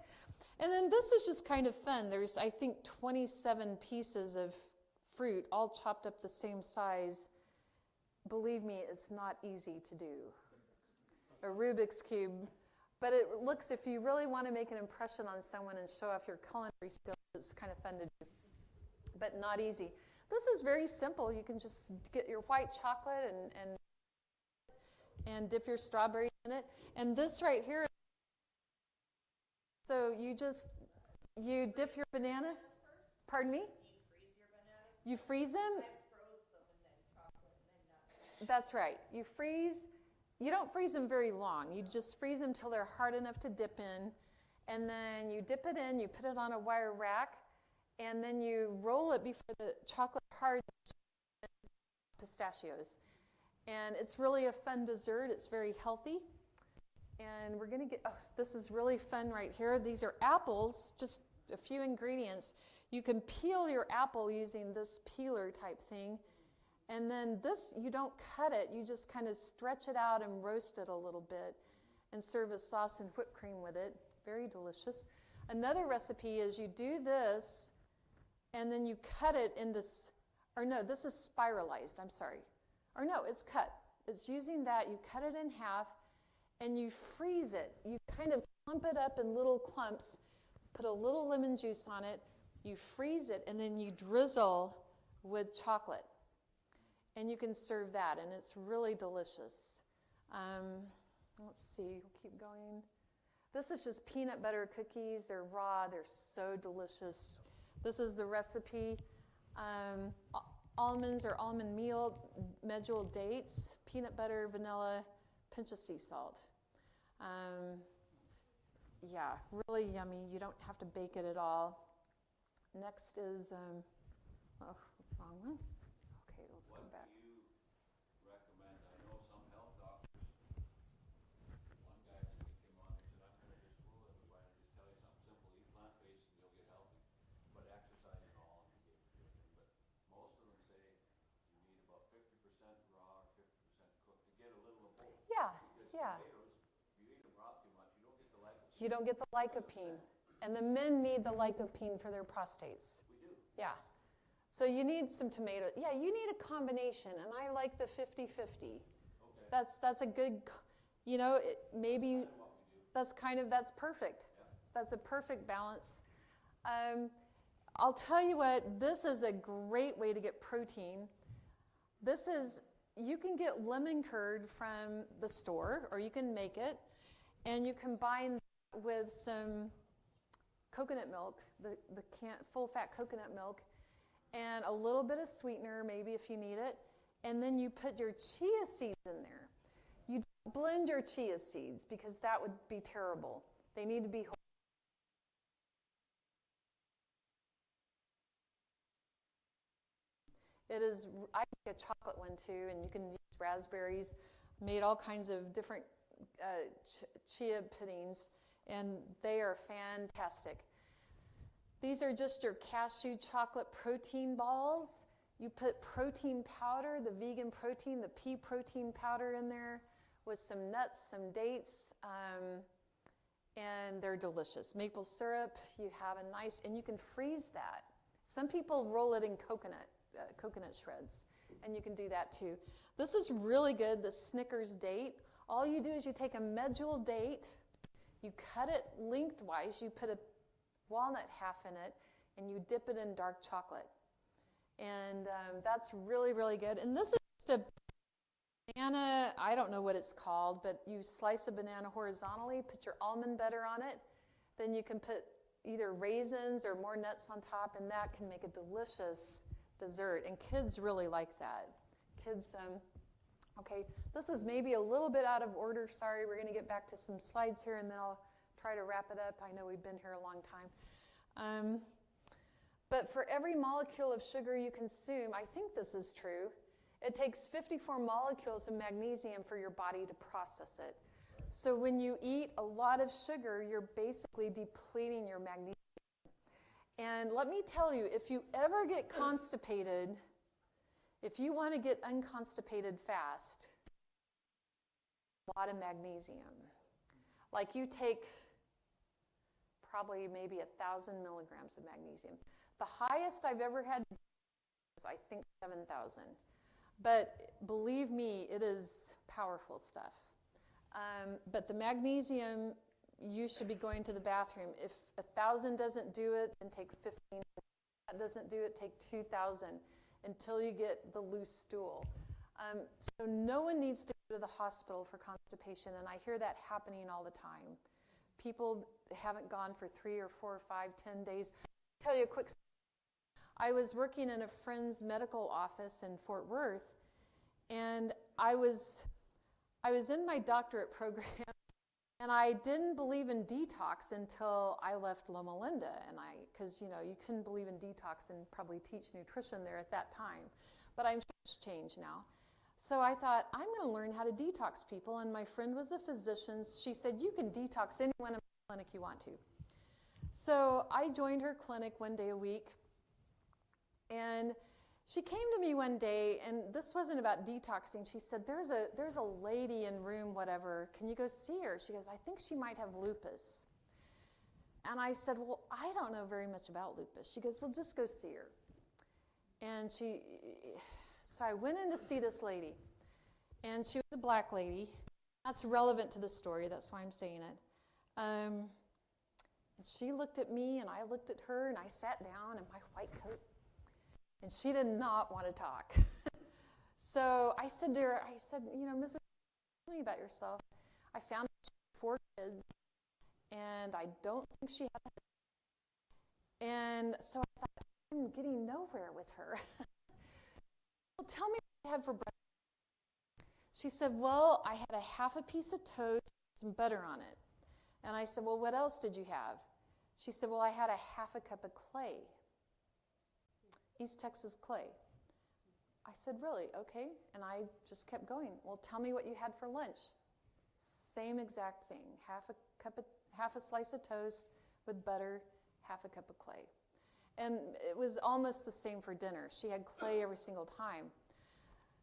And then this is just kind of fun. There's, I think, 27 pieces of fruit, all chopped up the same size. Believe me, it's not easy to do. A Rubik's Cube. But it looks, if you really want to make an impression on someone and show off your culinary skills, it's kind of fun to do. But not easy. This is very simple. You can just get your white chocolate and dip your strawberries in it. And this right here, so you dip your banana. Pardon me? You freeze them? I froze them and then chocolate and then nuts. That's right. You freeze. You don't freeze them very long. You just freeze them till they're hard enough to dip in. And then you dip it in, you put it on a wire rack, and then you roll it before the chocolate hardens, pistachios. And it's really a fun dessert. It's very healthy. And we're going to get, oh, this is really fun right here. These are apples, just a few ingredients. You can peel your apple using this peeler type thing. And then this, you don't cut it, you just kind of stretch it out and roast it a little bit and serve a sauce and whipped cream with it. Very delicious. Another recipe is you do this and then you cut it into, or no, this is spiralized, I'm sorry. Or no, it's cut. It's using that, you cut it in half and you freeze it. You kind of clump it up in little clumps, put a little lemon juice on it, you freeze it, and then you drizzle with chocolate. And you can serve that, and it's really delicious. Let's see, we'll keep going. This is just peanut butter cookies. They're raw, they're so delicious. This is the recipe. Almonds or almond meal, medjool dates, peanut butter, vanilla, pinch of sea salt. Yeah, really yummy. You don't have to bake it at all. Next is, oh, wrong one. Okay, let's go back. What do you recommend? I know some health doctors Yeah. Potatoes, if you eat them raw too much, you don't get the lycopene. You don't get the lycopene. And the men need the lycopene for their prostates. We do. Yeah. So you need some tomato. Yeah, you need a combination, and I like the 50-50. Okay. That's a good, maybe That's what we do. that's perfect. Yeah. That's a perfect balance. I'll tell you what, this is a great way to get protein. You can get lemon curd from the store, or you can make it, and you combine that with some coconut milk, the full-fat coconut milk, and a little bit of sweetener, maybe if you need it, and then you put your chia seeds in there. You don't blend your chia seeds because that would be terrible. They need to be whole. I make a chocolate one too, and you can use raspberries. Made all kinds of different chia puddings, and they are fantastic. These are just your cashew chocolate protein balls. You put protein powder, the vegan protein, the pea protein powder in there with some nuts, some dates, and they're delicious. Maple syrup, you have a nice, and you can freeze that. Some people roll it in coconut shreds, and you can do that too. This is really good, the Snickers date. All you do is you take a medjool date, you cut it lengthwise, you put a walnut half in it, and you dip it in dark chocolate. And that's really, really good. And this is just a banana, I don't know what it's called, but you slice a banana horizontally, put your almond butter on it, then you can put either raisins or more nuts on top, and that can make a delicious dessert. And kids really like that. Kids, okay, this is maybe a little bit out of order. Sorry, we're going to get back to some slides here, and then I'll try to wrap it up. I know we've been here a long time. But for every molecule of sugar you consume, I think this is true, it takes 54 molecules of magnesium for your body to process it. So when you eat a lot of sugar, you're basically depleting your magnesium. And let me tell you, if you ever get constipated, if you want to get unconstipated fast, a lot of magnesium. Like you take probably maybe 1,000 milligrams of magnesium. The highest I've ever had is, I think, 7,000. But believe me, it is powerful stuff. But the magnesium, you should be going to the bathroom. If 1,000 doesn't do it, then take 15. If that doesn't do it, take 2,000 until you get the loose stool. So no one needs to go to the hospital for constipation, and I hear that happening all the time. People haven't gone for 3 or 4 or 5, 10 days. I'll tell you a quick story. I was working in a friend's medical office in Fort Worth, and I was in my doctorate program, and I didn't believe in detox until I left Loma Linda, because you couldn't believe in detox and probably teach nutrition there at that time. But I'm sure it's changed now. So I thought, I'm going to learn how to detox people, and my friend was a physician. She said, you can detox anyone in my clinic you want to. So I joined her clinic one day a week, and she came to me one day, and this wasn't about detoxing. She said, there's a lady in room whatever. Can you go see her? She goes, I think she might have lupus. And I said, well, I don't know very much about lupus. She goes, well, just go see her. And so I went in to see this lady, and she was a black lady. That's relevant to the story. That's why I'm saying it. And she looked at me, and I looked at her, and I sat down in my white coat. And she did not want to talk. So I said to her, Mrs. Tell me about yourself. I found she had 4 kids, and I don't think she had a And so I thought, I'm getting nowhere with her. Well, tell me what you had for breakfast. She said, well, I had a half a piece of toast with some butter on it. And I said, well, what else did you have? She said, well, I had a half a cup of clay. East Texas clay. I said, really? Okay. And I just kept going. Well, tell me what you had for lunch. Same exact thing. Half a slice of toast with butter, half a cup of clay. And it was almost the same for dinner. She had clay every single time.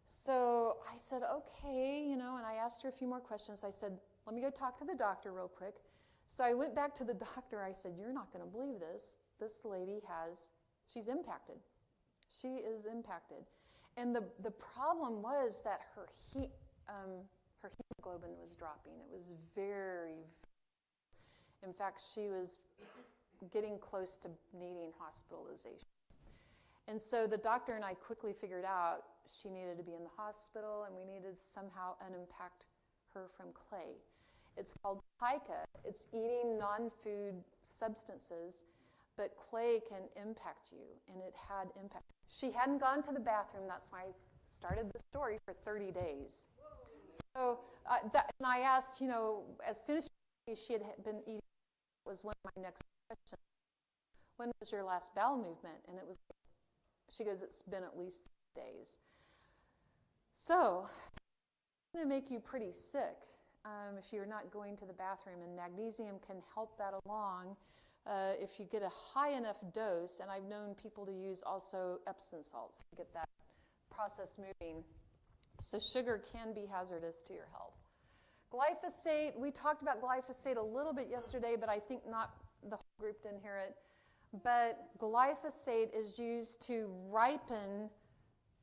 So I I said, okay, and I asked her a few more questions. I said, let me go talk to the doctor real quick. So I went back to the doctor. I said, you're not going to believe this. This lady she's impacted. She is impacted. And the problem was that her hemoglobin was dropping. It was very, in fact, she was getting close to needing hospitalization. And so the doctor and I quickly figured out she needed to be in the hospital, and we needed to somehow unimpact her from clay. It's called pica. It's eating non-food substances, but clay can impact you, and it had impact. She hadn't gone to the bathroom. That's why I started the story, for 30 days. So, and I asked, as soon as she had been eating, was one of my next questions. When was your last bowel movement? And it was, she goes, it's been at least 3 days. So, it's going to make you pretty sick if you're not going to the bathroom, and magnesium can help that along if you get a high enough dose, and I've known people to use also Epsom salts to get that process moving. So sugar can be hazardous to your health. Glyphosate, we talked about glyphosate a little bit yesterday, but I think not the whole group didn't hear it. But glyphosate is used to ripen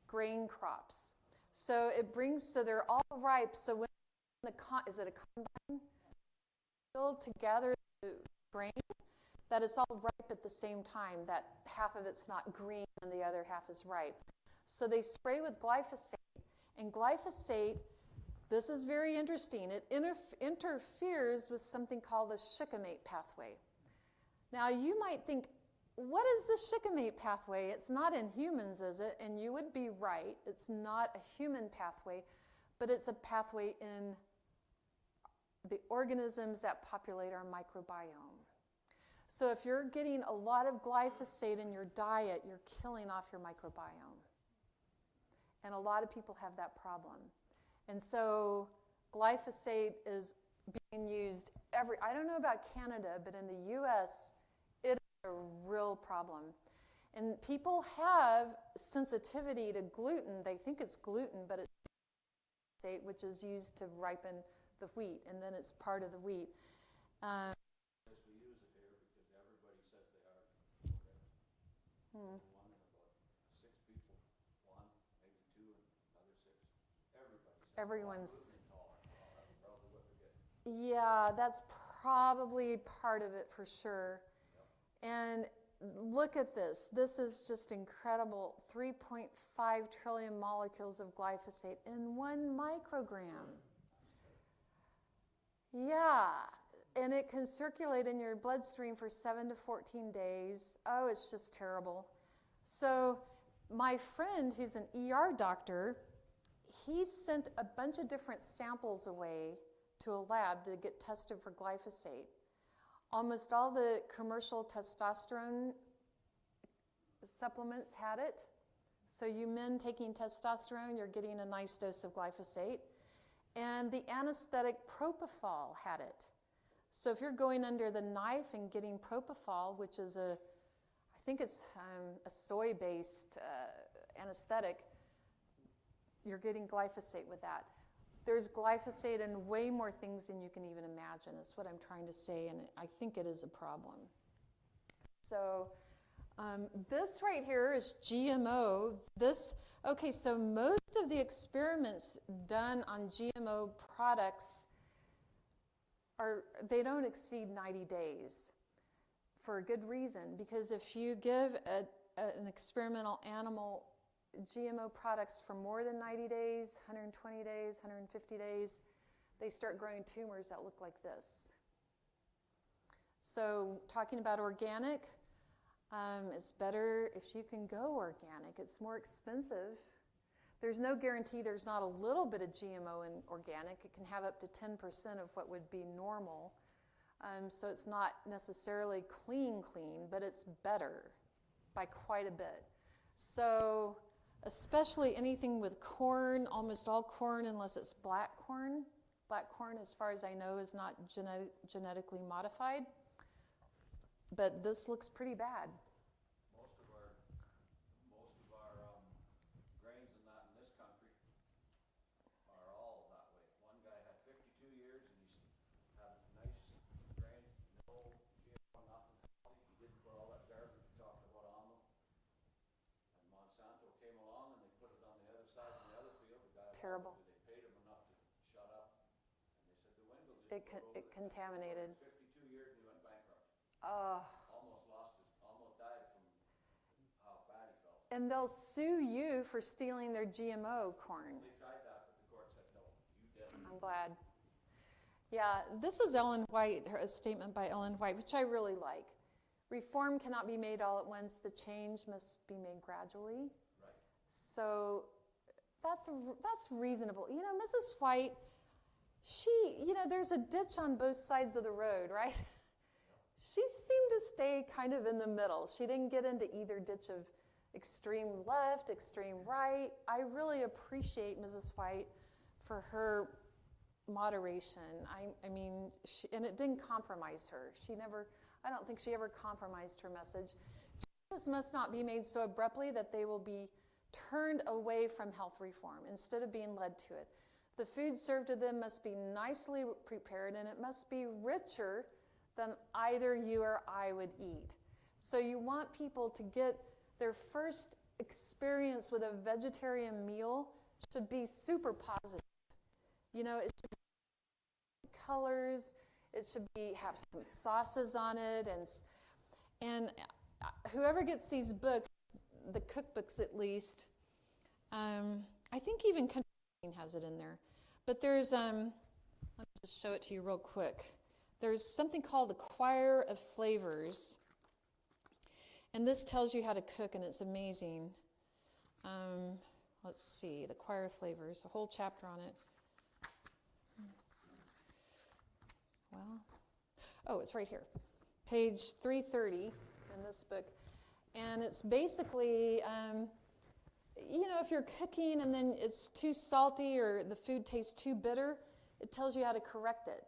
grain crops. So so they're all ripe. So when is it a combine field to gather the grain? That it's all ripe at the same time, that half of it's not green and the other half is ripe. So they spray with glyphosate. And glyphosate, this is very interesting, it interferes with something called the shikimate pathway. Now you might think, what is the shikimate pathway? It's not in humans, is it? And you would be right, it's not a human pathway, but it's a pathway in the organisms that populate our microbiome. So if you're getting a lot of glyphosate in your diet, you're killing off your microbiome. And a lot of people have that problem. And so glyphosate is being used I don't know about Canada, but in the US, it is a real problem. And people have sensitivity to gluten. They think it's gluten, but it's glyphosate, which is used to ripen the wheat, and then it's part of the wheat. We use it here because everybody says they are. One in about 6 people, one, maybe 2, and another 6. Everybody says Everyone's. gluten intolerant. Well, that's probably what they're getting. Yeah, that's probably part of it for sure. Yep. And look at this. This is just incredible. 3.5 trillion molecules of glyphosate in 1 microgram. Yeah, and it can circulate in your bloodstream for 7 to 14 days. Oh, it's just terrible. So my friend, who's an ER doctor, he sent a bunch of different samples away to a lab to get tested for glyphosate. Almost all the commercial testosterone supplements had it. So you men taking testosterone, you're getting a nice dose of glyphosate. And the anesthetic propofol had it. So if you're going under the knife and getting propofol, which is I think it's a soy-based anesthetic, you're getting glyphosate with that. There's glyphosate in way more things than you can even imagine, is what I'm trying to say, and I think it is a problem. So this right here is GMO. Okay, so most of the experiments done on GMO products they don't exceed 90 days for a good reason, because if you give an experimental animal GMO products for more than 90 days, 120 days, 150 days, they start growing tumors that look like this. So talking about organic, it's better if you can go organic. It's more expensive. There's no guarantee there's not a little bit of GMO in organic. It can have up to 10% of what would be normal. So it's not necessarily clean, but it's better by quite a bit. So especially anything with corn, almost all corn unless it's black corn. Black corn, as far as I know, is not genetically modified. But this looks pretty bad. Most of our grains and that in this country terrible. They paid him enough to shut up, and they said the wind will just It blow over it the contaminated. 52 years and he went bankrupt. Oh. Almost died from how bad he felt. And they'll sue you for stealing their GMO corn. They tried that, but the court said, no, you didn't. I'm glad. Yeah, this is Ellen White, a statement by Ellen White, which I really like. Reform cannot be made all at once. The change must be made gradually. Right. So that's reasonable. You know, Mrs. White, there's a ditch on both sides of the road, right? She seemed to stay kind of in the middle. She didn't get into either ditch of extreme left, extreme right. I really appreciate Mrs. White for her moderation. I mean, and it didn't compromise her. I don't think she ever compromised her message. Changes must not be made so abruptly that they will be turned away from health reform instead of being led to it. The food served to them must be nicely prepared, and it must be richer than either you or I would eat. So you want people to get their first experience with a vegetarian meal should be super positive. You know, it should be colors, it should have some sauces on it, and whoever gets these books, the cookbooks at least, I think even Country has it in there. But there's, let me just show it to you real quick. There's something called the Choir of Flavors, and this tells you how to cook, and it's amazing. Let's see, the Choir of Flavors, a whole chapter on it. Well, it's right here, page 330 in this book, and it's basically, if you're cooking and then it's too salty or the food tastes too bitter, it tells you how to correct it.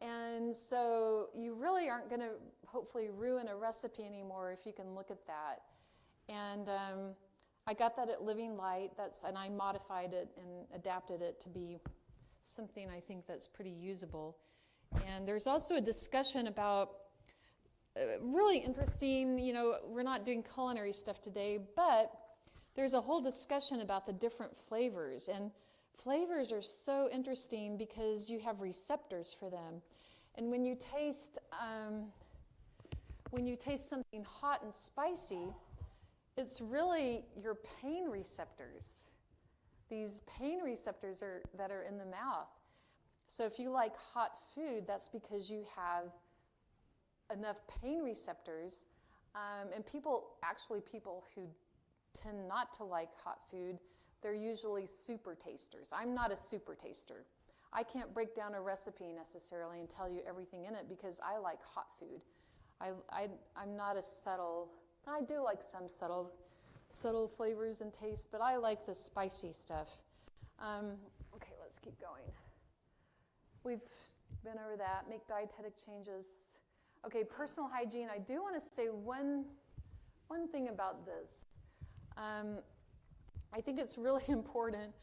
And so you really aren't going to hopefully ruin a recipe anymore if you can look at that. And I got that at Living Light, and I modified it and adapted it to be something I think that's pretty usable. And there's also a discussion about really interesting, we're not doing culinary stuff today, but there's a whole discussion about the different flavors. And flavors are so interesting because you have receptors for them. And when you taste something hot and spicy, it's really your pain receptors. These pain receptors that are in the mouth. So if you like hot food, that's because you have enough pain receptors. And people who tend not to like hot food, they're usually super tasters. I'm not a super taster. I can't break down a recipe necessarily and tell you everything in it because I like hot food. I'm not a subtle, I do like some subtle flavors and taste, but I like the spicy stuff. Okay, let's keep going. We've been over that, make dietetic changes. Okay, personal hygiene. I do want to say one thing about this. I think it's really important,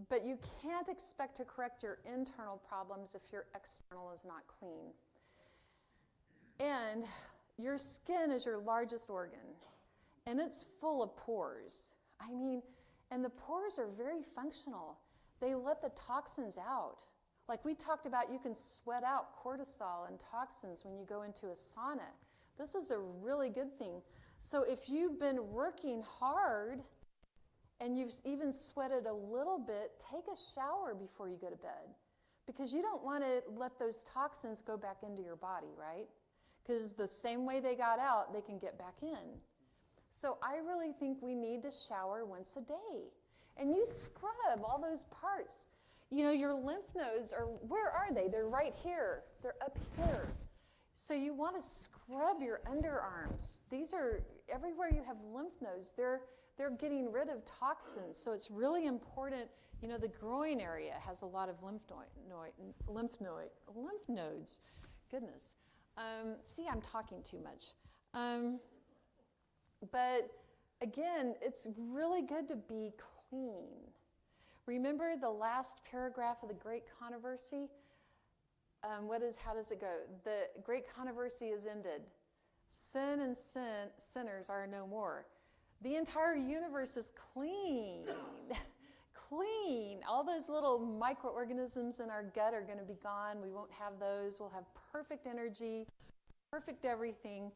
but you can't expect to correct your internal problems if your external is not clean. And your skin is your largest organ, and it's full of pores. I mean, and the pores are very functional. They let the toxins out. Like we talked about, you can sweat out cortisol and toxins when you go into a sauna. This is a really good thing. So if you've been working hard and you've even sweated a little bit, take a shower before you go to bed, because you don't want to let those toxins go back into your body, right? Because the same way they got out, they can get back in. So I really think we need to shower once a day. And you scrub all those parts. Your lymph nodes where are they? They're right here. They're up here. So you want to scrub your underarms. These are, everywhere you have lymph nodes, they're getting rid of toxins. So it's really important. The groin area has a lot of lymph nodes. Goodness. See, I'm talking too much. But again, it's really good to be clean. Remember the last paragraph of the Great Controversy? How does it go? The Great Controversy is ended. Sin and sinners are no more. The entire universe is clean. those little microorganisms in our gut are going to be gone. We won't have those. We'll have perfect energy, perfect everything.